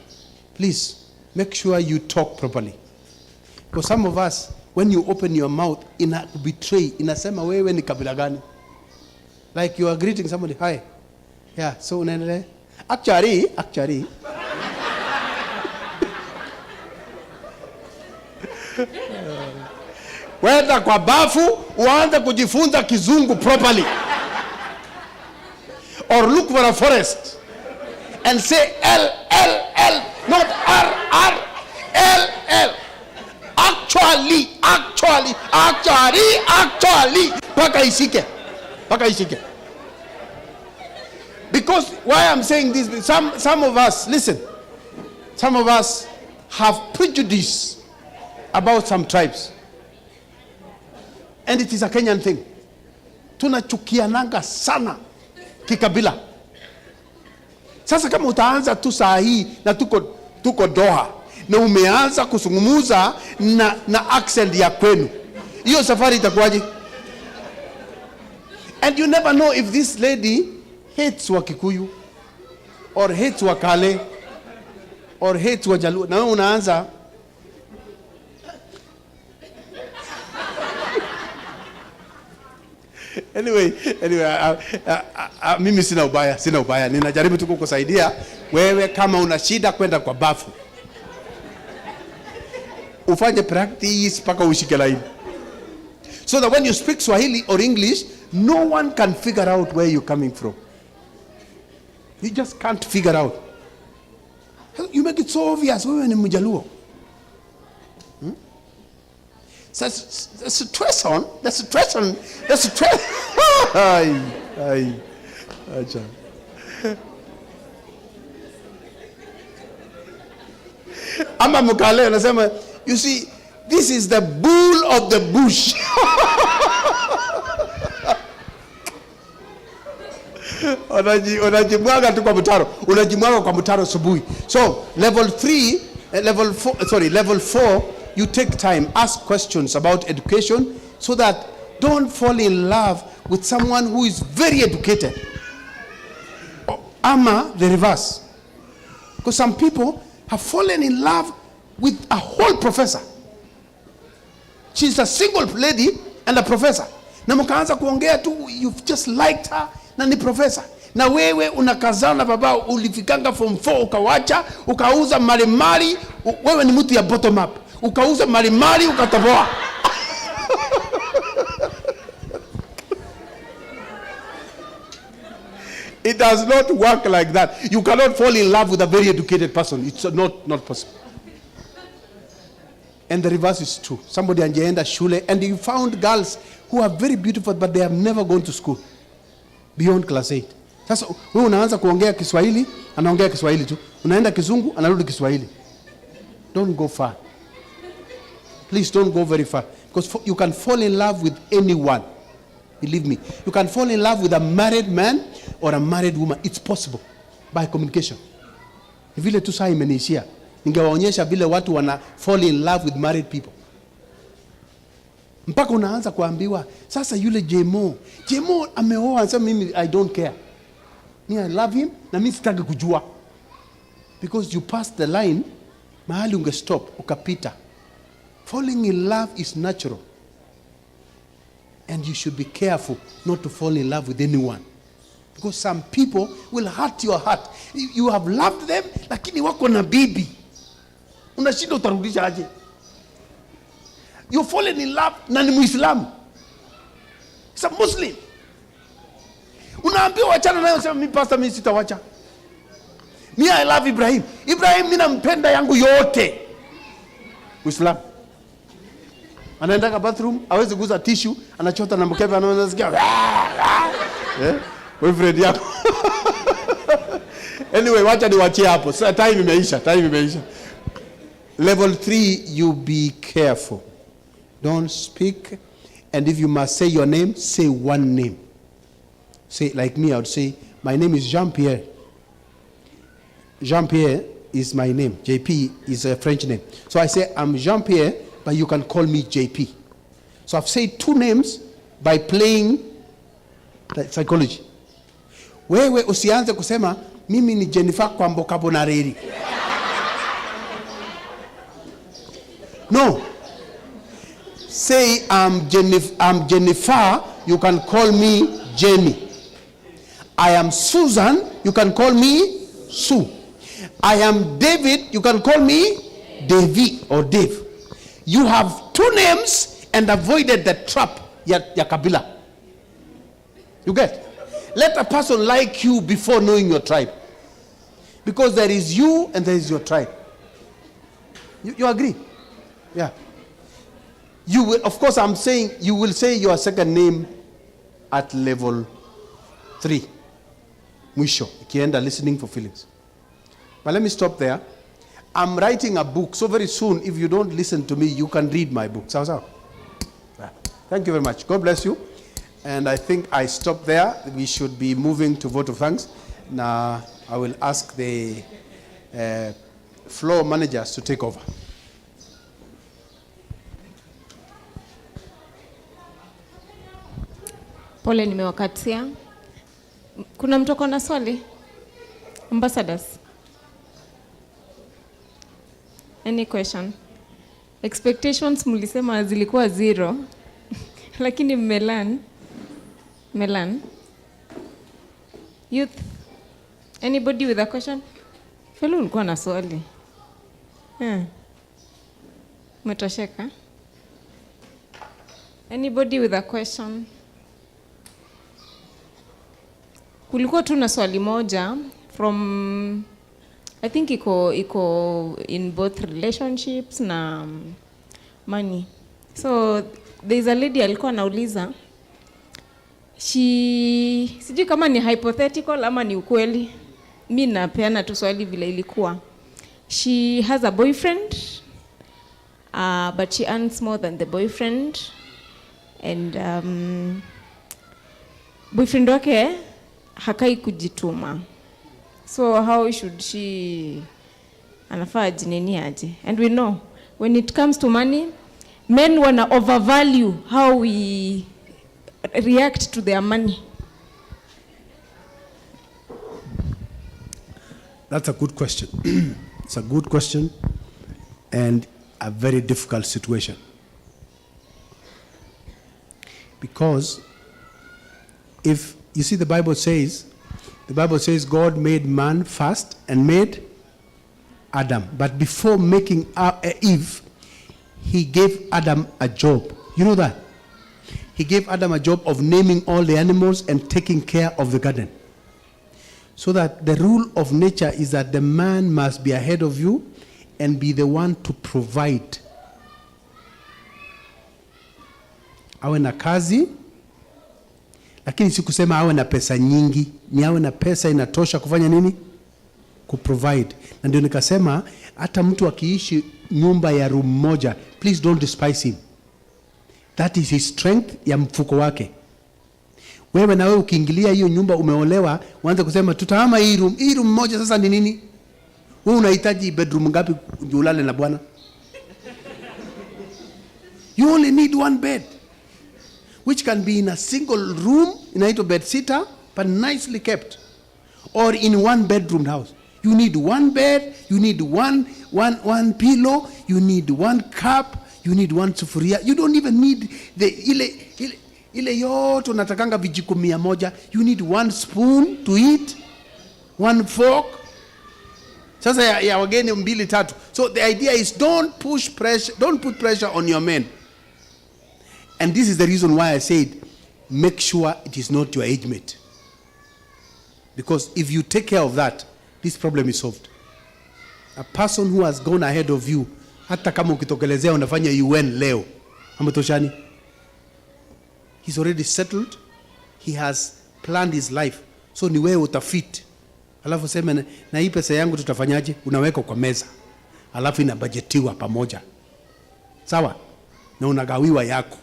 Please, make sure you talk properly. For some of us, when you open your mouth, ina betray, inasema wewe ni kabila gani? Like you are greeting somebody, hi. Yeah, so unaendelea? Actually. Wenda kwa bafu, uanze kujifunza kizungu properly. Or look for a forest and say L, not R, L. Actually. Paka ishike. Because why I'm saying this, some of us, listen, some of us have prejudice about some tribes. And it is a Kenyan thing. Tunachukiananga sana kikabila. Sasa kama utaanza tu saa hii na tuko Doha na umeanza kusungumuza na accent ya kwenu, hiyo safari itakuwaje? And you never know if this lady hates Wakikuyu or hates Wakale or hates Wajaluo. Na wewe unaanza Anyway, mimi sina ubaya. Ninajaribu tu kukusaidia wewe kama una shida kwenda kwa bafu. Ufanye practice paka ushike line. So that when you speak Swahili or English, no one can figure out where you're coming from. You just can't figure out. You make it so obvious wewe ni Mjaluo. That's a situation. Acha. Ama Mkale anasema, you see, this is the bull of the bush. unajimwaga tu kwa mtaro, unajimwaga kwa mtaro asubuhi. So level 3, level 4, you take time, ask questions about education so that don't fall in love with someone who is very educated. Ama the reverse. Because some people have fallen in love with a whole professor. She's a single lady and a professor. Na mkaanza kuongea tu, you've just liked her, na ni professor. Na wewe unakazana na baba, ulifikanga form 4 ukawacha, ukauza mali, wewe ni mtu ya bottom up. Ukauza mali ukatoboa. It does not work like that. You cannot fall in love with a very educated person. It's not possible. And the reverse is true. Somebody angeenda shule and you found girls who are very beautiful but they have never gone to school beyond class 8. Sasa wewe unaanza kuongea Kiswahili, anaongea Kiswahili tu. Unaenda Kizungu, anarudi Kiswahili. Don't go far. Please don't go very far. Because you can fall in love with anyone. Believe me. You can fall in love with a married man or a married woman. It's possible by communication. Vile tu saa imenishia. Ningewaonyesha vile watu wana fall in love with married people. Mpaka unaanza kuambiwa, sasa yule Jemo ameoa, anasema mimi I don't care. I love him na mimi sitaki kujua. Because you passed the line, mahali ungestop, ukapita. Falling in love is natural. And you should be careful not to fall in love with anyone. Because some people will hurt your heart. You have loved them, lakini wako na bibi. Unashinda utarudisha aje? You fallen in love na ni Muislamu. It's a Muslim. Unaambiwa wachana naye, unasema mimi pastor mimi sitawacha. Me I love Ibrahim. Ibrahim mimi nampenda yangu yote. Muislamu. Anaenda kwa bathroom, hawezi guza tissue, anachota na mkebe, anasikia. Boyfriend yako. Anyway, wacha niwachie hapo. So time imeisha. Level 3, you be careful. Don't speak. And if you must say your name, say one name. Say, like me, I would say, my name is Jean-Pierre. Jean-Pierre is my name. JP is a French name. So I say, I'm Jean-Pierre, but you can call me JP. So I've said 2 names by playing psychology. Wewe usianze kusema, mimi ni Jennifer Kwamboka Bonareri. No. Say, I'm Jennifer, you can call me Jenny. I am Susan, you can call me Sue. I am David, you can call me Davy or Dave. You have 2 names and avoided the trap ya kabila. You get? Let a person like you before knowing your tribe. Because there is you and there is your tribe. You agree? Yeah. You will, of course, I'm saying you will say your second name at level 3. Mwisho, ikienda listening for feelings. But let me stop there. I'm writing a book, so very soon, if you don't listen to me, you can read my book. So. Thank you very much. God bless you. And I think I stop there. We should be moving to vote of thanks. Now, I will ask the floor managers to take over. Pole nimewakatia. Kuna mtu ako na swali? Ambassadors. Any question? Expectations mlisema zilikuwa 0. Lakini Melan. Youth. Anybody with a question? Fellow ulikuwa na swali. Umetosheka? Anybody with a question? Kulikuwa tu na swali moja from, I think iko in both relationships na money. So there is a lady alikuwa anauliza, sijui kama ni hypothetical ama ni ukweli. Mimi napeana tu swali vile ilikuwa. She has a boyfriend, but she earns more than the boyfriend, and boyfriend wake hakai kujituma. So how should she anafaa ajineni aje? And we know when it comes to money, men wana overvalue how we react to their money. That's a good question. It's a good question and a very difficult situation. Because if you see, the Bible says God made man first and made Adam. But before making Eve, he gave Adam a job. You know that? He gave Adam a job of naming all the animals and taking care of the garden. So that the rule of nature is that the man must be ahead of you and be the one to provide. Awe na kazi, lakini si kusema awe na pesa nyingi, ni awe na pesa inatosha kufanya nini? Kuprovide. Na ndio nikasema hata mtu akiishi nyumba ya room moja, please don't despise him. That is his strength ya mfuko wake. Wewe na wewe ukiingilia hiyo nyumba, umeolewa, uanze kusema tutahama hii room moja sasa ni nini? Wewe unahitaji bedroom ngapi ulale na bwana? You only need one bed, which can be in a single room, inaitwa bed sitter, but nicely kept, or in one bedroom house. You need one bed, you need one pillow, you need one cup, you need one sufuria. You don't even need ile yote unatakanga vijiko 100. You need one spoon to eat, one fork. Sasa ya wageni 2-3. So the idea is don't put pressure on your men. And this is the reason why I said make sure it is not your age mate. Because if you take care of that, this problem is solved. A person who has gone ahead of you, hata kama ukitokelezea unafanya UN leo, hamtoshani. He's already settled. He has planned his life. So ni wewe utafit. Alafu sema na hii pesa yangu tutafanyaje? Unaweka kwa meza. Alafu inabudgetiwa pamoja. Sawa? Na unagawiwa yako.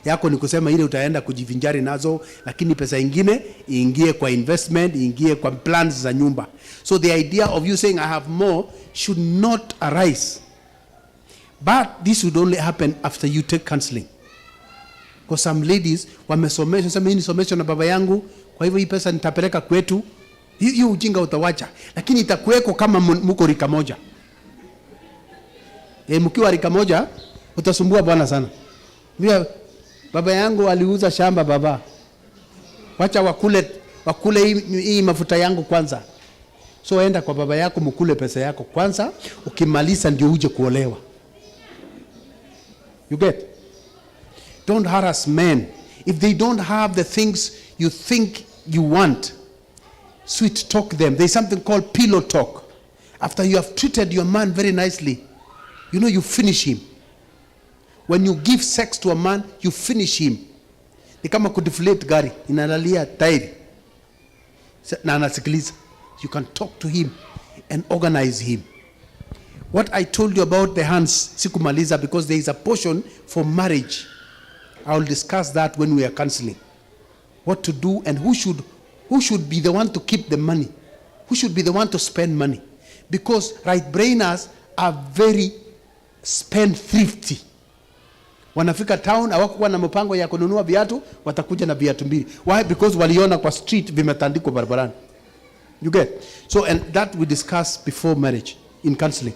Yako ni kusema ile utaenda kujivinjari nazo, lakini pesa ingine iingie kwa investment, iingie kwa plans za nyumba. So the idea of you saying I have more should not arise. But this would only happen after you take counseling. Because some ladies wamesomeshwa, sema hii nisomeshwa na baba yangu, kwa hivyo hii pesa nitapeleka kwetu. Hiyo ujinga utawacha, lakini itakuweko kama mko rika moja. Mkiwa rika moja utasumbua bwana sana. Mbia baba yangu aliuza shamba baba. Wacha wakule hii mafuta yangu kwanza. So enda kwa baba yako mkule pesa yako kwanza, ukimaliza ndio uje kuolewa. You get? Don't harass men. If they don't have the things you think you want, sweet talk them. There's something called pillow talk. After you have treated your man very nicely, you know you finish him. When you give sex to a man, you finish him. Ni kama kudeflate gari, inalalia tairi. Na anasikiliza. You can talk to him and organize him. What I told you about the hands, sikumaliza, because there is a portion for marriage. I will discuss that when we are counseling. What to do and who should be the one to keep the money. Who should be the one to spend money. Because right-brainers are very spend-thrifty. Wanafika town, hawakuwa na mpango ya kununua viatu, watakuja na viatu mbili. Why? Because waliona kwa street vimetandikwa barabarani. You get? So, and that we discuss before marriage in counseling.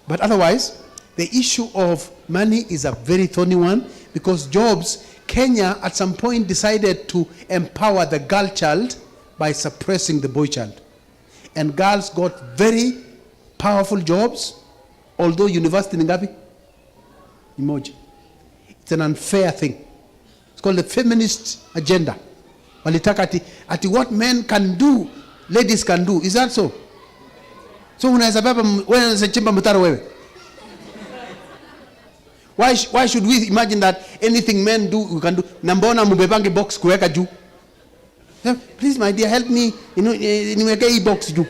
But otherwise, the issue of money is a very thorny one, because jobs, Kenya at some point decided to empower the girl child by suppressing the boy child. And girls got very powerful jobs, although university ni ngapi? Emoji. It's an unfair thing. It's called the feminist agenda. Walitaka ati what men can do, ladies can do. Is that so? So unaweza baba wewe unachimba mtaro wewe. Why should we imagine that anything men do we can do? Na mbona mbebange box kuweka juu? Please my dear, help me, niweke hii box juu.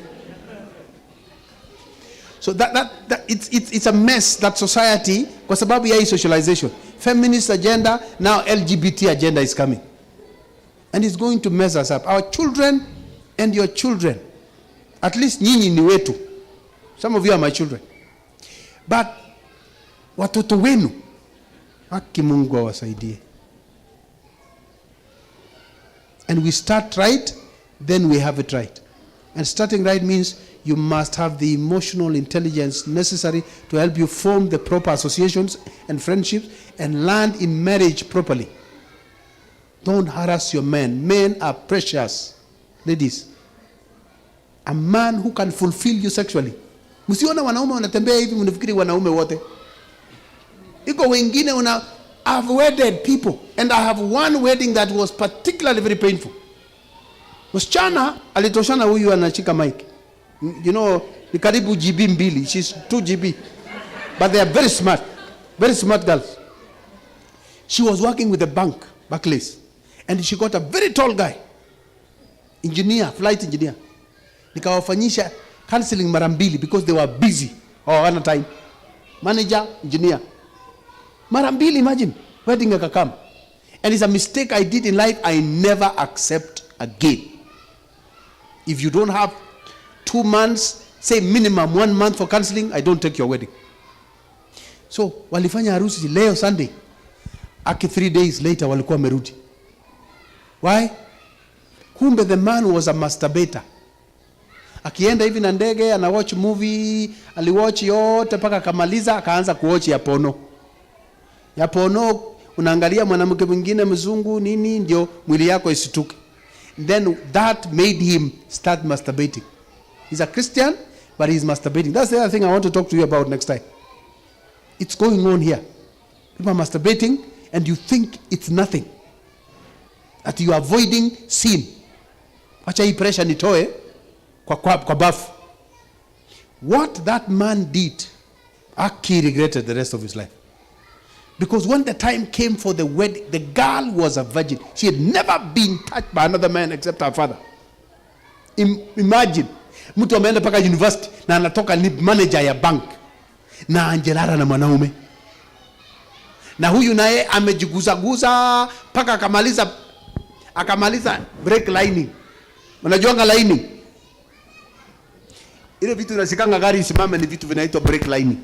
So that it's a mess, that society, kwa sababu ya hii socialization. Feminist agenda, now LGBT agenda is coming. And it's going to mess us up. Our children and your children. At least nyinyi ni wetu. Some of you are my children. But watoto wenu, haki Mungu awasaidie. And we start right, then we have it right. And starting right means you must have the emotional intelligence necessary to help you form the proper associations and friendships and land in marriage properly. Don't harass your men. Men are precious. Ladies, a man who can fulfill you sexually. Msiona wanaume wanatembea hivi mnafikiri wanaume wote. Iko wengine I've wedded people, and I have one wedding that was particularly very painful. Msichana alitoshana huyu anashika mic. You know, ni karibu GB mbili. She's 2 GB. But they are very smart girls. She was working with a bank, Barclays, and she got a very tall guy, engineer, flight engineer. Nikawafanyisha counseling mara mbili because they were busy or on time. Manager, engineer. Mara mbili, imagine, wedding akakam. And it's a mistake I did in life I never accept again. If you don't have 2 months, say minimum 1 month for counseling, I don't take your wedding. So, walifanya harusi leo Sunday. 3 days later walikuwa merudi. Why? Kumbe the man was a masturbator. Akienda hivi na ndege, ana watch movie, aliwatch yote paka akamaliza, akaanza kuwatch ya porno. Ya porno unaangalia mwanamke mwingine mzungu nini ndio mwili yako isituke. Then that made him start masturbating. He's a Christian, but he's masturbating. That's the other thing I want to talk to you about next time. It's going on here. People are masturbating and you think it's nothing. That you are avoiding sin. Wacha hii pressure nitoe kwa bafu. What that man did, Aki regretted the rest of his life. Because when the time came for the wedding, the girl was a virgin. She had never been touched by another man except her father. Imagine, mtu ameenda paka university na anatoka ni manager ya bank na angelara na mwanaume. Na huyu naye amejiguza paka akamaliza brake lining. Unajuanga lining? Ile vitu inasikanga gari isimame ni vitu vinaitwa brake lining.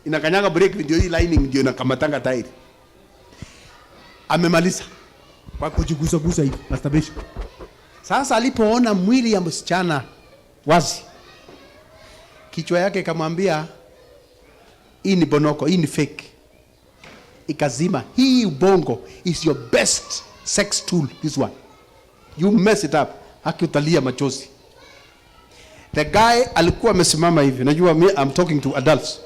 Inakanyaga brake ndio hii lining ndio inakamatanga tairi. Amemaliza kwa kujiguza hivi masturbation. Sasa alipoona mwili ya msichana wazi, kichwa yake kamwambia hii ni bonoko, hii ni fake. Ikazima. Hii ubongo is your best sex tool, this one. You mess it up, hakutalia machozi. The guy alikuwa amesimama hivi. Najua I'm talking to adults.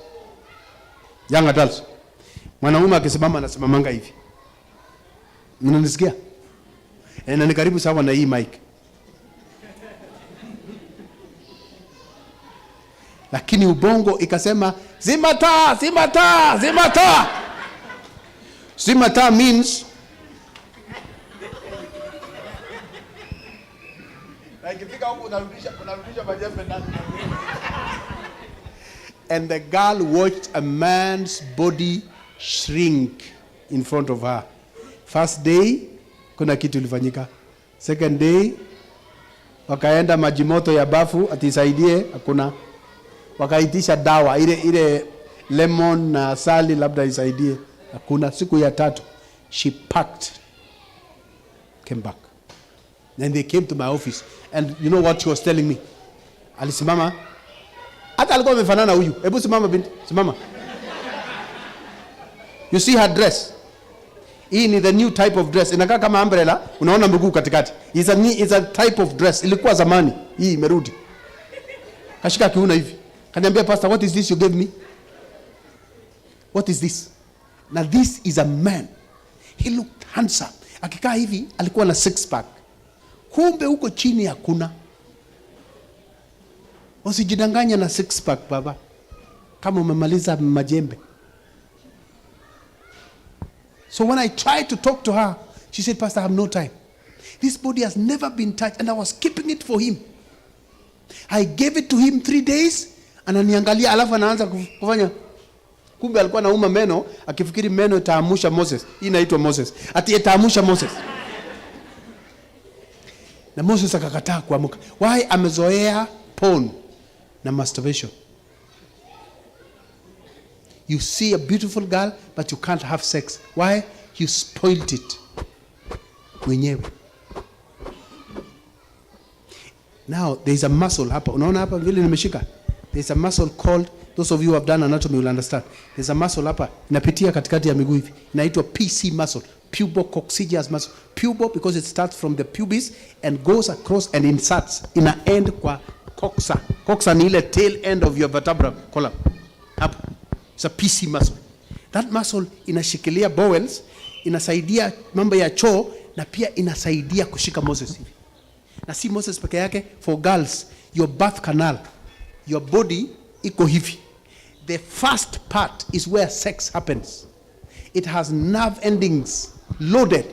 Young adults. Mwanaume akisimama anasimamanga hivi. Mnanisikia? Na ni karibu sawa na hii mic. Lakini ubongo ikasema zima taa, zima taa, zima taa. Zima taa means ikifika huko unarudisha majembe ndani. And the girl watched a man's body shrink in front of her. First day, kuna kitu ilifanyika. Second day, wakaenda majimoto ya bafu atisaidie, hakuna. Wakaitisha dawa, ile lemon na asali labda isaidie, hakuna. Siku ya tatu, she packed, came back. Then they came to my office. And you know what she was telling me? Alisimama. Hata alikuwa amefanana huyu. Hebu simama binti, simama. You see her dress? Hii ni the new type of dress. Inakaa kama umbrella, unaona mguu katikati. It's a type of dress. Ilikuwa zamani, hii imerudi. Kashika kiuno hivi. Kaniambia, pastor, what is this you gave me? What is this? Now this is a man. He looked handsome. Akikaa hivi, alikuwa na 6-pack. Kumbe huko chini hakuna. Usijidanganya na 6-pack baba. Kama umemaliza majembe. So when I tried to talk to her, she said, Pastor, I have no time. This body has never been touched and I was keeping it for him. I gave it to him 3 days. Ananiangalia alafu anaanza kufanya. Kumbe alikuwa anauma meno, akifikiri meno itaamusha Moses. Hii inaitwa Moses. Ati itaamusha Moses. Na Moses akakataa kuamuka. Why? Amezoea porn na masturbation. You see a beautiful girl but you can't have sex. Why? You spoiled it mwenyewe. Now there is a muscle hapa. Unaona hapa vile nimeshika? There is a muscle called, those of you who have done anatomy will understand. There is a muscle hapa inapitia katikati ya miguu hivi. Inaitwa PC muscle, pubococcygeus muscle. Pubo because it starts from the pubis and goes across and inserts ina end kwa coxa. Coxa ni ile tail end of your vertebral column. Hapa. It's a PC muscle. That muscle inashikilia bowels, inasaidia mambo ya choo na pia inasaidia kushika Moses hivi. Na si Moses peke yake, for girls, your birth canal, your body iko hivi. The first part is where sex happens. It has nerve endings loaded.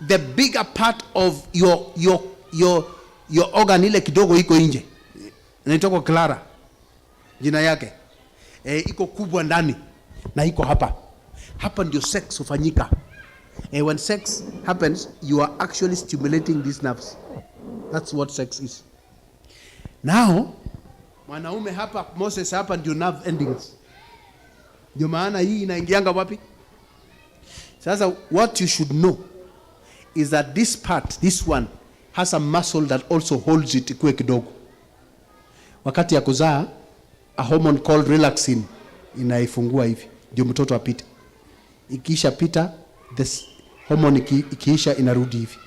The bigger part of your organ ile kidogo iko nje. Inaitwa Clara. Jina yake. Iko kubwa ndani na iko hapa. Hapa ndio sex hufanyika. When sex happens, you are actually stimulating these nerves. That's what sex is. Now, mwanaume hapa, Moses hapa ndio nerve endings. Ndio maana hii inaingianga wapi? Sasa what you should know is that this part, this one, has a muscle that also holds it ikuwe kidogo. Wakati ya kuzaa, a hormone called relaxin inaifungua hivi ndio mtoto apite. Ikiisha pita, this hormone ikiisha inarudi hivi.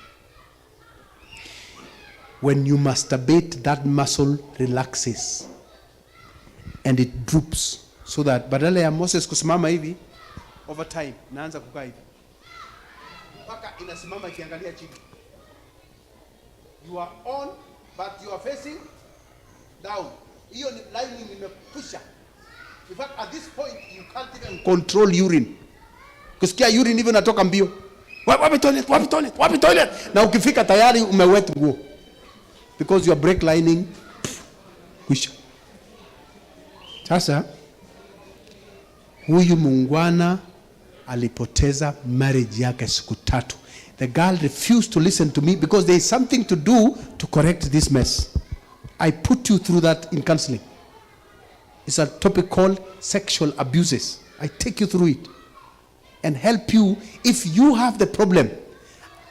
When you masturbate, that muscle relaxes and it droops, so that badala ya Moses kusimama hivi, over time naanza kukaa hivi mpaka inasimama ikiangalia chini. You are on but you are facing down. Hiyo ni lining imepusha. In fact, at this point you can't even control urine. Kusikia urine hivyo natoka mbio. Wapi toilet, wapi toilet, wapi toilet. Na ukifika tayari umewet nguo. Because your brake lining kwisha. Sasa huyu mungwana alipoteza marriage yake siku 3. The girl refused to listen to me because there is something to do to correct this mess. I put you through that in counseling. It's a topic called sexual abuses. I take you through it and help you. If you have the problem,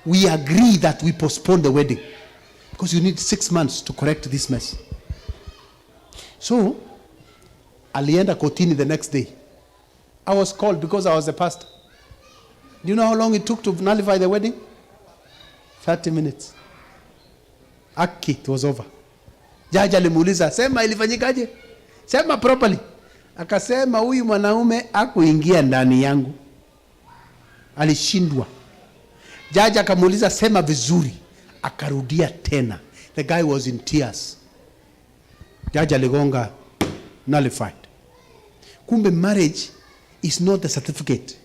we agree that we postpone the wedding because you need 6 months to correct this mess. So, alienda kotini the next day. I was called because I was the pastor. Do you know how long it took to nullify the wedding? 30 minutes. Aki, it was over. Jaji alimuuliza, sema ilifanyikaje? Sema properly. Akasema huyu mwanaume hakuingia ndani yangu. Alishindwa. Jaji akamuuliza, sema vizuri. Akarudia tena. The guy was in tears. Jaji aligonga, nullified. Kumbe marriage is not the certificate.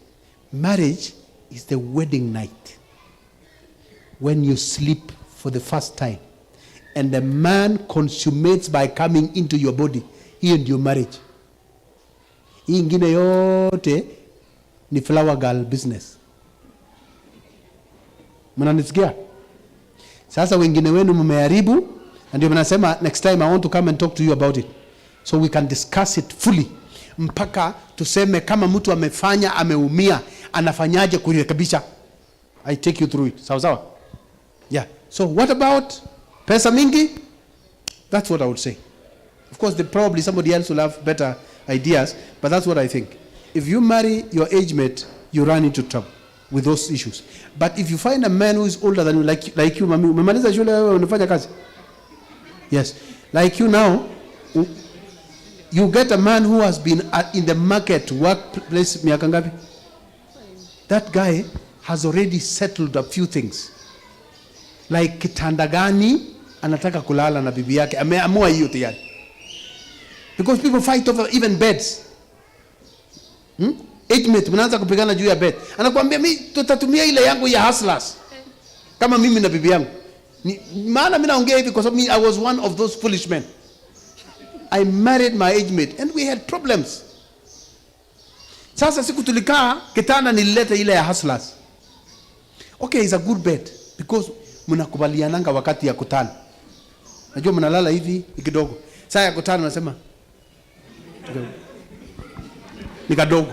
Marriage is the wedding night. When you sleep for the first time. And the man consummates by coming into your body. Hiyo ndio marriage. Hii ingine yote ni flower girl business. Mnanisikia? Sasa wengine wenu mmeharibu, na ndio mnasema next time I want to come and talk to you about it. So we can discuss it fully. Mpaka tuseme kama mtu amefanya, ameumia, anafanyaje kurekebisha. I take you through it. Sawa sawa? Yeah. So what about pesa mingi? That's what I would say. Of course, probably somebody else will have better ideas, but that's what I think. If you marry your age mate, you run into trouble with those issues. But if you find a man who is older than you, like you, mami, umemaliza shule wewe unafanya kazi? Yes. Like you now, you get a man who has been in the market, workplace, miaka ngapi? That guy has already settled a few things. Like kitanda gani anataka kulala na bibi yake, ameamua hiyo tayari. Because people fight over even beds. Age mate mnaanza kupigana juu ya bed. Anakuambia mimi tutatumia ile yangu ya hustlers. Kama mimi na bibi yangu. Maana mimi naongea hivi kwa sababu I was one of those foolish men. I married my age mate and we had problems. Sasa siku tulikaa kitanda nilileta ile ya hustlers. Okay, it's a good bed because mnakubaliananga wakati ya kutana. Najua mnalala hivi kidogo. Saa ya kutana nasema ni kadogo.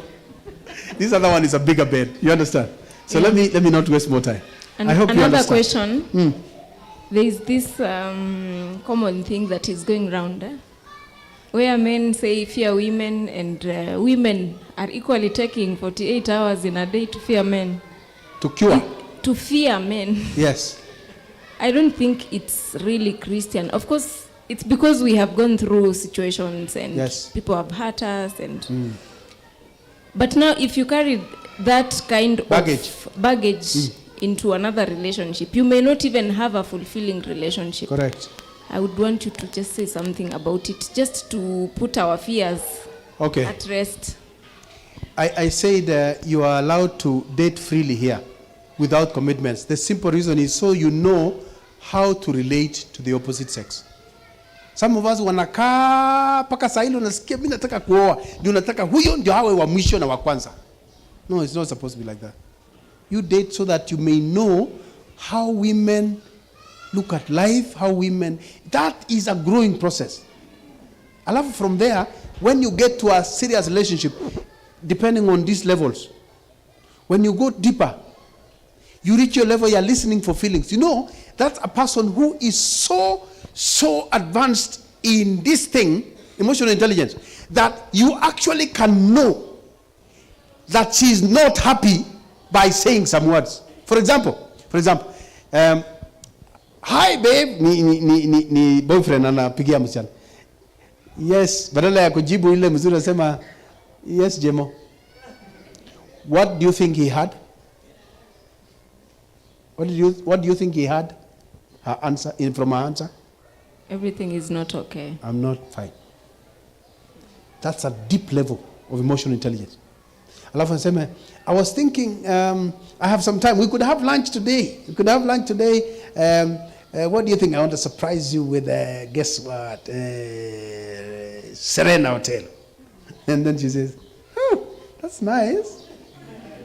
This other one is a bigger bed. You understand? So let me not waste more time. And I hope you another understand. question. There is this common thing that is going around, where men say fear women, and women are equally taking 48 hours in a day to fear men. To cure. To fear men. Yes. I don't think it's really Christian. Of course, it's because we have gone through situations and Yes. people have hurt us. And but now, if you carry that kind Baggage. of baggage into another relationship, you may not even have a fulfilling relationship. Correct. I would want you to just say something about it, just to put our fears Okay. at rest. I said you are allowed to date freely here without commitments. The simple reason is so you know how to relate to the opposite sex. Some of us wanakaa paka saa ile unasikia mimi nataka kuoa, ndio nataka huyo ndio awe wa mwisho na wa kwanza. No, it's not supposed to be like that. You date so that you may know how women look at life, how women, that is a growing process. Alafu from there, when you get to a serious relationship, depending on these levels, when you go deeper, you reach your level, you're listening for feelings. You know, that's a person who is so advanced in this thing, emotional intelligence, that you actually can know that she's not happy by saying some words. For example, hi babe, ni boyfriend anapigia msichana. Yes, badala ya kujibu ile mzuri anasema yes Jemo. What do you think he had? What do you think he had? Her answer from her answer? Everything is not okay. I'm not fine. That's a deep level of emotional intelligence. Alafu anasema, I was thinking, I have some time. We could have lunch today. What do you think? I want to surprise you with, guess what? Serena Hotel. And then she says, oh, that's nice.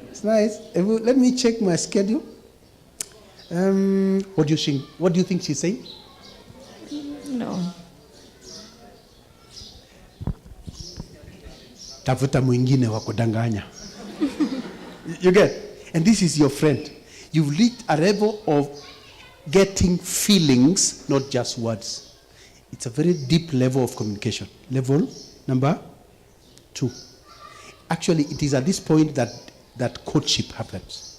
It's nice. Let me check my schedule. What do you think she's saying? No. Tafuta mwingine wa kudanganya. You get? And this is your friend. You've reached a level of getting feelings, not just words. It's a very deep level of communication. Level number 2. Actually, it is at this point that courtship happens.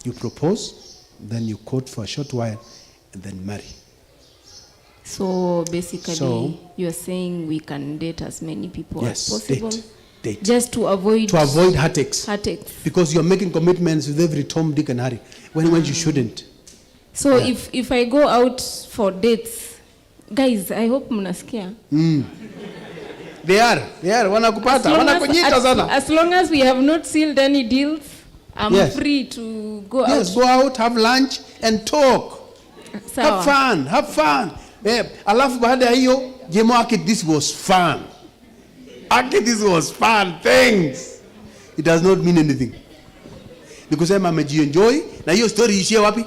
You propose, then you court for a short while, and then marry. So basically, So- you're saying we can date as many people Yes, as possible, date. just to avoid heartaches. heartaches. Because you're making commitments with every Tom, Dick, and Harry, when you shouldn't. So if I go out for dates, guys, I hope mnasikia. They are wanakupata, wanakunyita sana. As long as we have not sealed any deals, I'm Yes. free to go Yes, out. go out, have lunch, and talk. Sawa. Have fun. Alafu baada ya hiyo, Jemo Aki, this was fun. Aki, this was fun. Thanks. It does not mean anything. Ni kusema amejienjoy na hiyo story ishie wapi?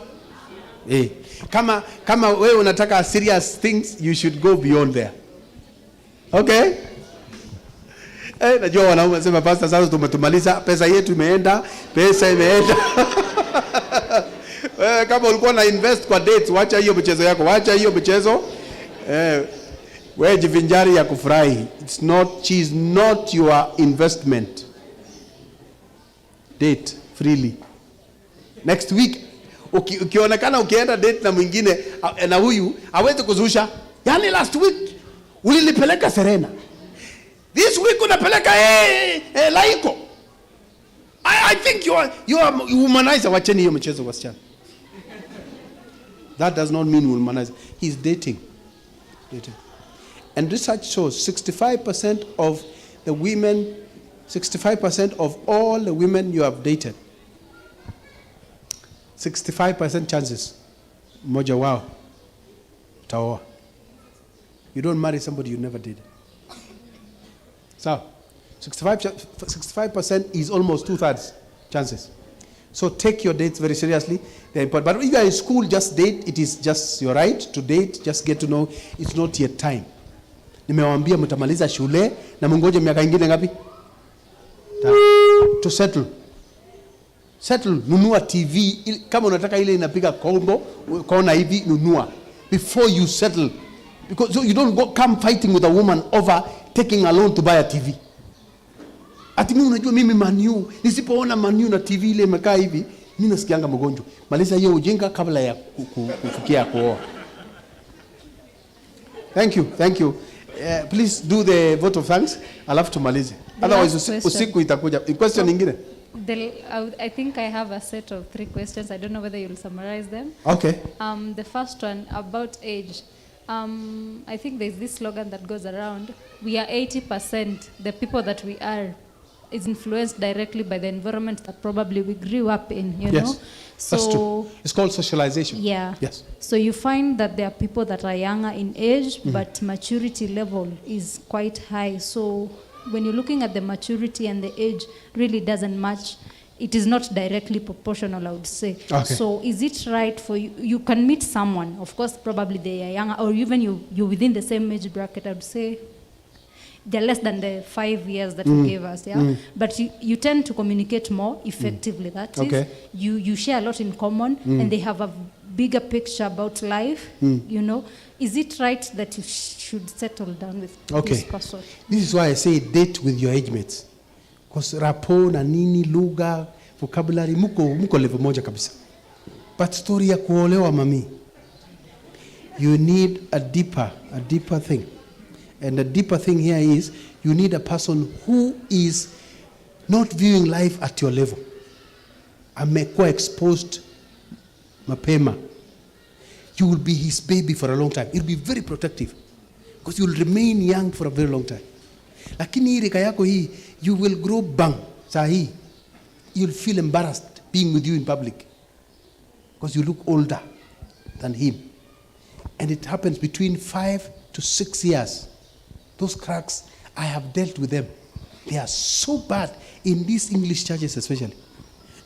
Kama wewe unataka serious things, you should go beyond there. Okay? Najua wanaume wanasema pastor, sasa tumetumaliza, pesa yetu imeenda. Kama ulikuwa na invest kwa dates, wacha hiyo mchezo. Wewe jivinjari ya kufurahi. She is not your investment. Date freely. Next week ukionekana ukienda date na mwingine na huyu hawezi kuzusha. Yaani last week ulinipeleka Serena. This week unapeleka Laiko. I think you are womanizer. Wacheni hiyo mchezo wasichana. That does not mean womanizer. He's dating. And research shows 65% of the women, 65% of all the women you have dated, 65% chances, mmoja wao utaoa. You don't marry somebody you never did. So, 65% is almost 2/3 chances. So take your dates very seriously. They're important. But if you are in school, just date. It is just your right to date. Just get to know. It's not yet time. Nimewaambia mtamaliza shule na mungoje miaka ingine ngapi? To settle. Settle. Nunua TV. Kama unataka ile inapiga combo, kona hivi, nunua. Before you settle. Because so you don't come fighting with a woman over taking a loan to buy a TV. Ati mimi unajua mimi Man U, nisipoona Man U na TV ile imekaa hivi, mimi nasikianga mgonjwa. Maliza hiyo ujinga kabla ya kufikia kuoa. Thank you. Please do the vote of thanks. Alafu tumalize. Otherwise usiku itakuja. Question nyingine? I think I have a set of 3 questions. I don't know whether you'll summarize them. Okay. The first one about age. I think there's this slogan that goes around. We are 80%. The people that we are is influenced directly by the environment that probably we grew up in, you know? So that's true. It's called socialization. Yeah. Yes. So you find that there are people that are younger in age, but maturity level is quite high. So when you're looking at the maturity and the age really doesn't match, it is not directly proportional, I would say. Okay. So is it right for you? You can meet someone, of course, probably they are younger, or even you're within the same age bracket, I would say. They're less than the 5 years that you gave us, yeah? But you tend to communicate more effectively, that is. Okay. You share a lot in common, and they have a bigger picture about life, you know. Is it right that you should settle down with this person? This is why I say date with your age mates. Because rapport na nini, lugha, vocabulary, muko level moja kabisa. But story ya kuolewa mami, you need a deeper thing. And the deeper thing here is you need a person who is not viewing life at your level. Amekuwa exposed mapema. You will be his baby for a long time. It will be very protective. Because you will remain young for a very long time. Lakini hii rika yako hii, you will grow bang. Sahi, you'll feel embarrassed being with you in public. Because you look older than him. And it happens between 5 to 6 years. Those cracks, I have dealt with them. They are so bad in these English churches especially.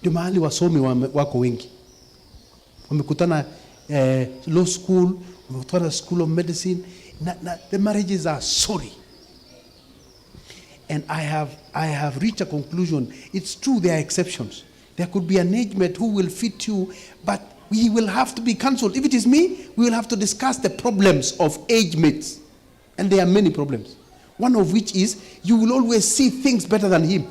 Ndio mahali wasomi wako wengi. Wamekutana law school, wamekutana school of medicine. The marriages are sorry. And I have reached a conclusion. It's true there are exceptions. There could be an age mate who will fit you, but we will have to be counseled. If it is me, we will have to discuss the problems of age mates. And there are many problems. One of which is you will always see things better than him.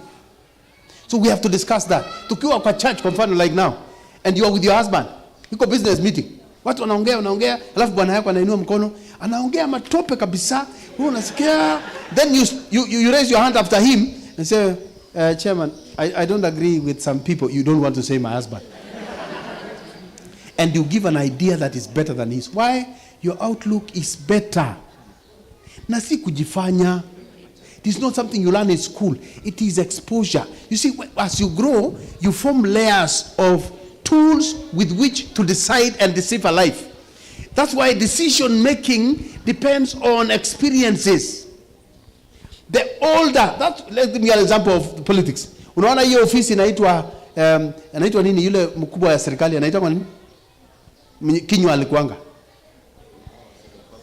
So we have to discuss that. Tukiwa kwa church kwa mfano like now, and you are with your husband, yuko business meeting. Watu wanaongea, alafu bwana yako anainua mkono, anaongea matope kabisa, wewe unasikia, then you raise your hand after him and say, Chairman, I don't agree with some people. You don't want to say my husband. And you give an idea that is better than his. Why? Your outlook is better. Na si kujifanya. It is not something you learn in school. It is exposure. You see, as you grow, you form layers of tools with which to decide and deceive a life. That's why decision making depends on experiences. The older, let's give me an example of politics. Unaona hiyo ofisi anaitwa nini, yule mkubwa ya serikali anaitwa nini? Kinywa alikuanga.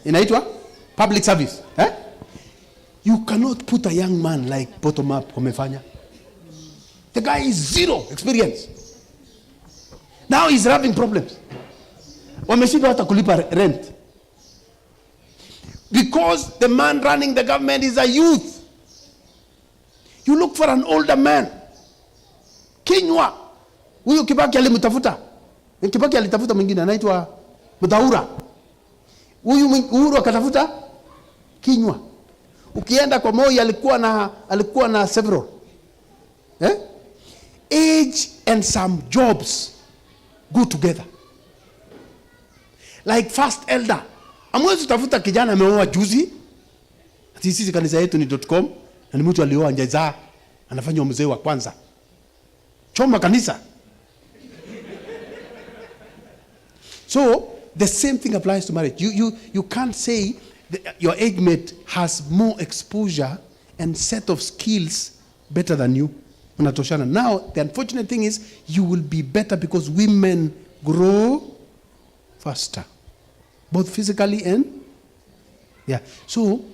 Inaitwa public service. You cannot put a young man like bottom up wamefanya. The guy is zero experience. Now he's having problems. Wameshindwa hata kulipa rent. Because the man running the government is a youth. You look for an older man. Kinywa. Huyo Kibaki alimtafuta. Kibaki alitafuta mwingine anaitwa Mutaura. Huyu Uhuru akatafuta Kinywa. Ukienda kwa Moi alikuwa na several. Age and some jobs go together. Like first elder. Amwezi tafuta kijana ameoa juzi. Ati sisi kanisa yetu ni .com na ni mtu alioa njeza anafanya mzee wa kwanza. Choma kanisa. So the same thing applies to marriage. You can't say your age mate has more exposure and set of skills better than you. Mnatoshana. Now, the unfortunate thing is, you will be better because women grow faster. Both physically and, yeah. So,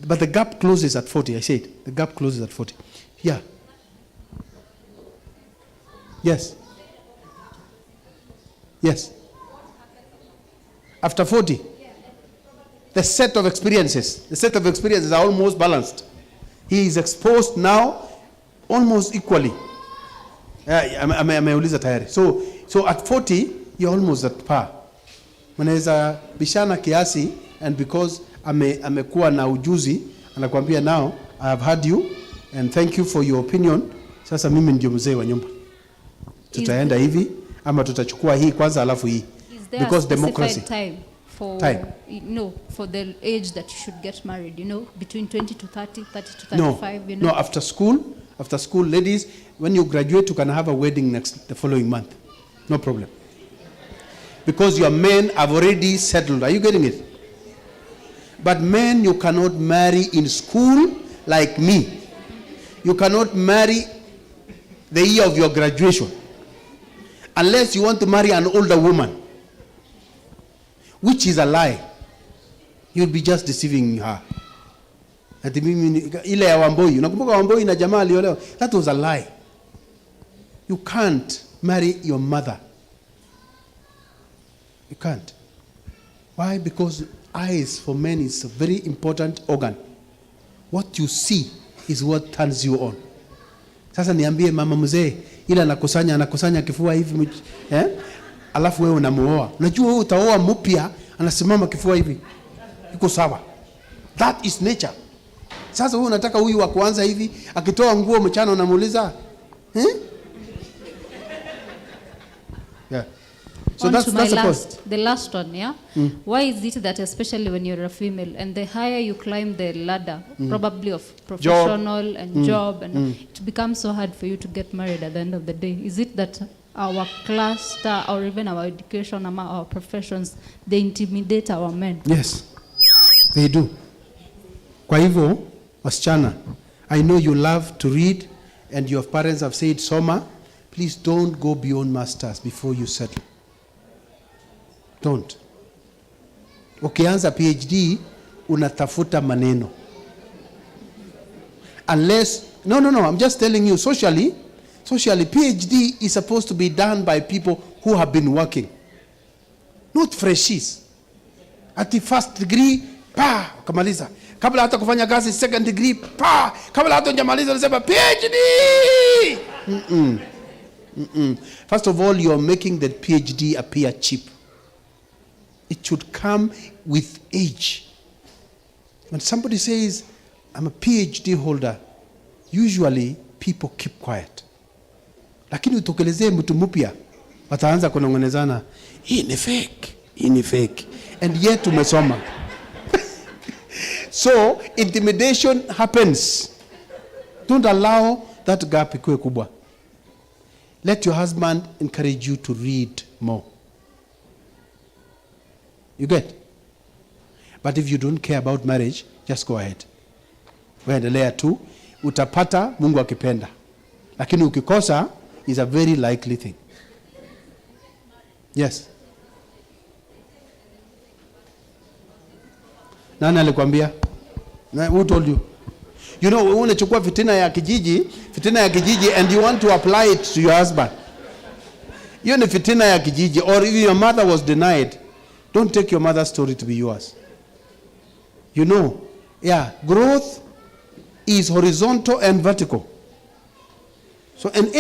but the gap closes at 40, I said. The gap closes at 40. Yeah. Yes. Yes. After 40. The set of experiences are almost balanced. He is exposed now almost equally. Ameuliza tayari. So at 40, you're almost at par. Mnaweza bishana kiasi, and because amekuwa na ujuzi, anakuambia now, I have heard you and thank you for your opinion. Sasa mimi ndio mzee wa nyumba. Tutaenda hivi ama tutachukua hii kwanza alafu hii. Because democracy. Time for for the age that you should get married, between 20 to 30, 30 to 35, No, after school, ladies, when you graduate, you can have a wedding the following month. No problem. Because your men have already settled. Are you getting it? But men, you cannot marry in school like me. You cannot marry the year of your graduation. Unless you want to marry an older woman. Which is a lie. You'll be just deceiving her. Ati mimi ile ya Wamboi, unakumbuka Wamboi na jamaa aliolewa? That was a lie. You can't marry your mother. You can't. Why? Because eyes for men is a very important organ. What you see is what turns you on. Sasa niambie mama mzee, ila anakusanya kifua hivi, alafu wewe unamuoa. Unajua wewe utaoa mpya, anasimama kifua hivi. Iko sawa. That is nature. Sasa wewe unataka huyu wa kuanza hivi, akitoa nguo mchana unamuuliza, Yeah. So that's the last one, yeah? Why is it that especially when you're a female and the higher you climb the ladder, probably of professional and job, and it becomes so hard for you to get married at the end of the day? Is it that our cluster or even our education, our professions, they intimidate our men? Yes, they do. Kwa hivyo, wasichana, I know you love to read and your parents have said, Soma, please don't go beyond masters before you settle. Don't. Ukianza PhD, unatafuta maneno. Unless, no, I'm just telling you, socially, PhD is supposed to be done by people who have been working. Not freshies. At the first degree, kamaliza. Kabla hata kufanya kazi, second degree, kabla hata hujamaliza unasema PhD! First of all, you're making the PhD appear cheap. It should come with age. When somebody says, I'm a PhD holder, usually people keep quiet. Lakini utokelezee mtu mpya, wataanza kunongonezana, hii ni fake. And yet umesoma. So, intimidation happens. Don't allow that gap ikuwe kubwa. Let your husband encourage you to read more. You get? But if you don't care about marriage, just go ahead. Waendelea tu, utapata Mungu akipenda. Lakini ukikosa is a very likely thing. Yes. Nani alikwambia? Who told you? You know, unachukua fitina ya kijiji and you want to apply it to your husband. Hiyo ni fitina ya kijiji. Or if your mother was denied, don't take your mother's story to be yours. You know, growth is horizontal and vertical. So, and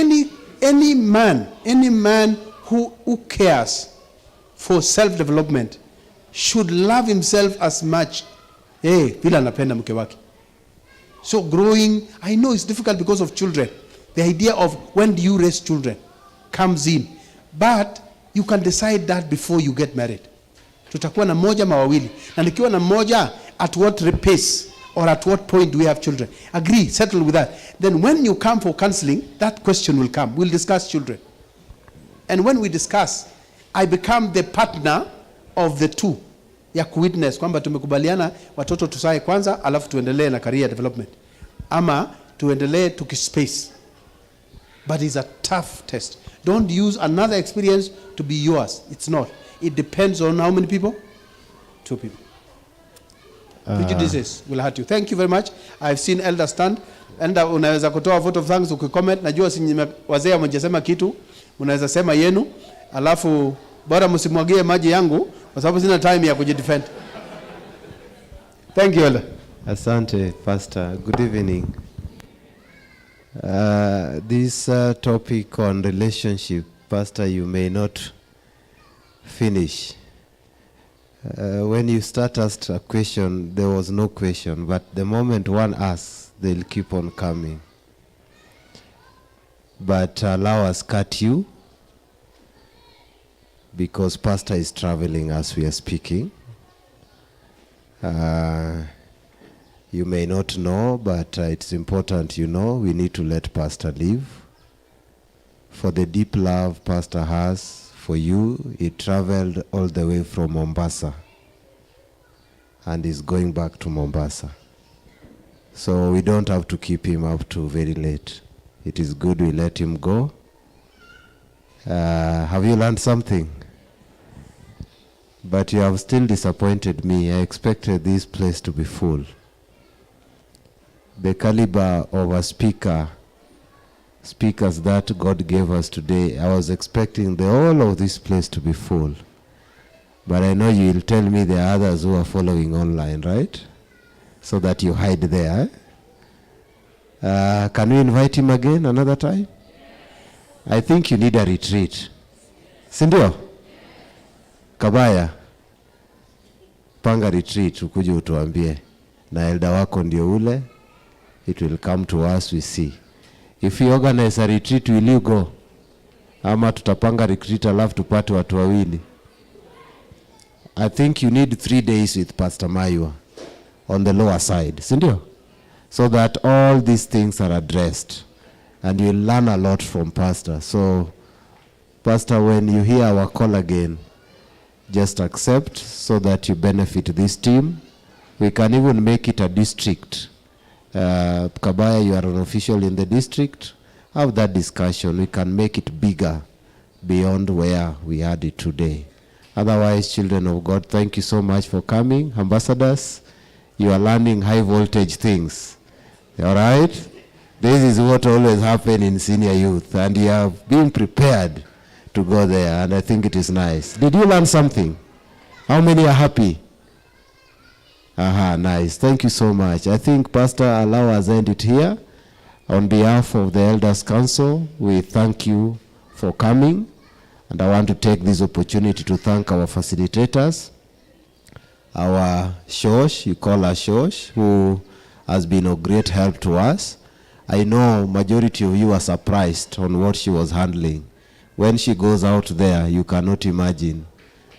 any man who cares for self-development should love himself as much vile anapenda mke wake. So growing, I know it's difficult because of children. The idea of when do you raise children comes in. But you can decide that before you get married. Tutakuwa na moja mawawili. Na nikiwa na moja, at what pace or at what point do we have children? Agree, settle with that. Then when you come for counseling, that question will come. We'll discuss children. And when we discuss, I become the partner of the two. Ya kuwitness kwamba tumekubaliana watoto tusae kwanza alafu tuendelee na career development. Ama tuendelee tukispace. But it's a tough test. Don't use another experience to be yours. It's not. It depends on how many people? 2 people. Prejudices will hurt you. Thank you very much. I've seen elder stand. Elder, unaweza kutoa vote of thanks ukicomment. Najua wazee wamejasema kitu. Unaweza sema yenu. Alafu bora msimwagie maji yangu kwa sababu sina time ya kujidefend. Thank you, elder. Asante, Pastor. Good evening. This topic on relationship, Pastor, you may not finish. When you start asked a question, there was no question, but the moment one asks, they'll keep on coming. But allow us cut you, because Pastor is traveling as we are speaking. You may not know, but it's important you know. We need to let Pastor leave. For the deep love Pastor has for you, he traveled all the way from Mombasa and is going back to Mombasa. So we don't have to keep him up to very late. It is good we let him go. Have you learned something? But you have still disappointed me. I expected this place to be full. The caliber of a speakers that God gave us today, I was expecting the whole of this place to be full. But I know you will tell me there are others who are following online, right? So that you hide there. Can we invite him again another time? I think you need a retreat. Sindio? Kabaya, panga retreat, ukuje utuambie. Na elder wako ndio ule. It will come to us, we see. If you organize a retreat, will you go? Ama tutapanga retreat alafu tupate watu wawili. I think you need 3 days with Pastor Maywa on the lower side, sindio? So that all these things are addressed. And you'll learn a lot from Pastor. So, Pastor, when you hear our call again, just accept so that you benefit this team. We can even make it a district. Kabaya, you are an official in the district. Have that discussion. We can make it bigger beyond where we had it today. Otherwise, children of God, thank you so much for coming. Ambassadors, you are learning high voltage things. All right? This is what always happens in senior youth. And you have been prepared to go there. And I think it is nice. Did you learn something? How many are happy? Aha, nice. Thank you so much. I think, Pastor, allow us end it here. On behalf of the Elders Council, we thank you for coming. And I want to take this opportunity to thank our facilitators, our Shosh, you call her Shosh, who has been of great help to us. I know majority of you are surprised on what she was handling. When she goes out there, you cannot imagine.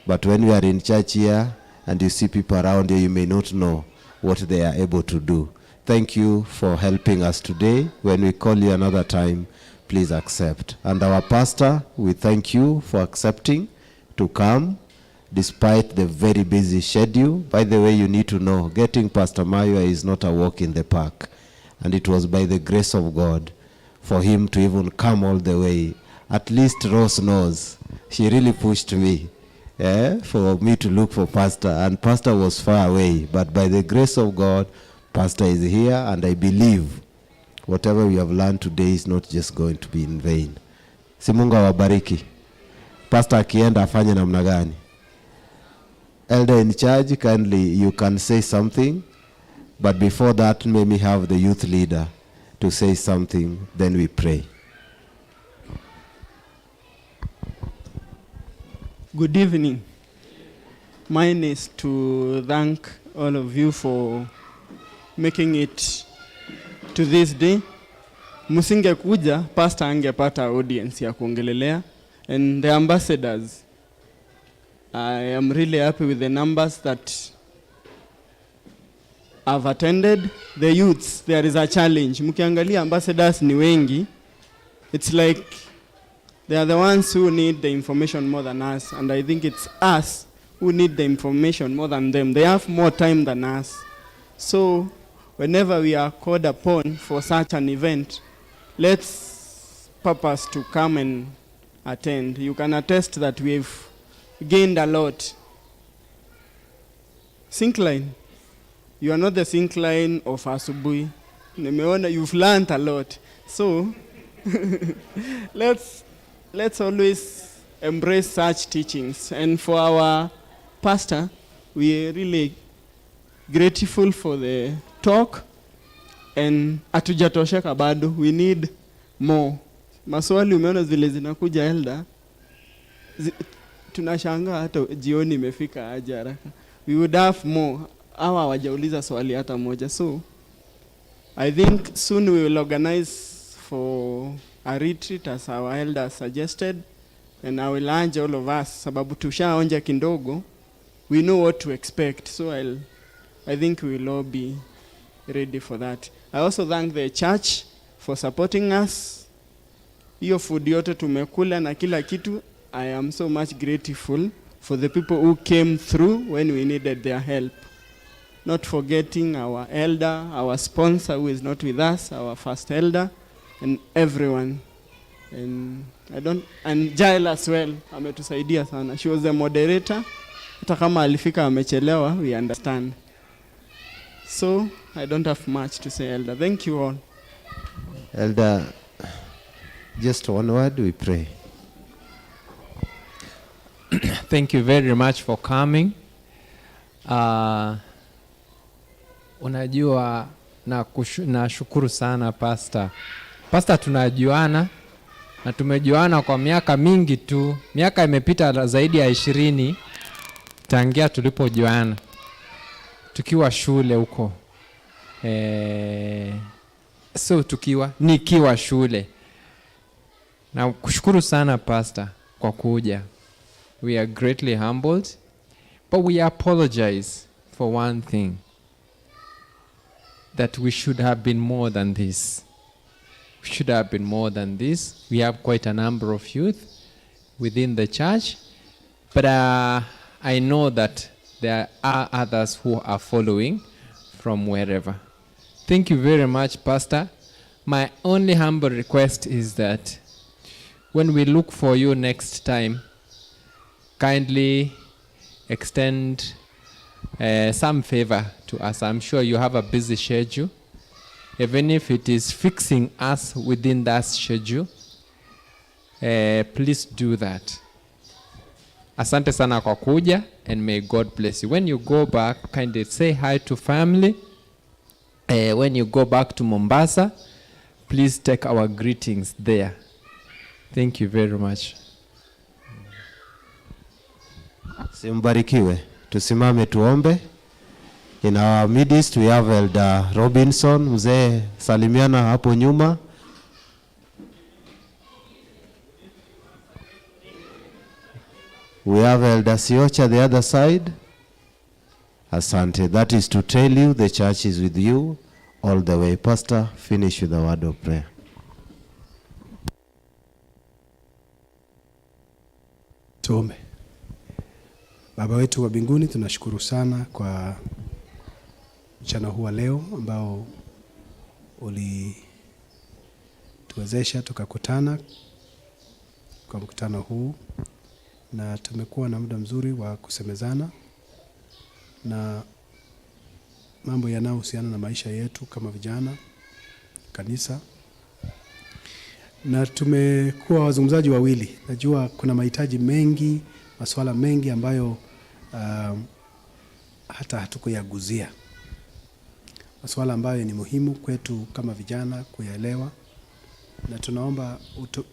But when we are in church here, and you see people around you, you may not know what they are able to do. Thank you for helping us today. When we call you another time, please accept. And our pastor, we thank you for accepting to come despite the very busy schedule. By the way, you need to know, getting Pastor Maywa is not a walk in the park. And it was by the grace of God for him to even come all the way. At least Rose knows. She really pushed me. For me to look for Pastor, and Pastor was far away, but by the grace of God, Pastor is here, and I believe whatever we have learned today is not just going to be in vain. Si Mungu awabariki. Pastor akienda afanye namna gani? Elder in charge, kindly you can say something, but before that, may me have the youth leader to say something, then we pray. Good evening. Mine is to thank all of you for making it to this day. Musingekuja, pastor angepata audience ya kuongelelea. And the ambassadors, I am really happy with the numbers that I've attended. The youths, there is a challenge. Mkiangalia ambassadors ni wengi. It's like they are the ones who need the information more than us, and I think it's us who need the information more than them. They have more time than us. So whenever we are called upon for such an event, let's purpose to come and attend. You can attest that we've gained a lot. Syncline, you are not the Syncline of Asubuhi. Nimeona you've learned a lot. So let's always embrace such teachings. And for our pastor, we are really grateful for the talk. And hatujatosheka bado, we need more. Maswali umeona zile zinakuja Elda, tunashangaa hata jioni imefika aje haraka. We would have more. Hawa hawajauliza swali hata moja. So I think soon we will organize for a retreat as our elder suggested, and I will urge all of us, sababu tushaonja kindogo, we know what to expect. So I think we will all be ready for that. I also thank the church for supporting us. Hiyo food yote tumekula na kila kitu. I am so much grateful for the people who came through when we needed their help. Not forgetting our elder, our sponsor who is not with us, our first elder, and everyone. And Jael as well, ametusaidia sana. She was the moderator. Hata kama alifika amechelewa, we understand. So, I don't have much to say, Elder. Thank you all. Elder, just one word, we pray. Thank you very much for coming. Unajua na shukuru sana pastor. Pastor, tunajuana na tumejuana kwa miaka mingi tu. Miaka imepita zaidi ya 20 tangia tulipojuana. Tukiwa shule huko. Nikiwa shule. Na kushukuru sana pastor kwa kuja. We are greatly humbled, but we apologize for one thing. That we should have been more than this. We should have been more than this. We have quite a number of youth within the church, but I know that there are others who are following from wherever. Thank you very much, Pastor. My only humble request is that when we look for you next time, kindly extend some favor to us. I'm sure you have a busy schedule. Even if it is fixing us within that schedule, please do that. Asante sana kwa kuja, and may God bless you. When you go back, kindly say hi to family. When you go back to Mombasa, please take our greetings there. Thank you very much. Simbarikiwe. Tusimame tuombe. In our midst we have Elder Robinson, mzee salimiana hapo nyuma. We have Elder Siocha the other side. Asante. That is to tell you the church is with you all the way. Pastor, finish with a word of prayer. Tuombe. Baba wetu wa mbinguni, tunashukuru sana kwa mchana huu wa leo ambao ulituwezesha tukakutana kwa mkutano huu, na tumekuwa na muda mzuri wa kusemezana na mambo yanayohusiana na maisha yetu kama vijana kanisa, na tumekuwa wazungumzaji wawili. Najua kuna mahitaji mengi, masuala mengi ambayo hata hatukuyaguzia, masuala ambayo ni muhimu kwetu kama vijana kuyaelewa, na tunaomba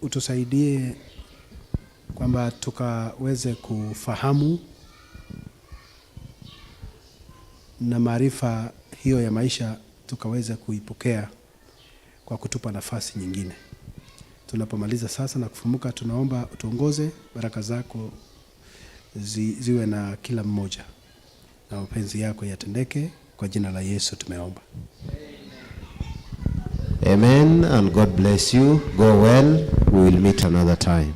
utusaidie kwamba tukaweze kufahamu na maarifa hiyo ya maisha tukaweze kuipokea kwa kutupa nafasi nyingine. Tunapomaliza sasa na kufumuka, tunaomba utuongoze, baraka zako ziwe na kila mmoja, na mapenzi yako yatendeke. Kwa jina la Yesu tumeomba. Amen, and God bless you. Go well. We will meet another time.